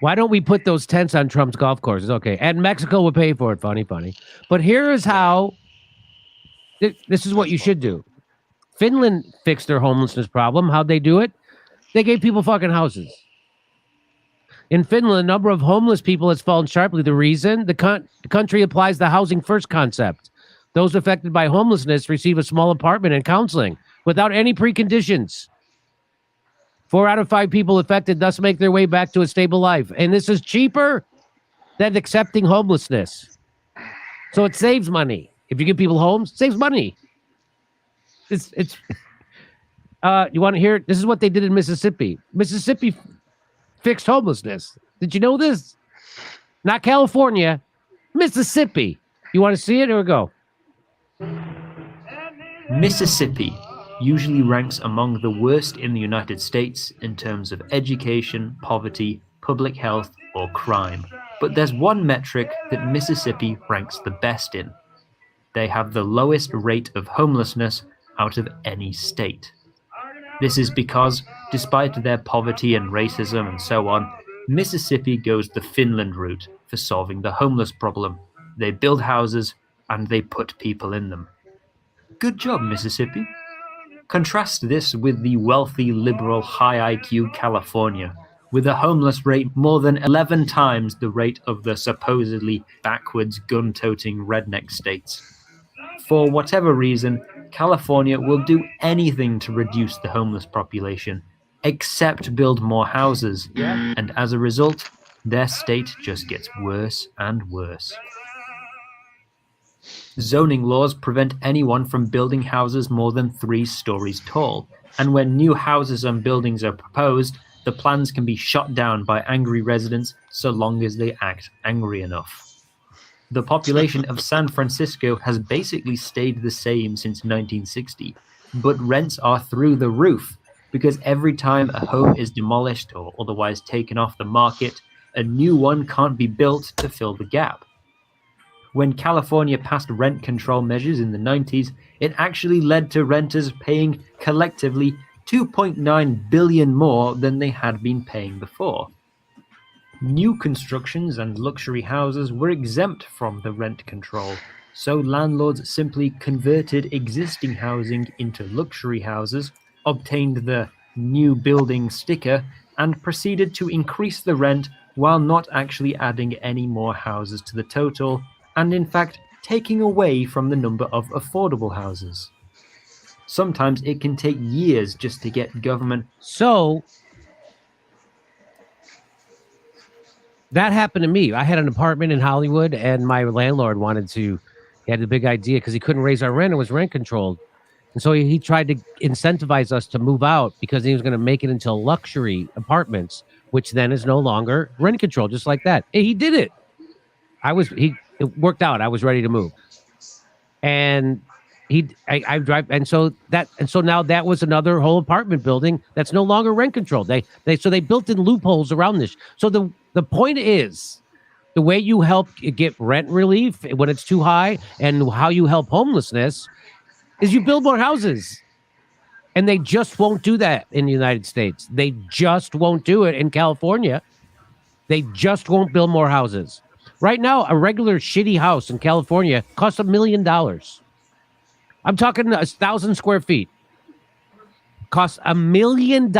why don't we put those tents on Trump's golf courses? Okay. And Mexico will pay for it. Funny. But here is how. This is what you should do. Finland fixed their homelessness problem. How'd they do it? They gave people fucking houses. In Finland, the number of homeless people has fallen sharply. The reason? The country applies the housing first concept. Those affected by homelessness receive a small apartment and counseling without any preconditions. 4 out of 5 people affected thus make their way back to a stable life. And this is cheaper than accepting homelessness. So it saves money. If you give people homes, it saves money. It's you want to hear it? This is what they did in Mississippi. Mississippi fixed homelessness. Did you know this? Not California, Mississippi. You want to see it? Here we go. Mississippi usually ranks among the worst in the United States in terms of education, poverty, public health, or crime. But there's one metric that Mississippi ranks the best in. They have the lowest rate of homelessness out of any state. This is because, despite their poverty and racism and so on, Mississippi goes the Finland route for solving the homeless problem. They build houses and they put people in them. Good job, Mississippi. Contrast this with the wealthy, liberal, high IQ California, with a homeless rate more than 11 times the rate of the supposedly backwards, gun-toting redneck states. For whatever reason, California will do anything to reduce the homeless population, except build more houses, and as a result, their state just gets worse and worse. Zoning laws prevent anyone from building houses more than 3 stories tall, and when new houses and buildings are proposed, the plans can be shot down by angry residents so long as they act angry enough. The population of San Francisco has basically stayed the same since 1960, but rents are through the roof because every time a home is demolished or otherwise taken off the market, a new one can't be built to fill the gap. When California passed rent control measures in the 90s, it actually led to renters paying collectively $2.9 billion more than they had been paying before. New constructions and luxury houses were exempt from the rent control, so landlords simply converted existing housing into luxury houses, obtained the new building sticker, and proceeded to increase the rent while not actually adding any more houses to the total, and in fact taking away from the number of affordable houses. Sometimes it can take years just to get government. So that happened to me. I had an apartment in Hollywood, and my landlord he had a big idea because he couldn't raise our rent. It was rent controlled. And so he tried to incentivize us to move out because he was going to make it into luxury apartments, which then is no longer rent controlled, just like that. And he did it. It worked out. I was ready to move. And I drive, and so now that was another whole apartment building that's no longer rent controlled. They built in loopholes around this. So the point is, the way you help get rent relief when it's too high, and how you help homelessness, is you build more houses. And they just won't do that in the United States. They just won't do it in California. They just won't build more houses. Right now, a regular shitty house in California costs $1 million. I'm talking 1,000 square feet. Costs $1 million.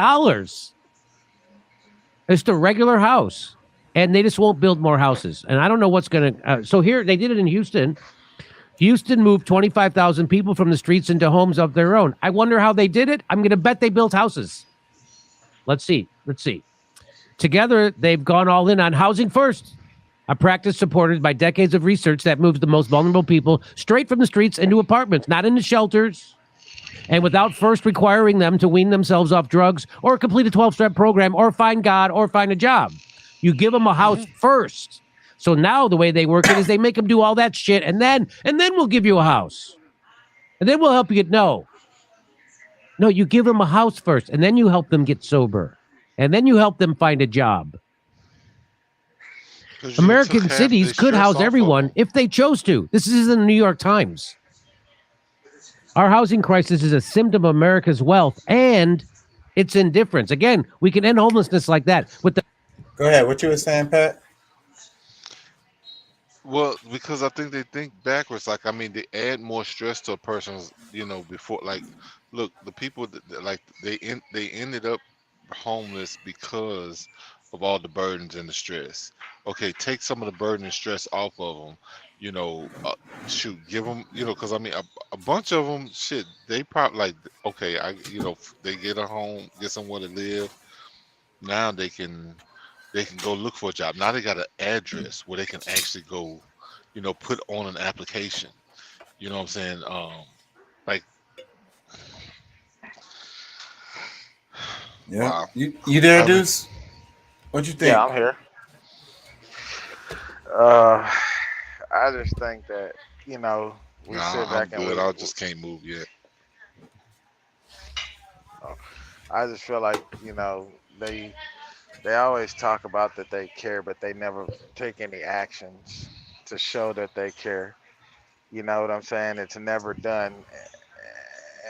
It's the regular house. And they just won't build more houses. And I don't know what's going to... so here, they did it in Houston. Houston moved 25,000 people from the streets into homes of their own. I wonder how they did it. I'm going to bet they built houses. Let's see. Together, they've gone all in on housing first, a practice supported by decades of research that moves the most vulnerable people straight from the streets into apartments, not into shelters, and without first requiring them to wean themselves off drugs or complete a 12-step program or find God or find a job. You give them a house first. So now the way they work it is they make them do all that shit, and then we'll give you a house. And then we'll help you get... No, you give them a house first, and then you help them get sober. and then you help them find a job. American cities could house everyone if they chose to. This is in the New York Times. Our housing crisis is a symptom of America's wealth and its indifference. Again, we can end homelessness like that with the. Go ahead. What you were saying, Pat? Well, because I think they think backwards. Like, I mean, they add more stress to a person's, before, like, look, the people that like they ended up homeless because of all the burdens and the stress. Okay, take some of the burden and stress off of them. Shoot, give them, because I mean, a bunch of them, shit, they probably like, okay, they get a home, get somewhere to live. Now they can go look for a job. Now they got an address where they can actually go, put on an application. You know what I'm saying? Like, yeah. Wow. You there, Deuce? What you think? Yeah, I'm here. I just think that we sit back I'm and good. I just can't move yet. I just feel like they always talk about that they care, but they never take any actions to show that they care. You know what I'm saying? It's never done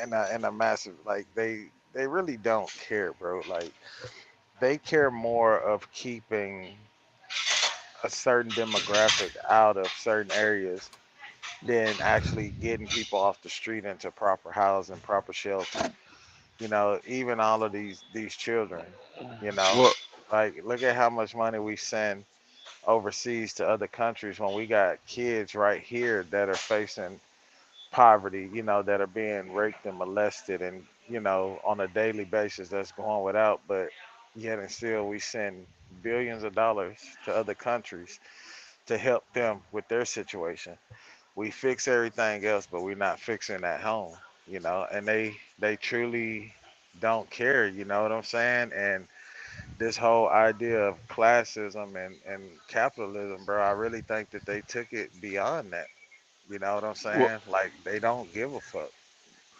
in a massive, like, they really don't care, bro. Like, they care more of keeping a certain demographic out of certain areas than actually getting people off the street into proper housing, proper shelter. Even all of these children, Well, like, look at how much money we send overseas to other countries when we got kids right here that are facing poverty, that are being raped and molested and, on a daily basis that's going without, but yet and still we send billions of dollars to other countries to help them with their situation. We fix everything else, but we're not fixing at home, and they truly don't care, you know what I'm saying? And this whole idea of classism and capitalism, bro, I really think that they took it beyond that. You know what I'm well, saying? Like, they don't give a fuck.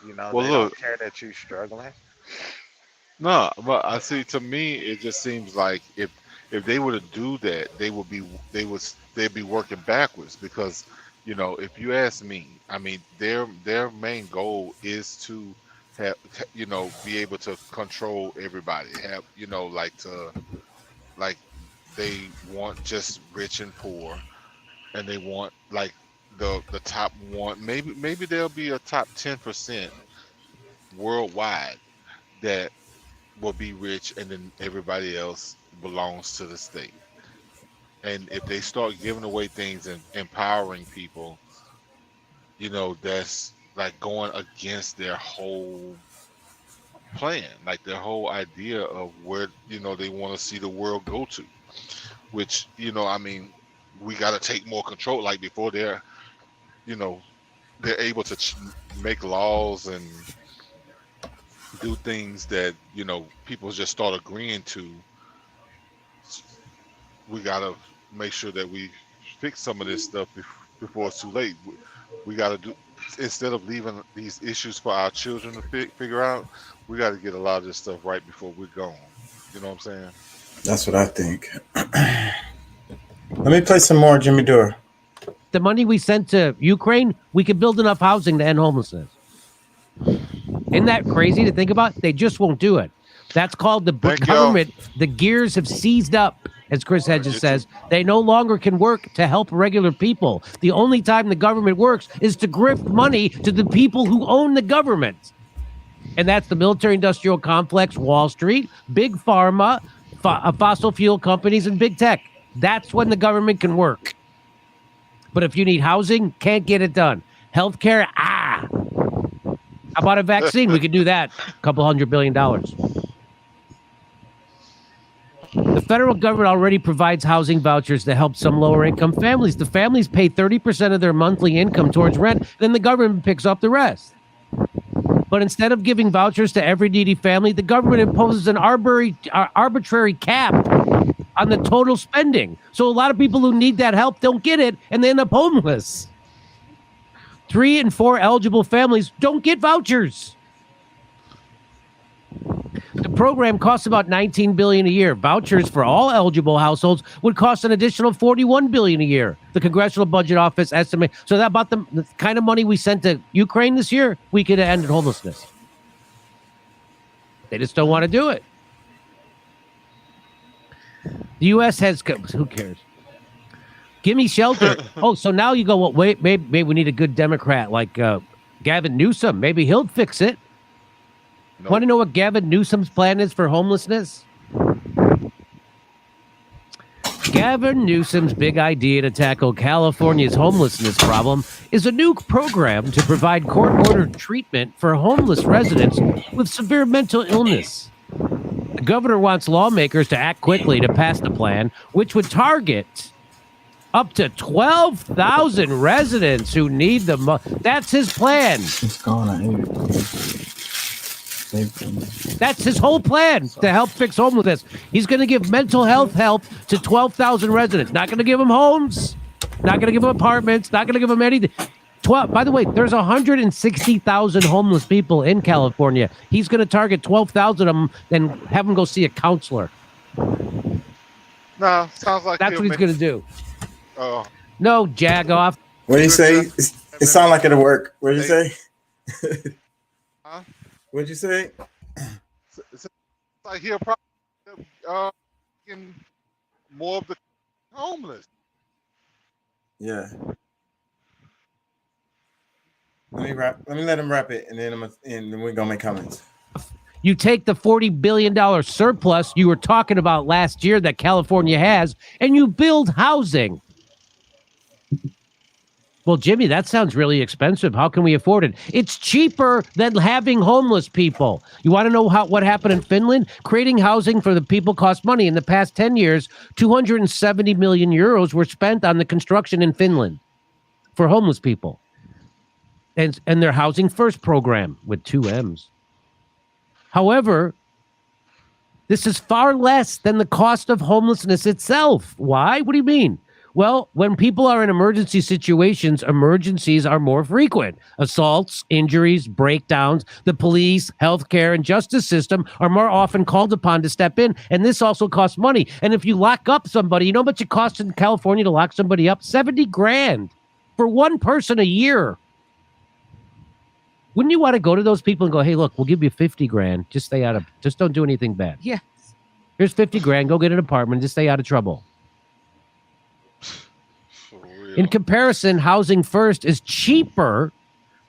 well, They don't look, care that you struggling. no, but I see. To me, it just seems like if they were to do that, they'd be working backwards because, if you ask me, I mean, their main goal is to have, be able to control everybody. Have, like they want just rich and poor, and they want like the top one. Maybe there'll be a top 10% worldwide that will be rich, and then everybody else belongs to the state. And if they start giving away things and empowering people, that's like going against their whole plan, like their whole idea of where they want to see the world go to. Which I mean, we got to take more control. Like before they're able to make laws and do things that people just start agreeing to. We gotta make sure that we fix some of this stuff before it's too late. We gotta do, instead of leaving these issues for our children to figure out. We got to get a lot of this stuff right before we're gone. You know what I'm saying? That's what I think. Let me play some more Jimmy Dore. The money we sent to Ukraine, we could build enough housing to end homelessness. Isn't that crazy to think about? They just won't do it. That's called the government. The gears have seized up, as Chris Hedges says. They no longer can work to help regular people. The only time the government works is to grift money to the people who own the government. And that's the military-industrial complex, Wall Street, big pharma, fossil fuel companies, and big tech. That's when the government can work. But if you need housing, can't get it done. Healthcare, How about a vaccine? We could do that. A couple $100 billion. The federal government already provides housing vouchers to help some lower-income families. The families pay 30% of their monthly income towards rent, then the government picks up the rest. But instead of giving vouchers to every needy family, the government imposes an arbitrary cap on the total spending. So a lot of people who need that help don't get it, and they end up homeless. 3 and 4 eligible families don't get vouchers. The The program costs about $19 billion a year. Vouchers for all eligible households would cost an additional $41 billion a year. The Congressional Budget Office estimates. So that about the kind of money we sent to Ukraine this year, we could have ended homelessness. They just don't want to do it. The U.S. has, who cares? Give me shelter. Oh, so now you go, well, wait, maybe we need a good Democrat like Gavin Newsom. Maybe he'll fix it. Nope. Want to know what Gavin Newsom's plan is for homelessness? Gavin Newsom's big idea to tackle California's homelessness problem is a new program to provide court-ordered treatment for homeless residents with severe mental illness. The governor wants lawmakers to act quickly to pass the plan, which would target up to 12,000 residents who need the That's his plan. It's gone. That's his whole plan to help fix homelessness. He's going to give mental health help to 12,000 residents. Not going to give them homes. Not going to give them apartments. Not going to give them anything. By the way, there's 160,000 homeless people in California. He's going to target 12,000 of them and have them go see a counselor. No, sounds like that's what he's going to do. Oh. No, jagoff. What do you say? It sounds like it'll work. What did you say? Huh? What'd you say? It's like he'll probably more of the homeless. Yeah. Let me let him wrap it, and then we're gonna make comments. You take the $40 billion surplus you were talking about last year that California has, and you build housing. Well, Jimmy, that sounds really expensive. How can we afford it? It's cheaper than having homeless people. You want to know what happened in Finland? Creating housing for the people cost money. In the past 10 years, 270 million euros were spent on the construction in Finland for homeless people. And their Housing First program with 2 M's. However, this is far less than the cost of homelessness itself. Why? What do you mean? Well, when people are in emergency situations, emergencies are more frequent. Assaults, injuries, breakdowns, the police, healthcare, and justice system are more often called upon to step in, and this also costs money. And if you lock up somebody, you know how much it costs in California to lock somebody up? $70,000 for one person a year. Wouldn't you want to go to those people and go, hey, look, we'll give you $50,000. Just don't do anything bad. Yeah. Here's $50,000. Go get an apartment. Just stay out of trouble. In comparison, Housing First is cheaper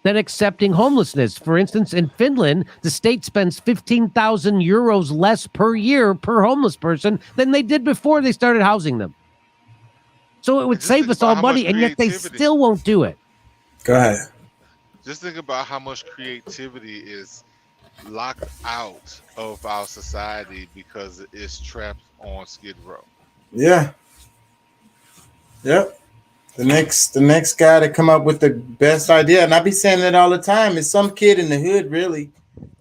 than accepting homelessness. For instance, in Finland, the state spends 15,000 euros less per year per homeless person than they did before they started housing them. So it would save us all money, and yet they still won't do it. Go ahead. Just think about how much creativity is locked out of our society because it's trapped on Skid Row. Yeah. Yep. The next guy to come up with the best idea, and I be saying that all the time, is some kid in the hood really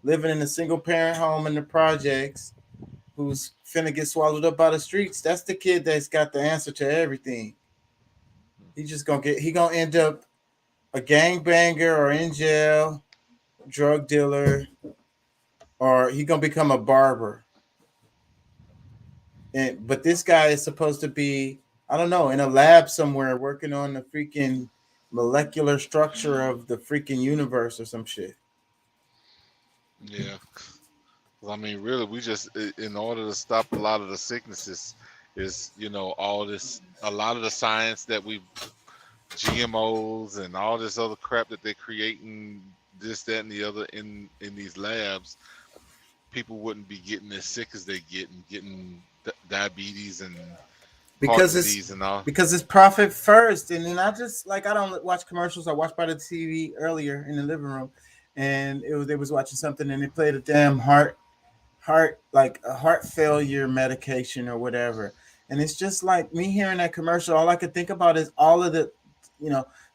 living in a single parent home in the projects who's finna get swallowed up by the streets. That's the kid that's got the answer to everything. He gonna end up a gangbanger or in jail, drug dealer, or he gonna become a barber. But this guy is supposed to be, I don't know, in a lab somewhere working on the freaking molecular structure of the freaking universe or some shit. Yeah. I mean, really, we just, in order to stop a lot of the sicknesses, is, a lot of the science that GMOs and all this other crap that they're creating, this, that, and the other in these labs, people wouldn't be getting as sick as they getting diabetes and because it's profit first. And then I don't watch commercials. I watched by the TV earlier in the living room, and they was watching something, and they played a damn heart like a heart failure medication or whatever. And it's just like me hearing that commercial, all I could think about is all of the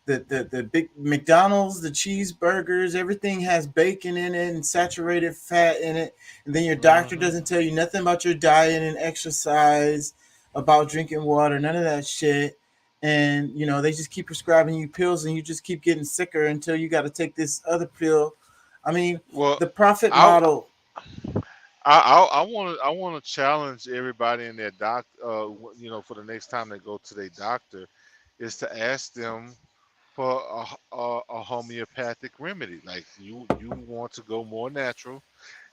the big McDonald's, the cheeseburgers, everything has bacon in it and saturated fat in it. And then your doctor doesn't tell you nothing about your diet and exercise, about drinking water, none of that shit. And, they just keep prescribing you pills, and you just keep getting sicker until you got to take this other pill. I mean, the profit model. I want to challenge everybody in their for the next time they go to their doctor, is to ask them for a homeopathic remedy. Like you want to go more natural,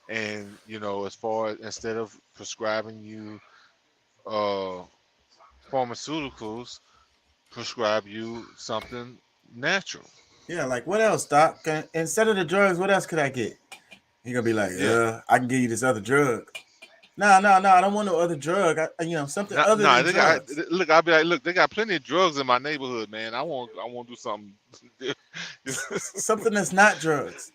and as far as instead of prescribing you uh, pharmaceuticals, prescribe you something natural. Yeah, like what else, doc? Instead of the drugs, what else could I get? He gonna be like, Yeah. I can give you this other drug. No, I don't want no other drug. Something other than drugs. I'll be like, look, they got plenty of drugs in my neighborhood, man. I want to do something. Something that's not drugs.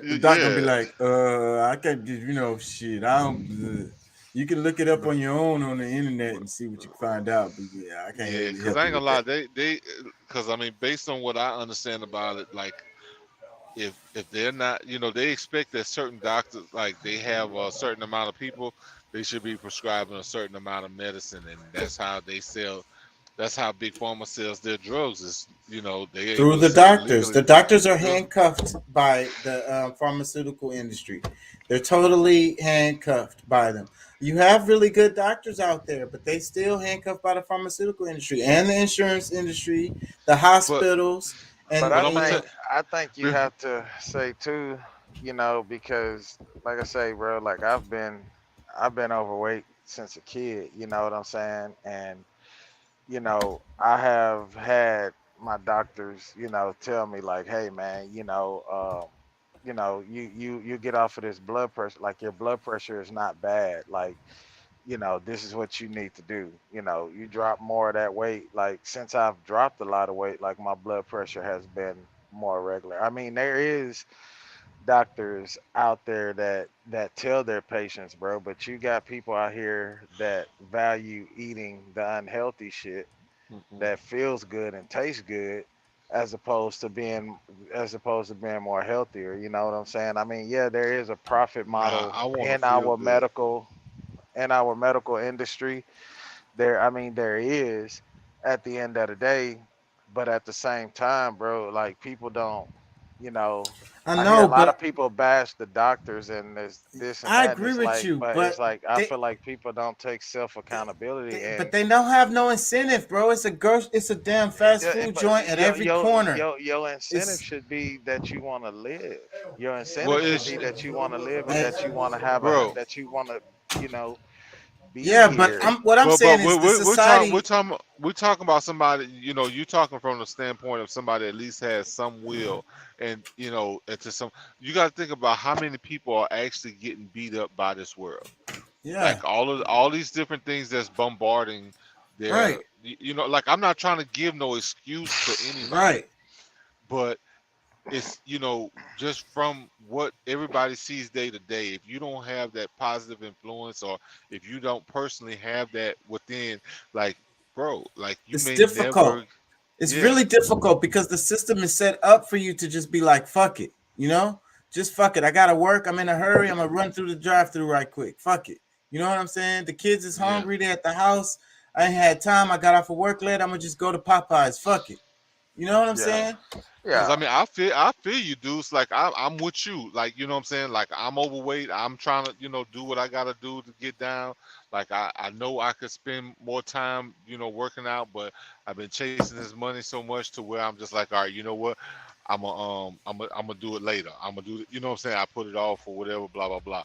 The doc gonna be Yeah. like, I can't give shit. I don't. You can look it up on your own on the internet and see what you can find out. But yeah, I can't Yeah, really because help I you ain't gonna with lie, that. because I mean, based on what I understand about it, like if they're not, they expect that certain doctors, like they have a certain amount of people, they should be prescribing a certain amount of medicine, and that's how they sell. That's how Big Pharma sells their drugs. Is they're Through able to the sell it doctors. legally. The doctors are Through, handcuffed by the pharmaceutical industry. They're totally handcuffed by them. You have really good doctors out there, but they still handcuffed by the pharmaceutical industry and the insurance industry, the but hospitals, But and but I'm gonna tell. I think you have to say too, because like I say, bro, like I've been overweight since a kid, you know what I'm saying? And I have had my doctors, tell me like, hey man, you get off of this blood pressure, like your blood pressure is not bad. Like, this is what you need to do. You drop more of that weight. Like since I've dropped a lot of weight, like my blood pressure has been more regular. I mean, there is doctors out there that tell their patients, bro, but you got people out here that value eating the unhealthy shit that feels good and tastes good as opposed to being more healthier, you know what I'm saying? I mean, yeah, there is a profit Nah, model I want to feel good. in our medical industry. There is at the end of the day, but at the same time, bro, like people don't, you know, I I hear a know, lot but of people bash the doctors and this and I that, and agree with you. but it's But like I they, feel like people don't take self accountability but and they don't have no incentive, bro. It's a damn fast food but joint at every corner. your incentive It's should be that you want to live. Your Well, incentive should it's be that you want to live and and, that you want to have bro. that you want to, you know, be yeah, but here. what I'm But saying we're, is the we're, we're talking we're society. talking we're talking about somebody. You talking from the standpoint of somebody at least has some will, and and to some. You got to think about how many people are actually getting beat up by this world. Yeah, Like all these different things that's bombarding their. right, Like I'm not trying to give no excuse to anybody, right. but it's just from what everybody sees day to day, if you don't have that positive influence, or if you don't personally have that within, like, bro, like you It's may difficult. never. It's Yeah, really difficult because the system is set up for you to just be like, fuck it, just fuck it. I gotta work. I'm in a hurry. I'm gonna run through the drive-through right quick. Fuck it. You know what I'm saying? The kids is yeah, hungry. They're at the house. I ain't had time. I got off of work late. I'm gonna just go to Popeyes. Fuck it. You know what I'm Yeah, saying? because I yeah. mean, I feel you, dudes. Like I'm with you. Like what I'm saying. Like I'm overweight. I'm trying to do what I gotta do to get down. Like I know I could spend more time working out, but I've been chasing this money so much to where I'm just like, all right, you know what? I'm gonna do it later. I'm gonna do it. You know what I'm saying? I put it off or whatever. Blah blah blah.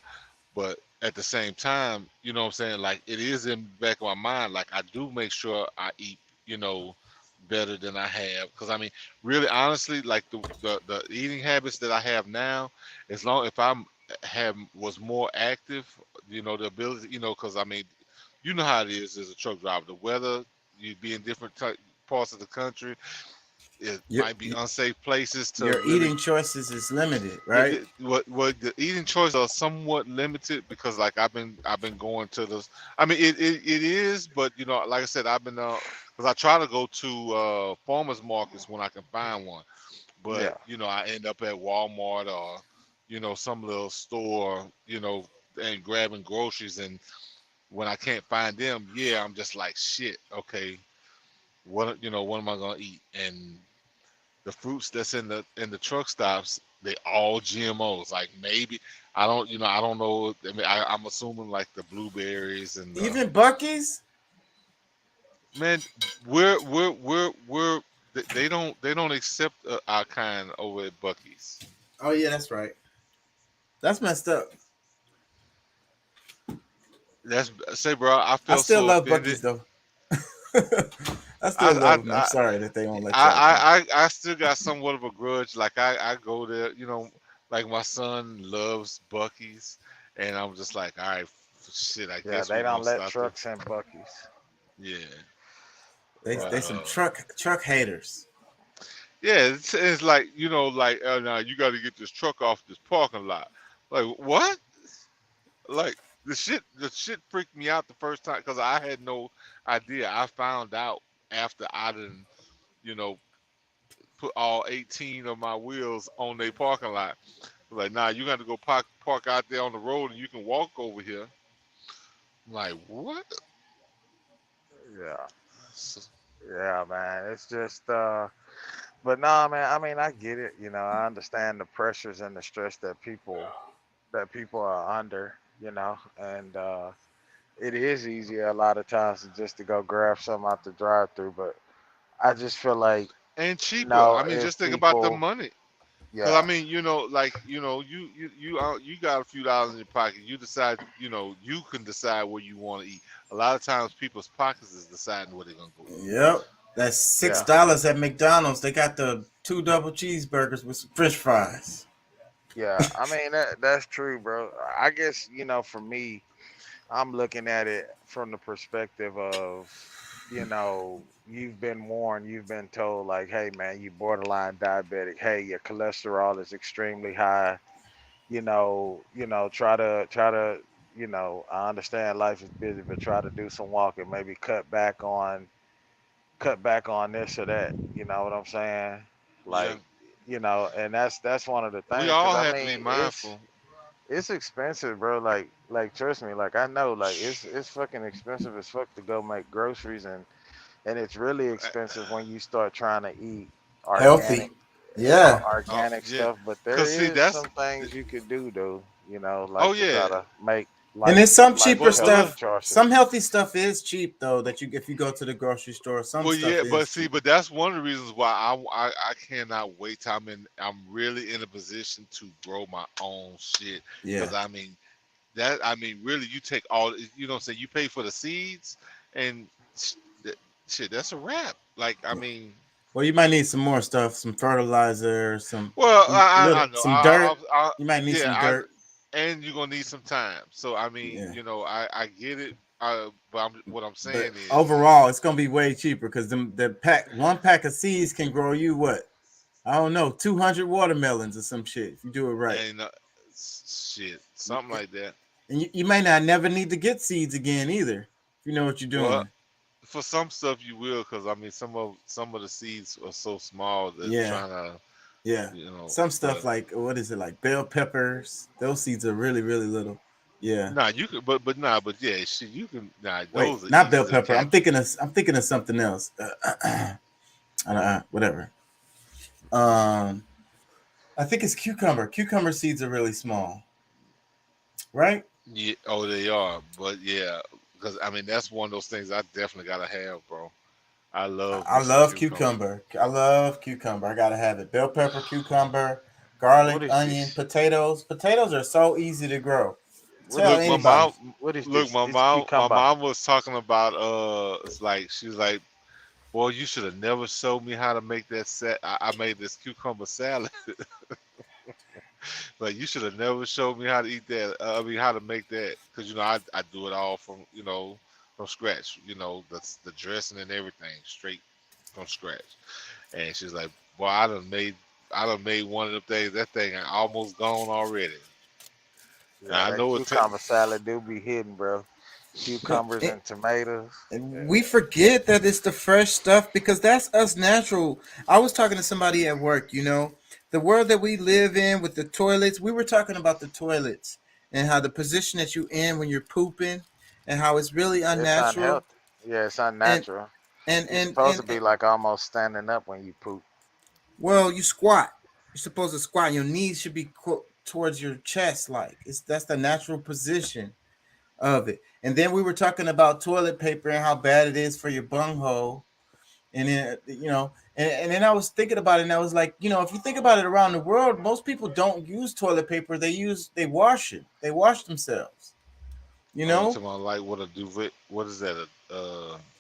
But at the same time, you know what I'm saying? Like it is in the back of my mind. Like I do make sure I eat. Better than I have, because I mean, really honestly, like the eating habits that I have now, as long if I'm have was more active, the ability, because I mean, how it is as a truck driver. The weather, you be in different parts of the country. It Your might be unsafe places to your really. eating choices is limited, right? What the eating choices are somewhat limited because like I've been going to this. I mean it is, but like I said, I've been because I try to go to farmers markets when I can find one, but Yeah. I end up at Walmart or some little store and grabbing groceries, and when I can't find them, yeah, I'm just like shit. Okay, what am I gonna eat? And the fruits that's in the truck stops, they all GMOs. Like maybe I don't know. I mean, I'm assuming like the blueberries and Even Bucky's. Man, they don't accept our kind over at Bucky's. Oh yeah, that's right. That's messed up. That's say, bro. I I felt still so love offended. Bucky's though. I still love them. I'm sorry that they won't let y'all. I still got somewhat of a grudge. Like I go there, like my son loves Bucky's, and I'm just like, all right, shit. I guess they we're don't gonna let stop trucks in Bucky's. Yeah. They some truck haters. Yeah, it's like now you got to get this truck off this parking lot. Like what? Like the shit freaked me out the first time because I had no idea. I found out after I didn't, put all 18 of my wheels on their parking lot. Like, nah, you got to go park out there on the road and you can walk over here. I'm like, what? Yeah. Yeah, man. It's just but nah, man, I mean I get it, I understand the pressures and the stress that people are under, and it is easier a lot of times just to go grab something out the drive through, but I just feel like And cheaper. I mean, if just think about the people money. Because yeah. I mean, you got a few dollars in your pocket. You decide, you can decide where you want to eat. A lot of times, people's pockets is deciding where they're gonna go eat. Yep, that's $6 at McDonald's. They got the 2 double cheeseburgers with some French fries. Yeah, I mean that's true, bro. I guess, for me, I'm looking at it from the perspective of, you've been warned, you've been told like, hey man, you borderline diabetic. Hey, your cholesterol is extremely high. Try to, I understand life is busy, but try to do some walking, maybe cut back on this or that. You know what I'm saying? Yeah, Like, and that's one of the we things. Cause all I have to mean, be mindful. it's expensive, bro. Like trust me, like I know, like it's fucking expensive as fuck to go make groceries, and it's really expensive when you start trying to eat Healthy. organic, Yeah. organic Yeah, stuff. But there cause see, is some things you could do though, oh like to try yeah, to make And there's some life cheaper but healthy look, stuff. choices. Some healthy stuff is cheap though. That if you go to the grocery store, some well, stuff yeah, but is see, cheap. but that's one of the reasons why I cannot wait till I'm really in a position to grow my own shit. Yeah. Cause I mean, really, you take all, say you pay for the seeds and shit, that's a wrap. Like, I mean, Well, you might need some more stuff, some fertilizer, some well, I know, some dirt. You might need yeah, some dirt. and you're gonna need some time. So I mean, Yeah. I get it. But what I'm But saying is, overall, it's gonna be way cheaper because one pack of seeds can grow you what? I don't know, 200 watermelons or some shit if you do it right. and shit, something like that. And you may not never need to get seeds again either if you know what you're Well, doing. for some stuff you will, because I mean, some of the seeds are so small that Yeah. trying to, Yeah. Some stuff but like what is it, like bell peppers? Those seeds are really, really little. Yeah. nah, you could, but yeah, shit, you can, nah, Wait, those are not bell easily pepper. I'm captured. thinking of something else. Whatever. Um, I think it's cucumber. Cucumber seeds are really small, right? Yeah, oh, they are, but yeah, because I mean that's one of those things I definitely gotta have, bro. I love I me some love cucumber. cucumber. I love cucumber. I gotta have it. Bell pepper, cucumber, garlic, What is onion, this? potatoes. Potatoes are so easy to grow. What Tell is Look, my this? anybody. mom, What is look, this? my It's mom, my cucumber. mom was talking about it's like she was like, boy, you should have never showed me how to make that I made this cucumber salad. Like you should have never showed me how to eat that. I mean, how to make that, because I do it all from from scratch. That's the dressing and everything straight from scratch. And she's like, boy, I done made one of them things. That thing almost gone already. And Yeah, I that know it. cucumber salad do be hidden, bro. No, Cucumbers and tomatoes. we forget that it's the fresh stuff because that's us natural. I was talking to somebody at work, the world that we live in with the toilets, we were talking about the toilets and how the position that you in when you're pooping and how it's really It's unnatural. unhealthy. Yeah, it's And unnatural. and You're and supposed and, to be like almost standing up when you poop. Well, you squat. You're supposed to squat. Your knees should be towards your chest, like that's the natural position of it. And then we were talking about toilet paper and how bad it is for your bunghole. And then and then I was thinking about it, and I was like, if you think about it around the world, most people don't use toilet paper. They wash it. They wash themselves. You Oh, you know? talking about like what a duvet? What is that?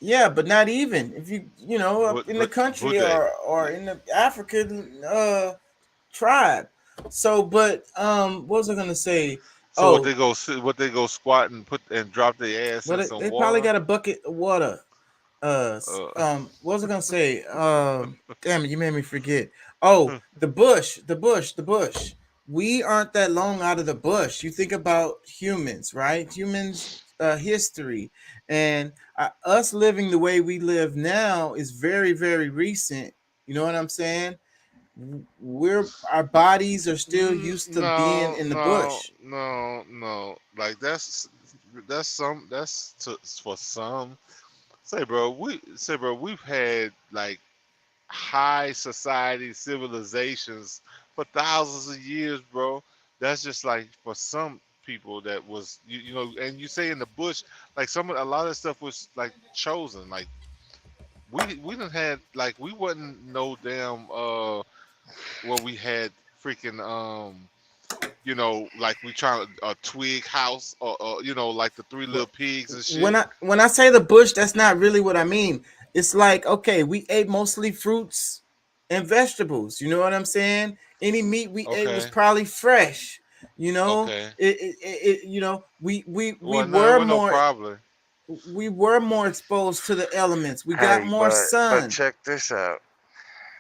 Yeah, but not even if up in the country Bidet. or in the African tribe. So, but what was I gonna say? So Oh, what they go squat and put and drop their ass in but some they probably water? got a bucket of water. What was I gonna say? Damn it, you made me forget. Oh, the bush. We aren't that long out of the bush. You think about humans, right? Humans, history, and us living the way we live now is very, very recent. You know what I'm saying? Our bodies are still used to being in the bush. No. Like for some. We've had like high society civilizations for thousands of years, bro. That's just like for some people that was and you say in the bush, like a lot of stuff was like chosen. Like we done had like we wasn't no damn where we had freaking like we try a twig house or like the three little pigs and shit. When I say the bush, that's not really what I mean. It's like, okay, we ate mostly fruits and vegetables. You know what I'm saying? Any meat we ate was Okay. probably fresh. You know, Okay. we Well, no, it were wasn't no more problem. exposed to the elements. We got Hey, more but sun. check this out.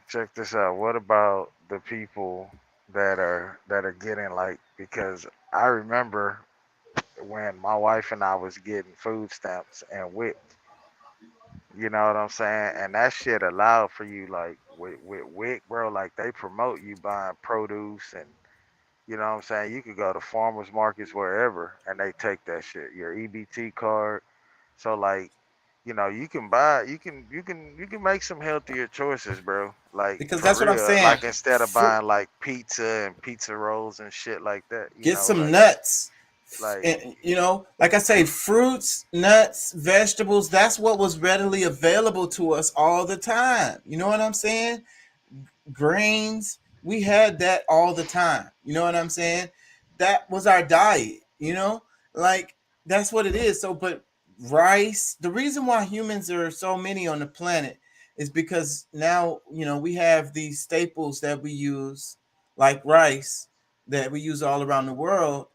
Check this out. What about the people that are getting like, because I remember when my wife and I was getting food stamps and WIC, you know what I'm saying? And that shit allowed for you like with WIC, bro, like they promote you buying produce and you know what I'm saying? You could go to farmers markets wherever and they take that shit. Your EBT card. So like, you can buy you can make some healthier choices, bro. Like Because for that's what I'm real. saying. Like instead of buying like pizza and pizza rolls and shit like that, Get some like nuts. like And, like I say, fruits, nuts, vegetables. That's what was readily available to us all the time. You know what I'm saying? Grains, we had that all the time. You know what I'm saying? That was our diet. Like that's what it is. So, but rice. The reason why humans are so many on the planet is because now we have these staples that we use, like rice, that we use all around the world,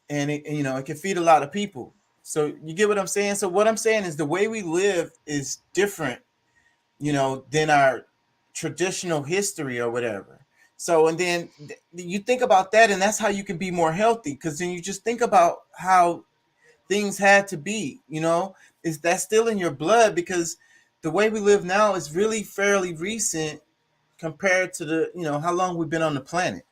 and it can feed a lot of people. So you get what I'm saying? So what I'm saying is the way we live is different, than our traditional history or whatever. So and then you think about that, and that's how you can be more healthy, because then you just think about how things had to be. Is that still in your blood? Because the way we live now is really fairly recent compared to the how long we've been on the planet.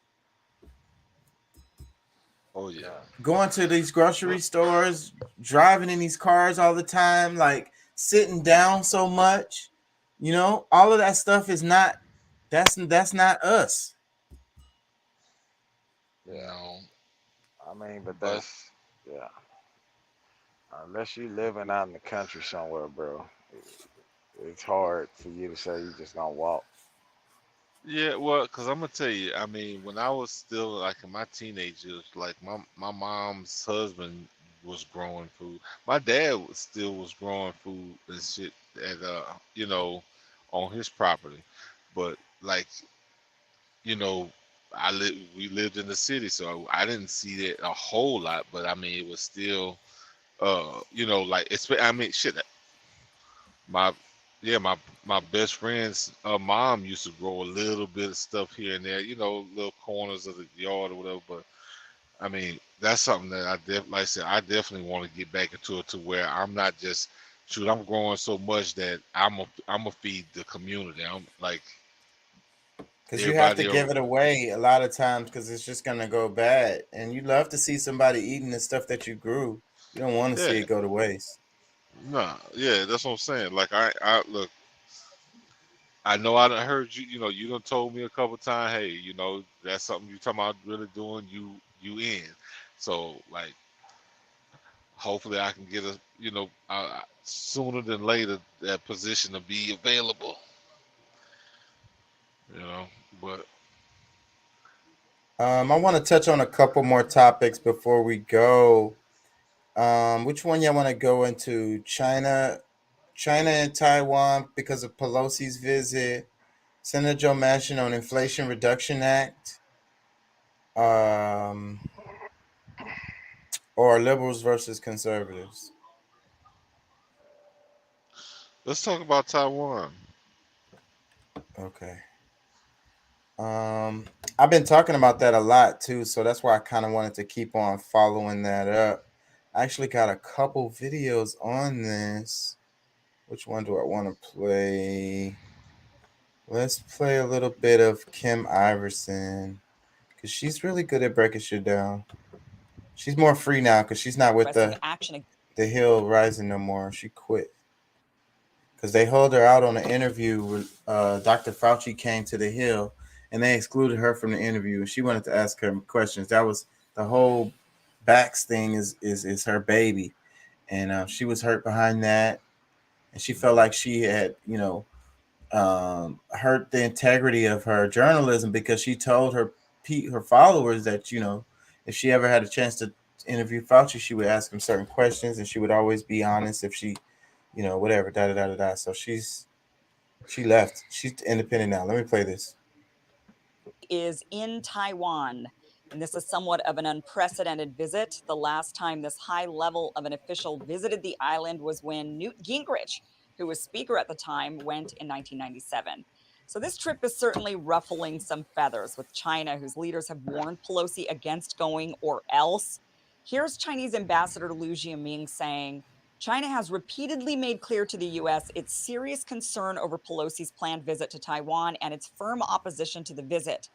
Oh yeah. Going to these grocery stores, driving in these cars all the time, like sitting down so much, all of that stuff is not that's not us. Yeah. I mean, but But that's yeah. Unless you living out in the country somewhere, bro, it's hard for you to say you just gonna walk. yeah, well, cause I'm gonna tell you, I mean, when I was still like in my teenage years, like my mom's husband was growing food. My dad still was growing food and shit at on his property, but like you know, we lived in the city, so I didn't see that a whole lot. But I mean, it was still like I mean, shit. My yeah, my best friend's mom used to grow a little bit of stuff here and there, little corners of the yard or whatever. But I mean, that's something that like I said, I definitely want to get back into it to where I'm not just shoot. I'm growing so much that I'm a feed the community. I'm like Because you have to everybody. give it away a lot of times, because it's just gonna go bad, and you love to see somebody eating the stuff that you grew. You don't want to see Yeah, it go to waste. nah, yeah, that's what I'm saying. Like I look. I know I done heard you. You know, you done told me a couple times, hey, you know, that's something you talking about really doing. You in. So like, hopefully I can get a, you know, sooner than later that position to be available. You know, but I want to touch on a couple more topics before we go. Which one y'all want to go into? China and Taiwan because of Pelosi's visit. Senator Joe Manchin on Inflation Reduction Act. Or liberals versus conservatives. let's talk about Taiwan. Okay. I've been talking about that a lot too, so that's why I kind of wanted to keep on following that up. I actually got a couple videos on this. Which one do I want to play? Let's play a little bit of Kim Iverson because she's really good at breaking shit down. She's more free now because she's not with the Hill Rising no more. She quit because they held her out on an interview with Dr. Fauci came to the Hill and they excluded her from the interview. And she wanted to ask her questions. That was the whole Bax thing is her baby. And she was hurt behind that. And she felt like she had, hurt the integrity of her journalism because she told her followers that, if she ever had a chance to interview Fauci, she would ask him certain questions and she would always be honest if she, whatever, da. So she left. She's independent now. Let me play this. Is in Taiwan. And this is somewhat of an unprecedented visit. The last time this high level of an official visited the island was when Newt Gingrich, who was speaker at the time, went in 1997. So this trip is certainly ruffling some feathers with China, whose leaders have warned Pelosi against going or else. Here's Chinese Ambassador Liu Jiaming saying, China has repeatedly made clear to the U.S. its serious concern over Pelosi's planned visit to Taiwan and its firm opposition to the visit.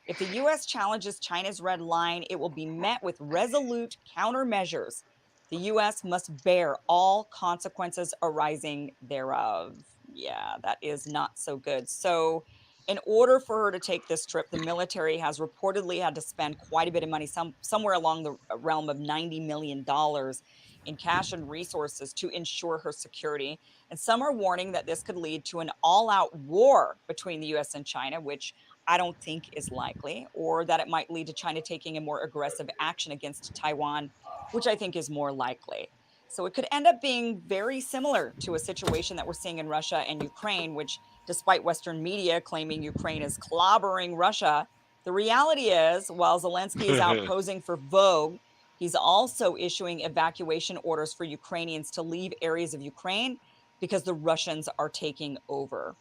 If the U.S. challenges China's red line, it will be met with resolute countermeasures. The U.S. must bear all consequences arising thereof. Yeah, that is not so good. So, in order for her to take this trip, the military has reportedly had to spend quite a bit of money, somewhere along the realm of $90 million in cash and resources to ensure her security. And some are warning that this could lead to an all-out war between the U.S. and China, which I don't think is likely, or that it might lead to China taking a more aggressive action against Taiwan, which I think is more likely. So it could end up being very similar to a situation that we're seeing in Russia and Ukraine, which, despite Western media claiming Ukraine is clobbering Russia, the reality is, while Zelensky is out posing for Vogue, he's also issuing evacuation orders for Ukrainians to leave areas of Ukraine because the Russians are taking over.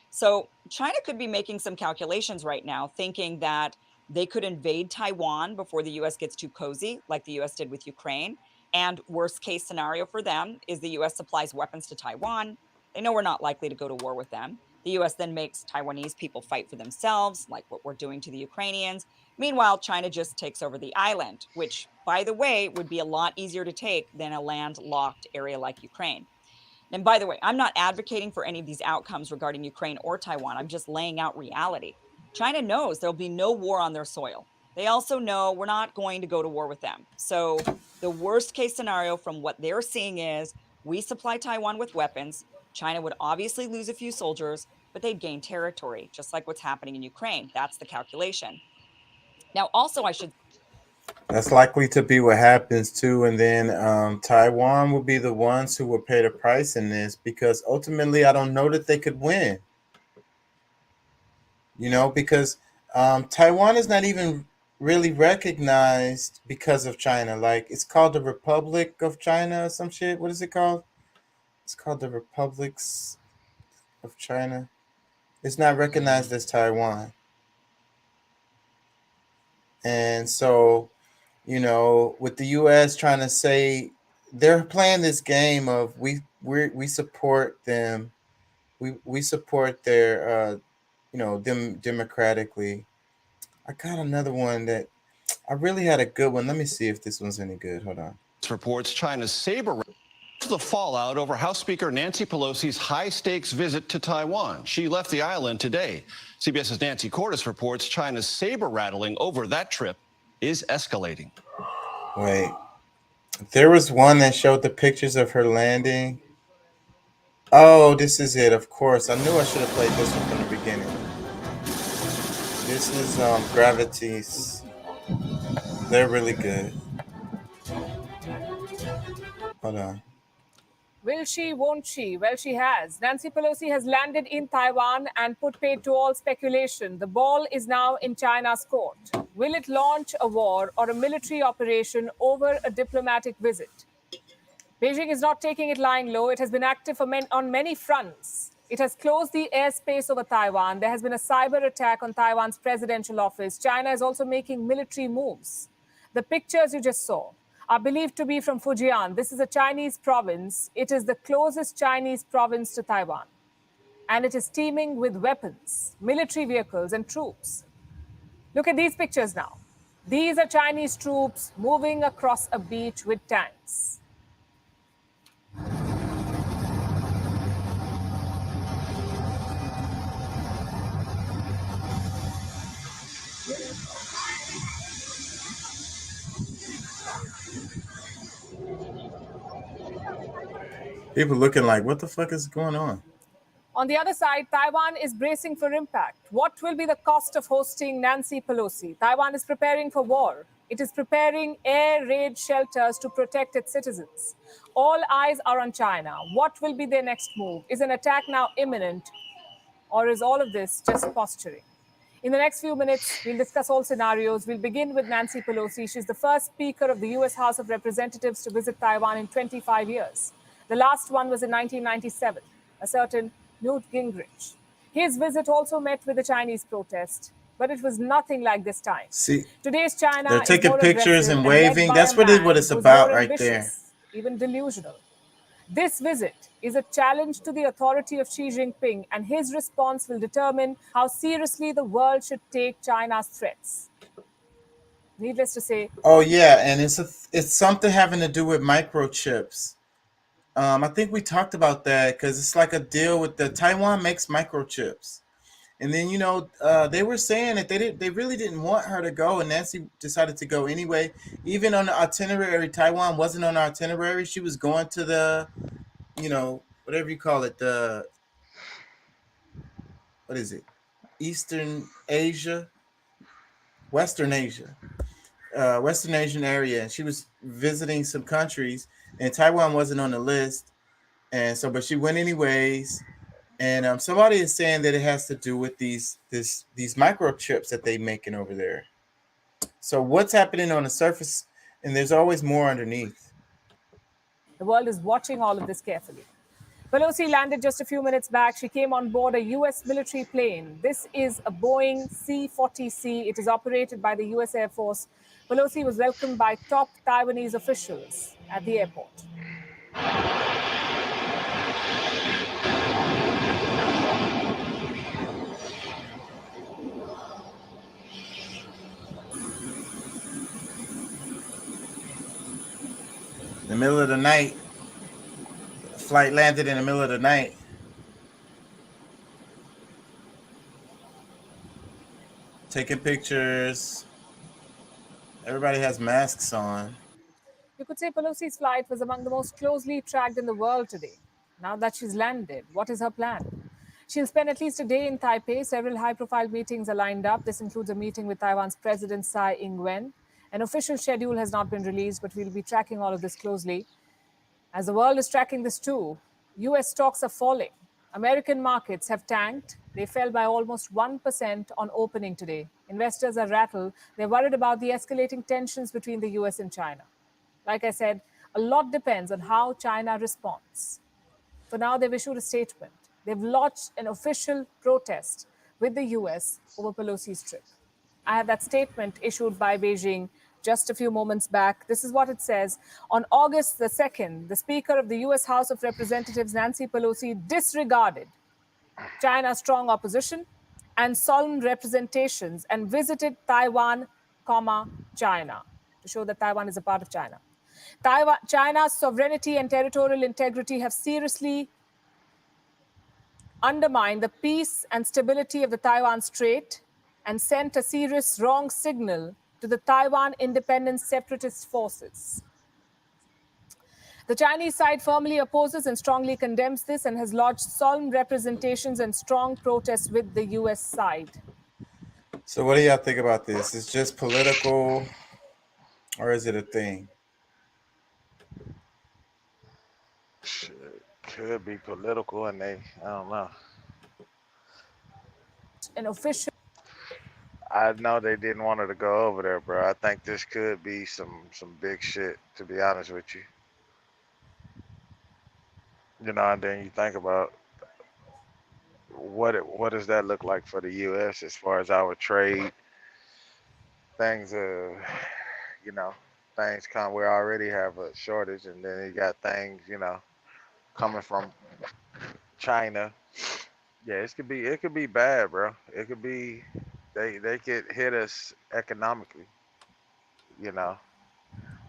So China could be making some calculations right now, thinking that they could invade Taiwan before the U.S. gets too cozy, like the U.S. did with Ukraine. And worst case scenario for them is the U.S. supplies weapons to Taiwan. They know we're not likely to go to war with them. The U.S. then makes Taiwanese people fight for themselves, like what we're doing to the Ukrainians. Meanwhile, China just takes over the island, which, by the way, would be a lot easier to take than a landlocked area like Ukraine. And by the way, I'm not advocating for any of these outcomes regarding Ukraine or Taiwan. I'm just laying out reality. China knows there'll be no war on their soil. They also know we're not going to go to war with them. So the worst case scenario from what they're seeing is we supply Taiwan with weapons. China would obviously lose a few soldiers, but they'd gain territory, just like what's happening in Ukraine. That's the calculation. Now, also, I should. That's likely to be what happens too. And then Taiwan will be the ones who will pay the price in this because ultimately I don't know that they could win. Because Taiwan is not even really recognized because of China. Like it's called the Republic of China or some shit. What is it called? It's called the Republics of China. It's not recognized as Taiwan. And so, with the U.S. trying to say they're playing this game of we support them, we support their them democratically. I got another one that I really had a good one. Let me see if this one's any good. Hold on. Reports China's saber the fallout over House Speaker Nancy Pelosi's high-stakes visit to Taiwan. She left the island today. CBS's Nancy Cordes reports China's saber-rattling over that trip is escalating. Wait, there was one that showed the pictures of her landing. Oh, this is it. Of course, I knew I should have played this one from the beginning. This is Gravity's. They're really good. Hold on. Will she, won't she? Well, she has. Nancy Pelosi has landed in Taiwan and put paid to all speculation. The ball is now in China's court. Will it launch a war or a military operation over a diplomatic visit? Beijing is not taking it lying low. It has been active on many fronts. It has closed the airspace over Taiwan. There has been a cyber attack on Taiwan's presidential office. China is also making military moves. The pictures you just saw are believed to be from Fujian. This is a Chinese province. It is the closest Chinese province to Taiwan. And it is teeming with weapons, military vehicles, and troops. Look at these pictures now. These are Chinese troops moving across a beach with tanks. People looking like, what the fuck is going on? On the other side, Taiwan is bracing for impact. What will be the cost of hosting Nancy Pelosi? Taiwan is preparing for war. It is preparing air raid shelters to protect its citizens. All eyes are on China. What will be their next move? Is an attack now imminent, or is all of this just posturing? In the next few minutes, we'll discuss all scenarios. We'll begin with Nancy Pelosi. She's the first Speaker of the U.S. House of Representatives to visit Taiwan in 25 years. The last one was in 1997, a certain Newt Gingrich. His visit also met with a Chinese protest, but it was nothing like this time. See, today's China they're taking is more pictures aggressive and led waving. by That's a what man what it's who's about more right there. ambitious, even delusional. This visit is a challenge to the authority of Xi Jinping, and his response will determine how seriously the world should take China's threats. Needless to say, Oh yeah, and it's something having to do with microchips. I think we talked about that because it's like a deal with the Taiwan makes microchips, and then they were saying that they really didn't want her to go, and Nancy decided to go anyway. Even on the itinerary, Taiwan wasn't on the itinerary. She was going to the, whatever you call it, the what is it, Eastern Asia, Western Asia. Western Asian area, and she was visiting some countries, and Taiwan wasn't on the list, and so but she went anyways. And somebody is saying that it has to do with these microchips that they making over there. So what's happening on the surface, and there's always more underneath. the world is watching all of this carefully. Pelosi landed just a few minutes back. She came on board a U.S. military plane. This is a Boeing C-40C. It is operated by the U.S. Air Force. Pelosi was welcomed by top Taiwanese officials at the airport. In the middle of the night, the flight landed in the middle of the night. Taking pictures. Everybody has masks on. You could say Pelosi's flight was among the most closely tracked in the world today. Now that she's landed, what is her plan? She'll spend at least a day in Taipei. Several high-profile meetings are lined up. This includes a meeting with Taiwan's President Tsai Ing-wen. An official schedule has not been released, but we'll be tracking all of this closely. As the world is tracking this too, U.S. stocks are falling. American markets have tanked. They fell by almost 1% on opening today. Investors are rattled. They're worried about the escalating tensions between the U.S. and China. Like I said, a lot depends on how China responds. For now, they've issued a statement. They've launched an official protest with the U.S. over Pelosi's trip. I have that statement issued by Beijing just a few moments back. This is what it says. On August the 2nd, the Speaker of the U.S. House of Representatives, Nancy Pelosi, disregarded China's strong opposition and solemn representations and visited Taiwan, China, to show that Taiwan is a part of China. China's sovereignty and territorial integrity have seriously undermined the peace and stability of the Taiwan Strait and sent a serious wrong signal to the Taiwan independent separatist forces. The Chinese side firmly opposes and strongly condemns this and has lodged solemn representations and strong protests with the U.S. side. So what do y'all think about this? It's just political, or is it a thing? Shit, could be political, and I don't know. An official. I know they didn't want her to go over there, bro. I think this could be some big shit, to be honest with you. You know, and then you think about what does that look like for the U.S. as far as our trade things? You know, things come. We already have a shortage, and then you got things, you know, coming from China. Yeah, it could be bad, bro. It could be they could hit us economically. You know.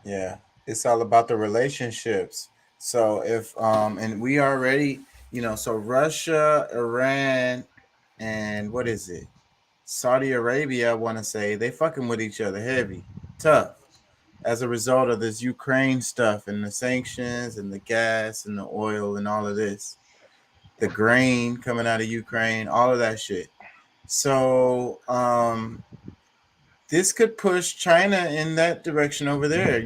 Yeah, it's all about the relationships. So if and we already, so Russia, Iran, and what is it? Saudi Arabia, I want to say they fucking with each other heavy, tough, as a result of this Ukraine stuff and the sanctions and the gas and the oil and all of this, the grain coming out of Ukraine, all of that shit. So this could push China in that direction over there,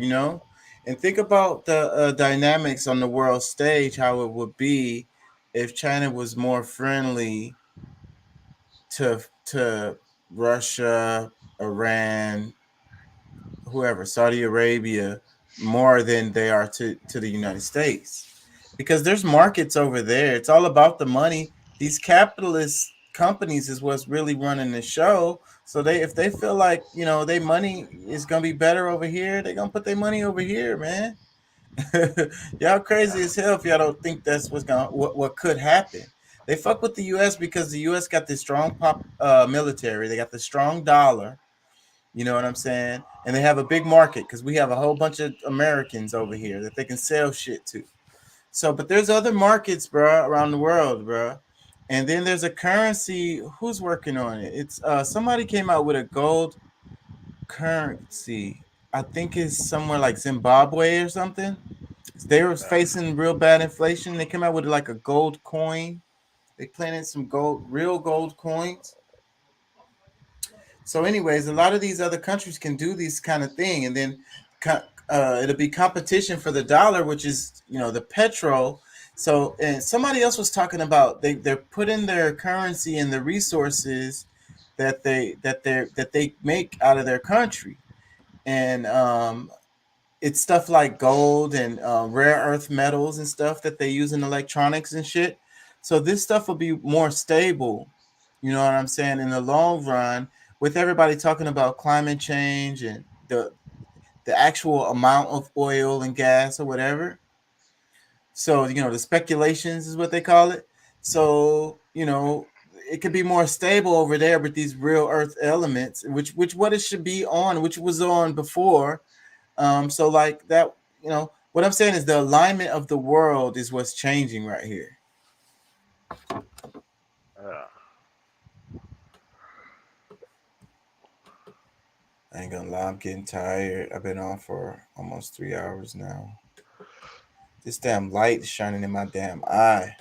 and think about the dynamics on the world stage, how it would be if China was more friendly to Russia, Iran, whoever, Saudi Arabia, more than they are to the United States, because there's markets over there. It's all about the money. These capitalist companies is what's really running the show. So if they feel like their money is gonna be better over here, they're gonna put their money over here, man. Y'all crazy as hell if y'all don't think that's what could happen. They fuck with the U.S. because the U.S. got this strong military. They got the strong dollar. You know what I'm saying? And they have a big market because we have a whole bunch of Americans over here that they can sell shit to. So, but there's other markets, bro, around the world, bro. And then there's a currency. Who's working on it? It's somebody came out with a gold currency. I think it's somewhere like Zimbabwe or something. They were facing real bad inflation. They came out with like a gold coin. They planted some real gold coins. So, anyways, a lot of these other countries can do this kind of thing, and then it'll be competition for the dollar, which is the petrol. So, and somebody else was talking about they're putting their currency and the resources that they make out of their country, and it's stuff like gold and rare earth metals and stuff that they use in electronics and shit. So this stuff will be more stable. You know what I'm saying? In the long run, with everybody talking about climate change and the actual amount of oil and gas or whatever. So, the speculations is what they call it. So, it could be more stable over there with these real earth elements, which what it should be on, which was on before. So like that, what I'm saying is the alignment of the world is what's changing right here. I ain't gonna lie, I'm getting tired. I've been on for almost 3 hours now. This damn light is shining in my damn eye.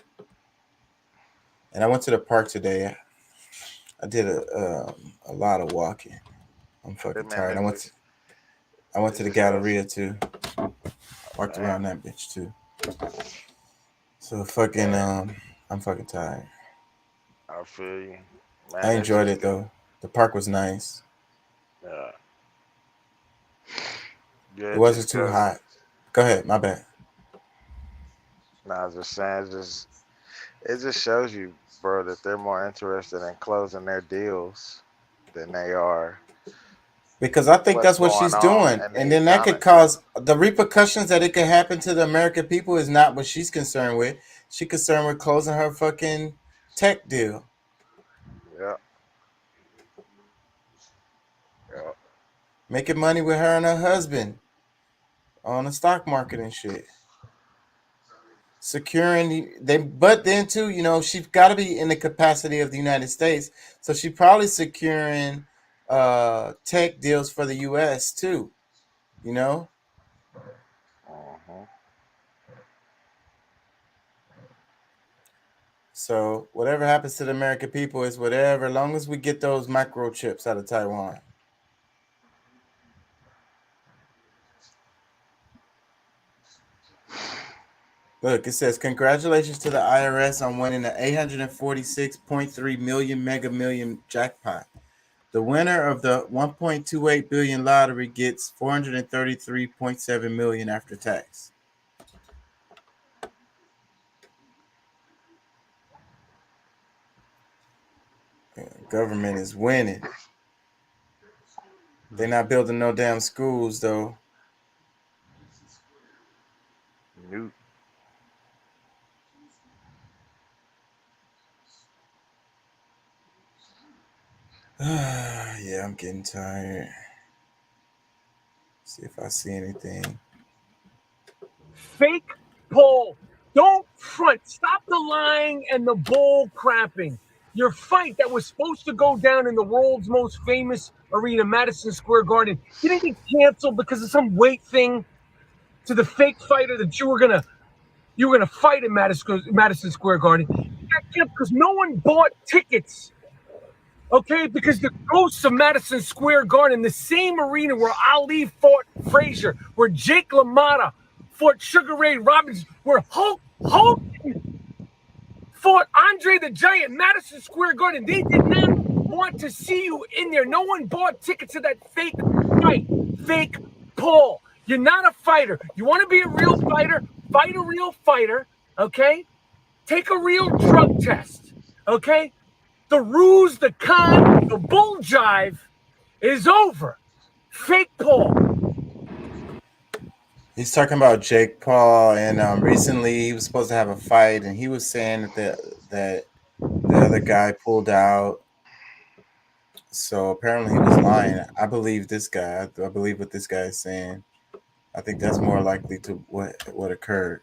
And I went to the park today. I did a lot of walking. I'm fucking tired. I went to the Galleria too. Walked around that bitch too. So fucking I'm fucking tired. I feel you. Man, I enjoyed it though. The park was nice. Yeah. It wasn't too hot. Go ahead, my bad. No, I was just saying, it just shows you, bro, that they're more interested in closing their deals than they are. Because I think that's what she's doing. And then that could cause the repercussions that it could happen to the American people is not what she's concerned with. She's concerned with closing her fucking tech deal. Yeah. Yeah. Making money with her and her husband. on the stock market and shit. Securing but then too, you know, she's got to be in the capacity of the United States, so she probably securing tech deals for the U.S. too, you know. So whatever happens to the American people is whatever, as long as we get those microchips out of Taiwan. Look, it says, congratulations to the IRS on winning the 846.3 million Mega Million jackpot. The winner of the 1.28 billion lottery gets 433.7 million after tax. Government is winning. They're not building no damn schools, though. Nope. Yeah, I'm getting tired. See if I see anything. Fake poll. Don't front. Stop the lying and the bull crapping. Your fight that was supposed to go down in the world's most famous arena, Madison Square Garden, didn't get canceled because of some weight thing to the fake fighter that you were gonna fight in Madison Square Garden. You got canceled because no one bought tickets. Okay, because the ghosts of Madison Square Garden, the same arena where Ali fought Frazier, where Jake LaMotta fought Sugar Ray Robinson, where Hulk Hogan fought Andre the Giant, Madison Square Garden. They did not want to see you in there. No one bought tickets to that fake fight, fake poll. You're not a fighter. You want to be a real fighter? Fight a real fighter, okay? Take a real drug test, okay? The ruse, the con, the bull jive is over. Fake Paul. He's talking about Jake Paul, and recently he was supposed to have a fight, and he was saying that the other guy pulled out. So apparently he was lying. I believe this guy. I believe what this guy is saying. I think that's more likely to what occurred.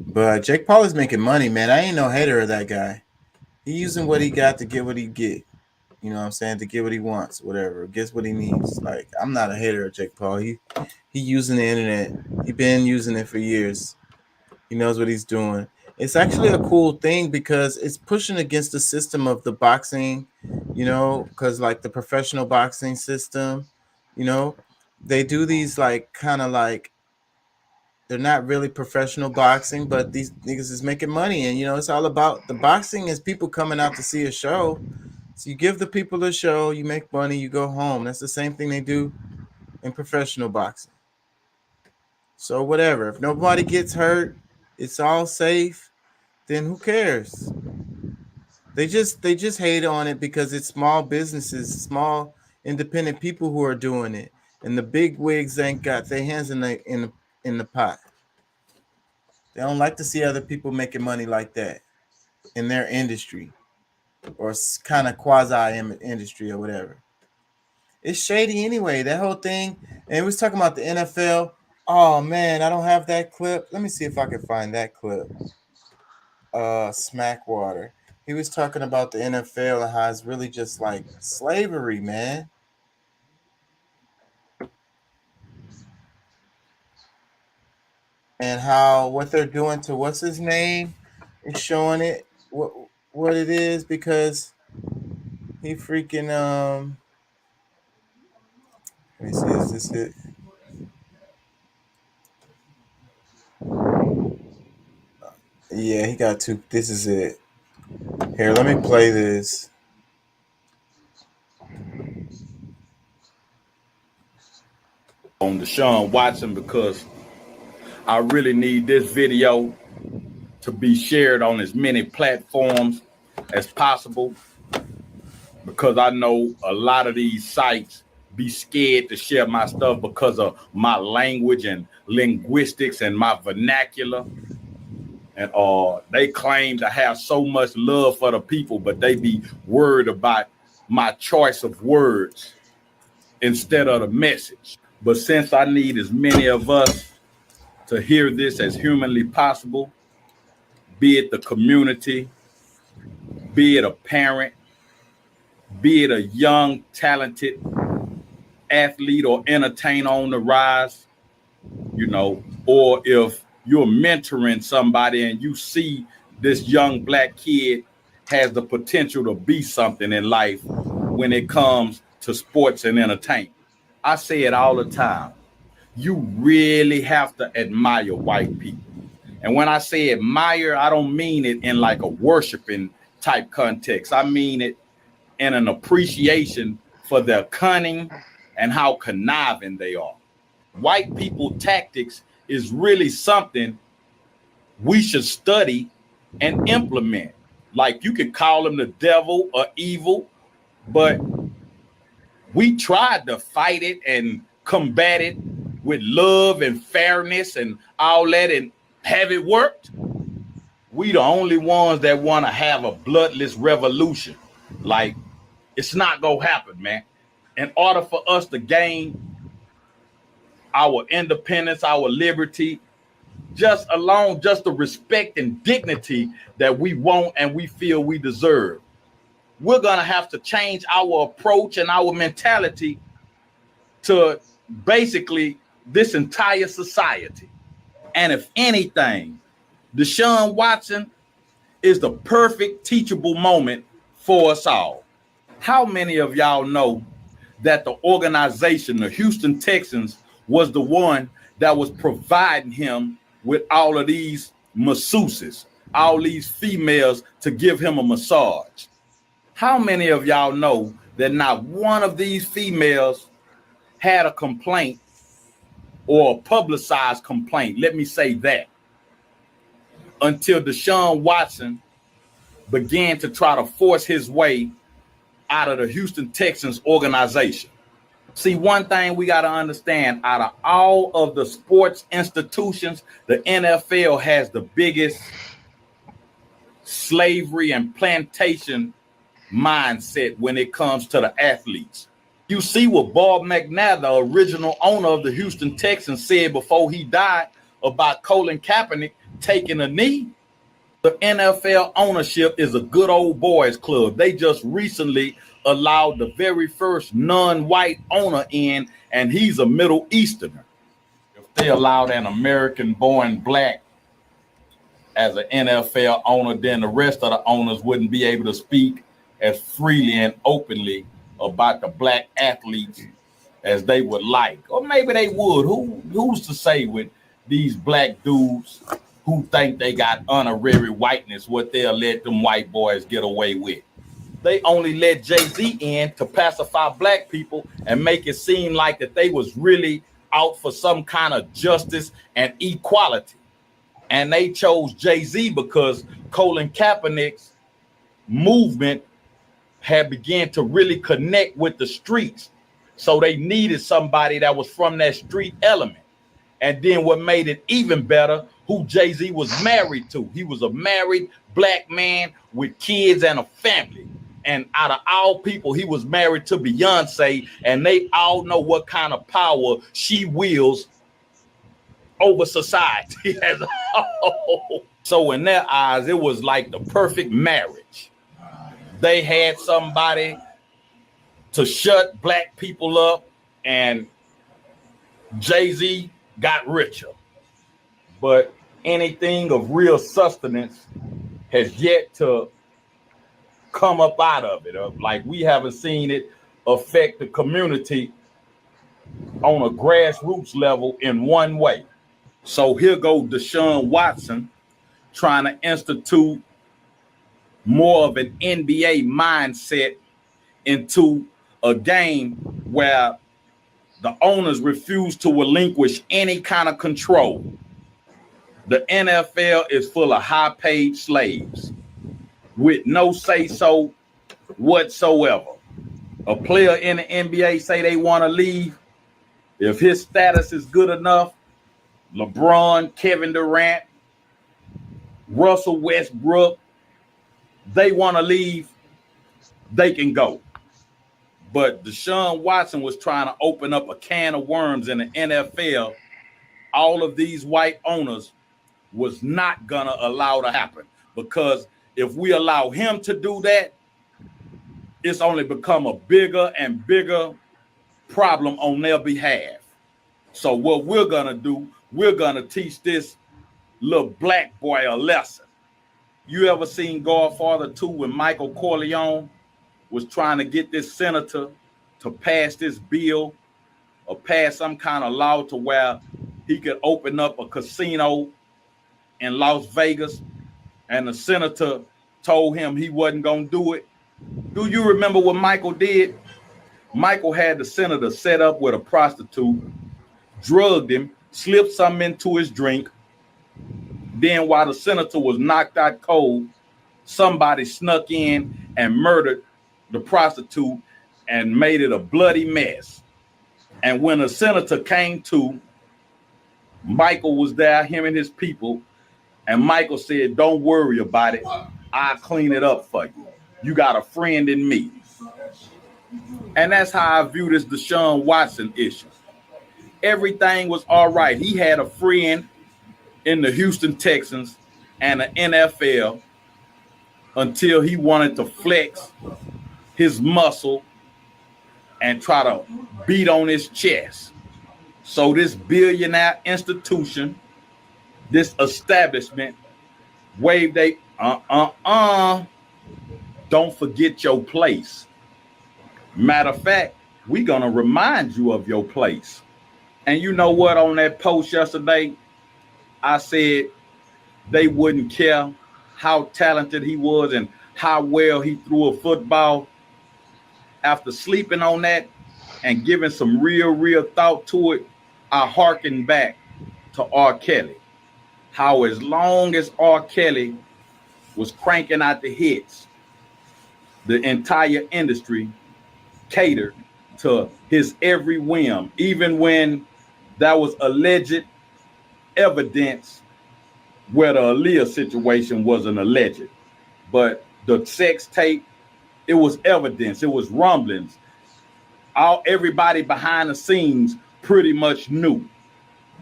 But Jake Paul is making money, man. I ain't no hater of that guy. He using what he got to get what he get. You know what I'm saying? To get what he wants, whatever. Gets what he needs. Like, I'm not a hater of Jake Paul. He using the internet. He been using it for years. He knows what he's doing. It's actually a cool thing because it's pushing against the system of the boxing, you know, because like the professional boxing system, you know, they do these like kind of like, they're not really professional boxing, but these niggas is making money. And, you know, it's all about the boxing is people coming out to see a show. So you give the people a show, you make money, you go home. That's the same thing they do in professional boxing. So whatever, if nobody gets hurt, it's all safe, then who cares? They just hate on it because it's small businesses, small independent people who are doing it. And the big wigs ain't got their hands in the pot. They don't like to see other people making money like that in their industry or kind of quasi industry or whatever. It's shady anyway, that whole thing. And we was talking about the NFL. Oh man, I don't have that clip. Let me see if I can find that clip. Smackwater. He was talking about the NFL and how it's really just like slavery, man. And how what they're doing to what's his name is showing it what it is, because he freaking let me see, is this it? Yeah, he got two. This is it. Here, let me play this. On Deshaun Watson, because I really need this video to be shared on as many platforms as possible, because I know a lot of these sites be scared to share my stuff because of my language and linguistics and my vernacular. And they claim to have so much love for the people, but they be worried about my choice of words instead of the message. But since I need as many of us to hear this as humanly possible, be it the community, be it a parent, be it a young, talented athlete or entertainer on the rise, you know, or if you're mentoring somebody and you see this young black kid has the potential to be something in life when it comes to sports and entertainment. I say it all the time. You really have to admire white people. And when I say admire, I don't mean it in like a worshiping type context. I mean it in an appreciation for their cunning and how conniving they are. White people tactics is really something we should study and implement. Like you could call them the devil or evil, but we tried to fight it and combat it with love and fairness and all that, and have it worked? We the only ones that want to have a bloodless revolution. Like, it's not gonna happen, man. In order for us to gain our independence, our liberty, just the respect and dignity that we want and we feel we deserve, we're gonna have to change our approach and our mentality to basically this entire society. And if anything, Deshaun Watson is the perfect teachable moment for us all. How many of y'all know that the organization, the Houston Texans, was the one that was providing him with all of these masseuses, all these females to give him a massage? How many of y'all know that not one of these females had a complaint or a publicized complaint, let me say that, until Deshaun Watson began to try to force his way out of the Houston Texans organization? See, one thing we got to understand, out of all of the sports institutions, the NFL has the biggest slavery and plantation mindset when it comes to the athletes. You see what Bob McNair, the original owner of the Houston Texans, said before he died about Colin Kaepernick taking a knee. The NFL ownership is a good old boys club. They just recently allowed the very first non-white owner in, and he's a Middle Easterner. If they allowed an American-born black as an NFL owner, then the rest of the owners wouldn't be able to speak as freely and openly about the black athletes as they would like. Or maybe they would. Who's to say with these black dudes who think they got honorary whiteness, what they'll let them white boys get away with? They only let Jay-Z in to pacify black people and make it seem like that they was really out for some kind of justice and equality. And they chose Jay-Z because Colin Kaepernick's movement had began to really connect with the streets. So they needed somebody that was from that street element. And then what made it even better, who Jay-Z was married to. He was a married black man with kids and a family. And out of all people, he was married to Beyonce, and they all know what kind of power she wields over society as a whole. So in their eyes, it was like the perfect marriage. They had somebody to shut black people up, and Jay-Z got richer. But anything of real sustenance has yet to come up out of it. Like, we haven't seen it affect the community on a grassroots level in one way. So here goes Deshaun Watson trying to institute more of an NBA mindset into a game where the owners refuse to relinquish any kind of control. The NFL is full of high-paid slaves with no say-so whatsoever. A player in the NBA say they want to leave. If his status is good enough, LeBron, Kevin Durant, Russell Westbrook, they want to leave, they can go. But Deshaun Watson was trying to open up a can of worms in the NFL. All of these white owners was not gonna allow to happen, because if we allow him to do that, it's only become a bigger and bigger problem on their behalf. So what we're gonna do, we're gonna teach this little black boy a lesson. You ever seen Godfather 2 when Michael Corleone was trying to get this senator to pass this bill or pass some kind of law to where he could open up a casino in Las Vegas, and the senator told him he wasn't gonna do it? Do you remember what Michael did? Michael had the senator set up with a prostitute, drugged him, slipped something into his drink. Then while the senator was knocked out cold, somebody snuck in and murdered the prostitute and made it a bloody mess. And when the senator came to, Michael was there, him and his people, and Michael said, "Don't worry about it. I'll clean it up for you. You got a friend in me." And that's how I view this Deshaun Watson issue. Everything was all right. He had a friend in the Houston Texans and the NFL until he wanted to flex his muscle and try to beat on his chest. So this billionaire institution, this establishment, waved they, don't forget your place. Matter of fact, we're gonna remind you of your place. And you know what, on that post yesterday, I said they wouldn't care how talented he was and how well he threw a football. After sleeping on that and giving some real thought to it, I hearkened back to R. Kelly. How as long as R. Kelly was cranking out the hits, the entire industry catered to his every whim, even when that was alleged evidence where the Aaliyah situation wasn't alleged. But the sex tape, it was evidence, it was rumblings. Everybody behind the scenes pretty much knew.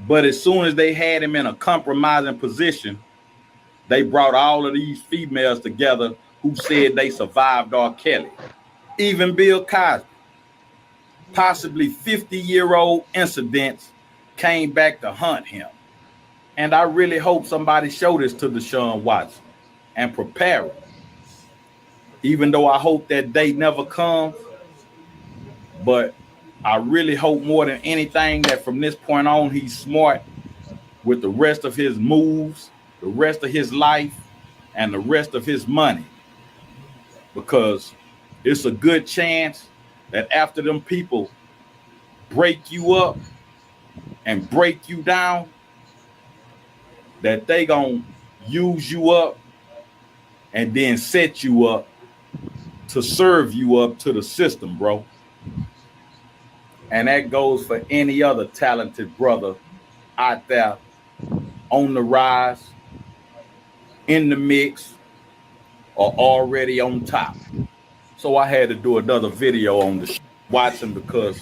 But as soon as they had him in a compromising position, they brought all of these females together who said they survived R. Kelly. Even Bill Cosby, possibly 50-year-old incidents came back to haunt him. And I really hope somebody show this to Deshaun Watson and prepare him. Even though I hope that day never comes, but I really hope more than anything that from this point on, he's smart with the rest of his moves, the rest of his life, and the rest of his money. Because it's a good chance that after them people break you up and break you down, that they gonna use you up and then set you up to serve you up to the system, bro. And that goes for any other talented brother out there on the rise, in the mix, or already on top. So I had to do another video on the Watson because.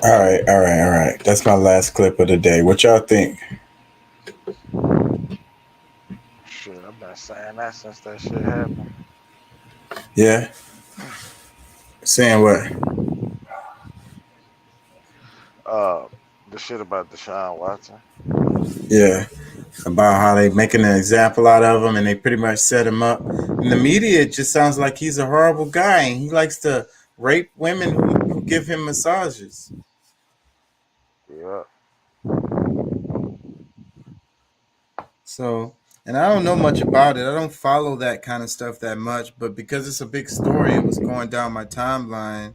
All right. That's my last clip of the day. What y'all think? Shit, I've been saying that since that shit happened. Yeah. Saying what? The shit about Deshaun Watson. Yeah. About how they making an example out of him and they pretty much set him up. In the media, it just sounds like he's a horrible guy and he likes to rape women who give him massages. Yeah. So, and I don't know much about it. I don't follow that kind of stuff that much, but because it's a big story, it was going down my timeline.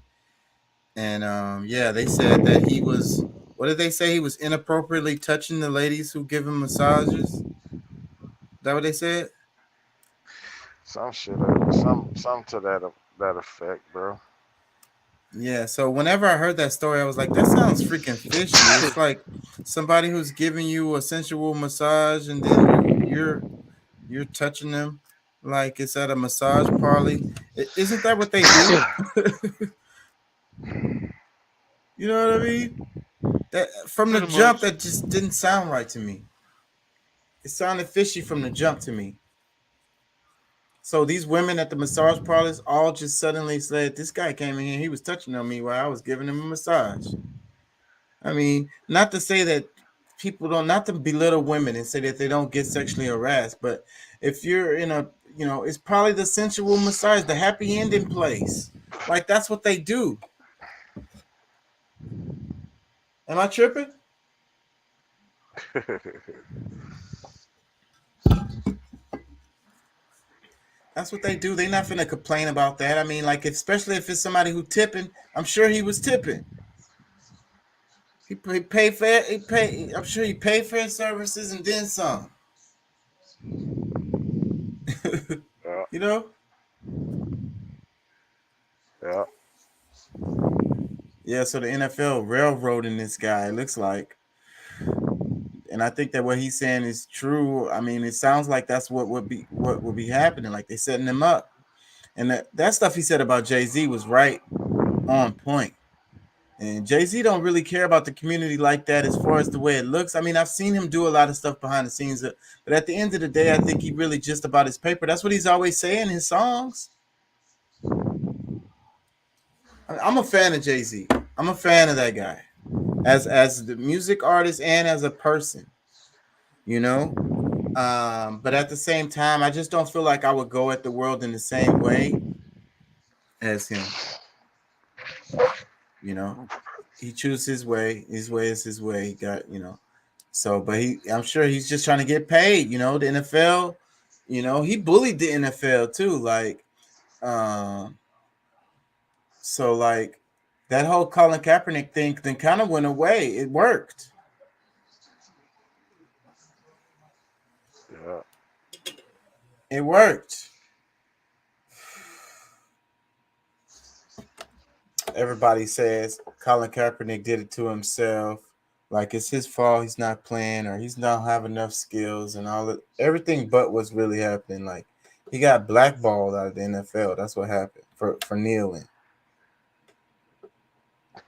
And yeah, they said that he was, what did they say? He was inappropriately touching the ladies who give him massages. Is that what they said? Some shit, some to that effect, bro. Yeah, so whenever I heard that story, I was like, that sounds freaking fishy. It's like somebody who's giving you a sensual massage and then you're touching them like it's at a massage parlor. Isn't that what they do? You know what I mean? That from the Pretty jump, much. that just didn't sound right to me. It sounded fishy from the jump to me. So these women at the massage parlors all just suddenly said, "This guy came in here, he was touching on me while I was giving him a massage." I mean, not to say that people don't, not to belittle women and say that they don't get sexually harassed, but if you're in a, it's probably the sensual massage, the happy ending place. Like that's what they do. Am I tripping? That's what they do. They're not finna complain about that. I mean, like, especially if it's somebody who tipping, I'm sure he was tipping. He paid for it. I'm sure he paid for his services and then some. You know? Yeah. Yeah, so the NFL railroading this guy, it looks like. And I think that what he's saying is true. I mean, it sounds like that's what would be happening. Like they're setting him up. And that stuff he said about Jay-Z was right on point. And Jay-Z don't really care about the community like that as far as the way it looks. I mean, I've seen him do a lot of stuff behind the scenes, but at the end of the day, I think he really just about his paper. That's what he's always saying in his songs. I'm a fan of Jay-Z. I'm a fan of that guy as the music artist and as a person, but at the same time, I just don't feel like I would go at the world in the same way as him. He chooses his way. His way is his way. He got, so, but I'm sure he's just trying to get paid. The NFL, he bullied the NFL too. Like, so like that whole Colin Kaepernick thing then kind of went away. It worked. Yeah. It worked. Everybody says Colin Kaepernick did it to himself. Like it's his fault. He's not playing, or he's not have enough skills, and all that. Everything but what's really happening. Like he got blackballed out of the NFL. That's what happened for kneeling.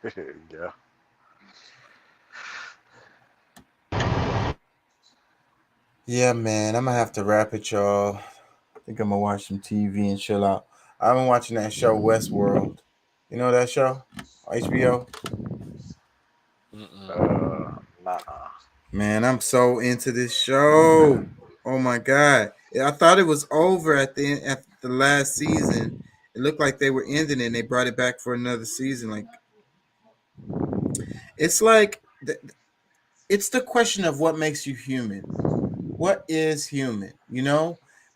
Yeah. Yeah, man. I'm gonna have to wrap it, y'all. I think I'm gonna watch some TV and chill out. I've been watching that show Westworld. You know that show? HBO? Nah. Man, I'm so into this show. Oh my god. I thought it was over at the last season. It looked like they were ending it and they brought it back for another season. Like it's like it's the question of what makes you human. What is human?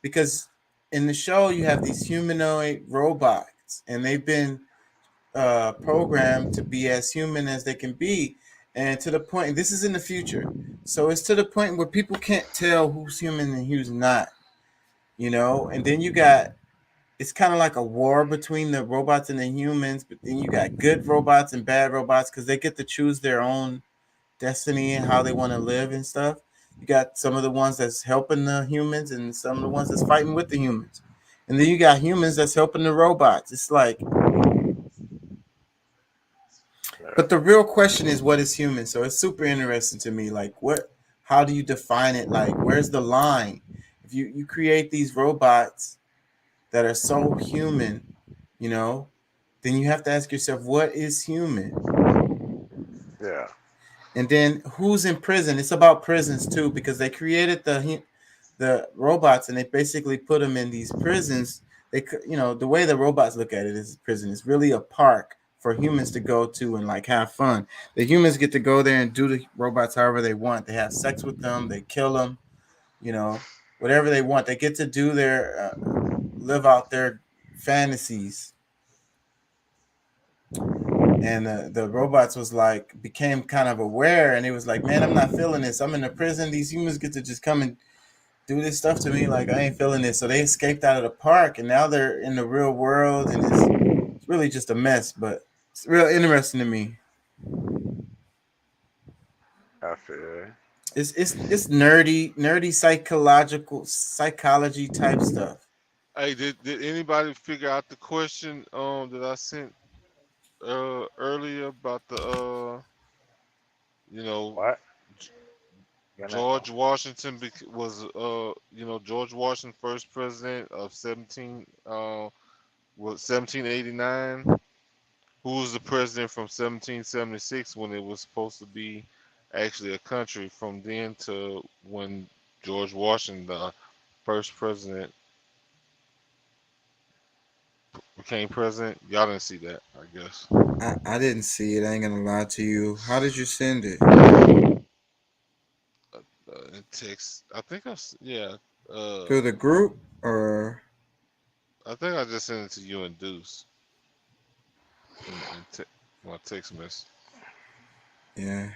Because in the show you have these humanoid robots and they've been programmed to be as human as they can be, and to the point, this is in the future, so it's to the point where people can't tell who's human and who's not, and then it's kind of like a war between the robots and the humans, but then you got good robots and bad robots because they get to choose their own destiny and how they want to live and stuff. You got some of the ones that's helping the humans and some of the ones that's fighting with the humans, and then you got humans that's helping the robots. It's like, but the real question is, what is human? So it's super interesting to me. Like, how do you define it? Like, where's the line? If you create these robots that are so human, then you have to ask yourself, what is human? Yeah. And then who's in prison? It's about prisons too, because they created the robots and they basically put them in these prisons. The way the robots look at it is prison. It's really a park for humans to go to and like have fun. The humans get to go there and do the robots however they want. They have sex with them. They kill them. Whatever they want. They get to do their live out their fantasies. And the robots became kind of aware, and it was like, man, I'm not feeling this. I'm in a prison. These humans get to just come and do this stuff to me. Like, I ain't feeling this. So they escaped out of the park, and now they're in the real world, and it's really just a mess, but it's real interesting to me. I feel it's nerdy psychology type stuff. Hey, did anybody figure out the question that I sent earlier about the you know What? George Washington was George Washington first president of 1789. Who was the president from 1776 when it was supposed to be actually a country from then to when George Washington, the first president, became president? Y'all didn't see that, I guess. I didn't see it. I ain't gonna lie to you. How did you send it? In text, I think yeah. To the group or? I think I just sent it to you and Deuce in my text message. Yeah.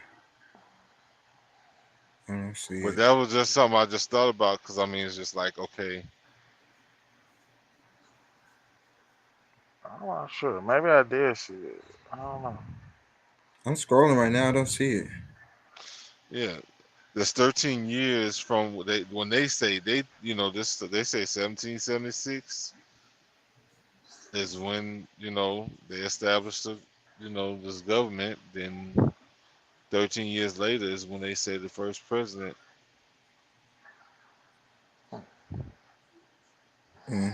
I don't see But it. that was just something I just thought about because I mean it's just like okay. I'm not sure. Maybe I did see it. I don't know. I'm scrolling right now. I don't see it. Yeah, there's 13 years from when they say they they say 1776 is when they established this government. Then 13 years later is when they say the first president. Yeah.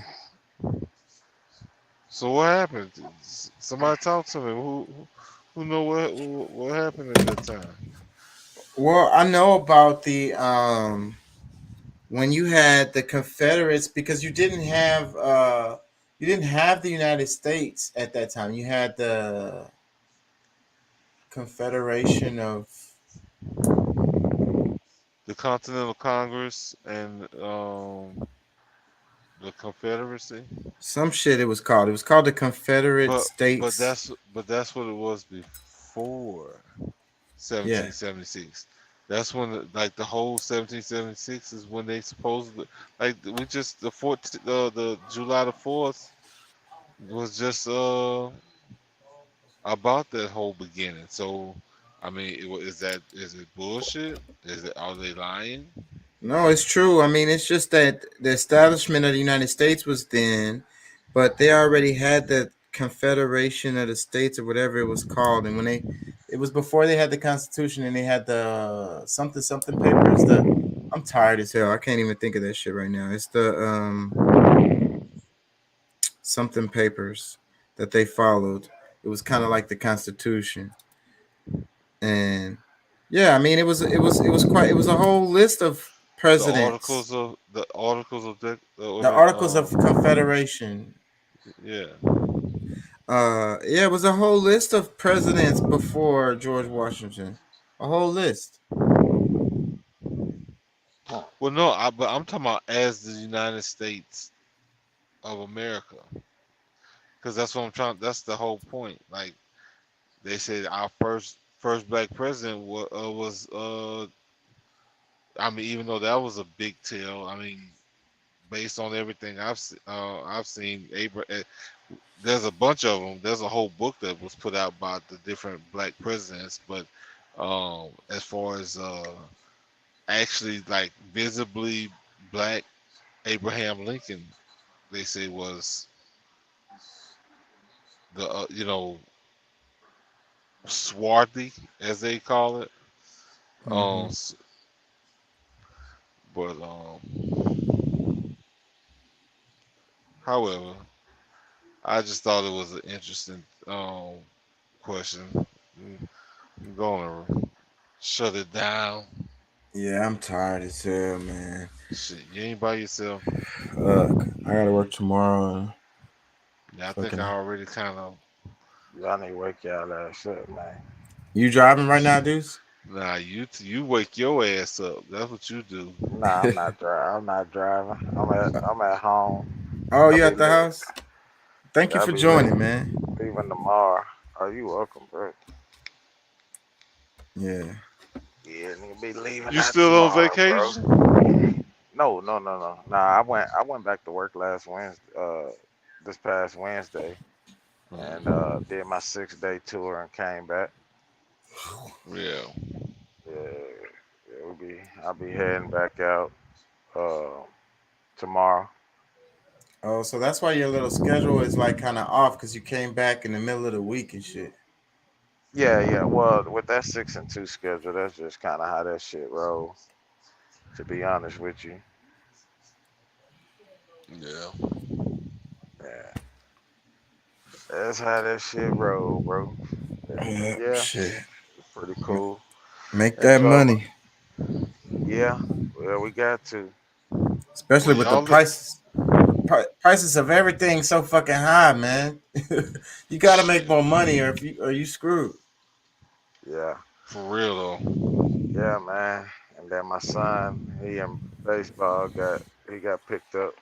So what happened? Somebody talk to me. Who know what happened at that time? Well, I know about the when you had the Confederates because you didn't have the United States at that time. You had the Confederation of The Continental Congress and the Confederacy. some shit. It was called. It was called the Confederate But States. that's what it was before Yeah. 1776. That's when like the whole 1776 is when they supposedly like we just the July the 4th was just about that whole beginning. So I mean, is it bullshit? Are they lying? No, it's true. I mean, it's just that the establishment of the United States was then, but they already had the Confederation of the States or whatever it was called. And it was before they had the Constitution and they had the something something papers. I'm tired as hell. I can't even think of that shit right now. It's the something papers that they followed. It was kind of like the Constitution, and yeah, I mean, it was a whole list of presidents. The articles of The Articles of Confederation. yeah. Yeah, it was a whole list of presidents before George Washington. A whole list. Well, no, but I'm talking about as the United States of America, because that's what I'm trying. That's the whole point. Like they said, our first black president was I mean, even though that was a big tale, I mean, based on everything I've seen, there's a bunch of them. There's a whole book that was put out about the different black presidents, but as far as actually like visibly black, Abraham Lincoln, they say was the swarthy as they call it. Mm-hmm. But however, I just thought it was an interesting question. I'm gonna shut it down. Yeah, I'm tired as hell, man. Shit, you ain't by yourself. Look, I gotta work tomorrow. Yeah, I think Fucking. I already kind of. Y'all need to wake y'all ass up, man. You driving right now, Deuce? Nah, you wake your ass up. That's what you do. Nah, I'm not driving. I'm not driving. I'm at home. Oh, I'll you be at the leaving. house? Thank you I'll for be joining, man. leaving tomorrow. Oh, you welcome, bro. Yeah. Yeah, nigga be leaving You that still on tomorrow, bro. vacation? No. Nah, I went back to work last Wednesday, this past Wednesday, and did my 6-day tour and came back. Yeah. I'll be heading back out tomorrow. Oh, so that's why your little schedule is like kind of off because you came back in the middle of the week and shit. Yeah. Well, with that 6 and 2 schedule, that's just kind of how that shit roll. To be honest with you. Yeah. Yeah. That's how that shit roll, bro. Yeah. Shit. Pretty cool. Make that Enjoy. money. Yeah. Well, we got to. Especially Well, with the y'all prices of everything so fucking high, man. You got to make more money, or you screwed. Yeah. For real though. Yeah, man. And then my son, he in baseball got picked up.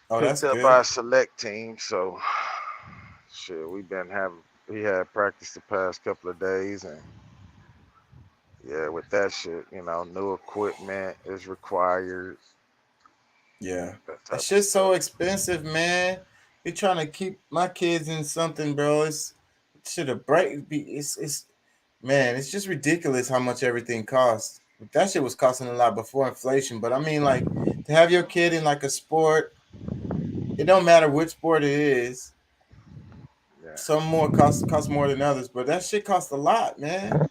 Oh, that's Picked up good. by a select team. So shit, we had practice the past couple of days, and yeah, with that shit, new equipment is required. Yeah, That type that of shit's so stuff. expensive, man. You're trying to keep my kids in something, bro. It's should have break. It's man, it's just ridiculous how much everything costs. That shit was costing a lot before inflation, but I mean, like to have your kid in like a sport, it don't matter which sport it is. Yeah. Some more cost more than others, but that shit costs a lot, man.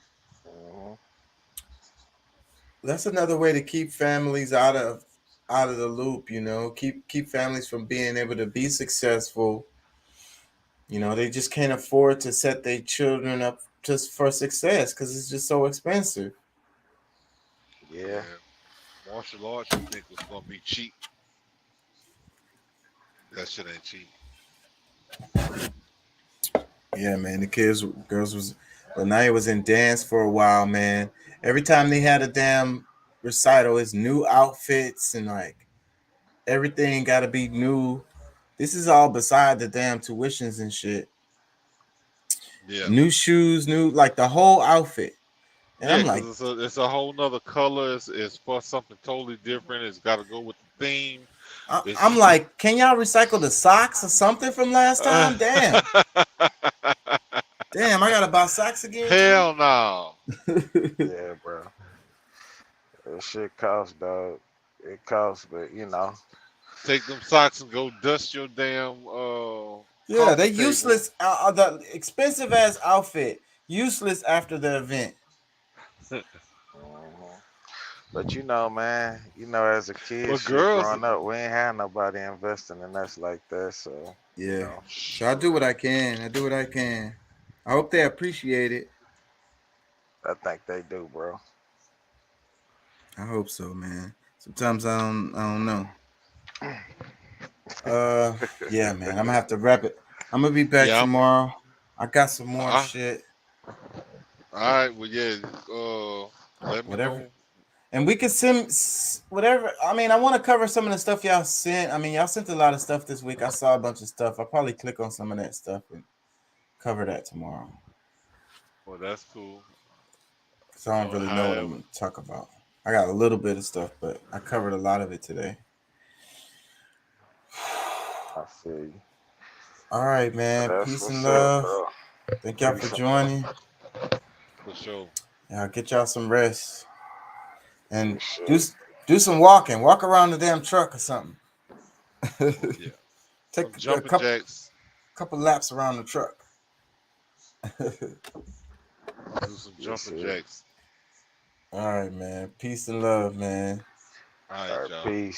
Mhm. That's another way to keep families out of the loop, keep families from being able to be successful. They just can't afford to set their children up just for success because it's just so expensive. Yeah. Martial arts you think was gonna be cheap. That shit ain't cheap. Yeah, man. Girls was, but now it was in dance for a while, man. Every time they had a damn recital, it's new outfits and like everything got to be new. This is all beside the damn tuitions and shit. Yeah. New shoes, new like the whole outfit. And Yeah, I'm like, because it's a whole nother color. It's for something totally different. It's got to go with the theme. I'm like, can y'all recycle the socks or something from last time? Damn. Damn, I gotta buy socks again too. Hell no. Yeah, bro. That shit costs, dog. It costs, but Take them socks and go dust your damn Yeah, coffee they table. useless. The expensive ass outfit, useless after the event. But man, as a kid, But shit, girls, growing up, we ain't had nobody investing in us like that. So, Yeah. So I do what I can. I hope they appreciate it. I think they do, bro. I hope so, man. Sometimes I don't know. Yeah, man. I'm gonna have to wrap it. I'm gonna be back Yeah, tomorrow. I got some more shit. All right. Well, yeah. Let me Whatever. know. And we can send whatever. I mean, I want to cover some of the stuff y'all sent. I mean, y'all sent a lot of stuff this week. I saw a bunch of stuff. I'll probably click on some of that stuff and cover that tomorrow. Well, that's cool. Because I don't really know what I'm However, going to talk about. I got a little bit of stuff, but I covered a lot of it today. I feel you. All right, man. That's Peace and what's up, love. bro. Thank y'all for Peace and joining. for sure. I'll get y'all some rest. And sure. do some walking. Walk around the damn truck or something. Yeah. Take Some a jumping jacks. couple laps around the truck. Do some jumping jacks. All right, man. Peace and love, man. All right, y'all. Peace.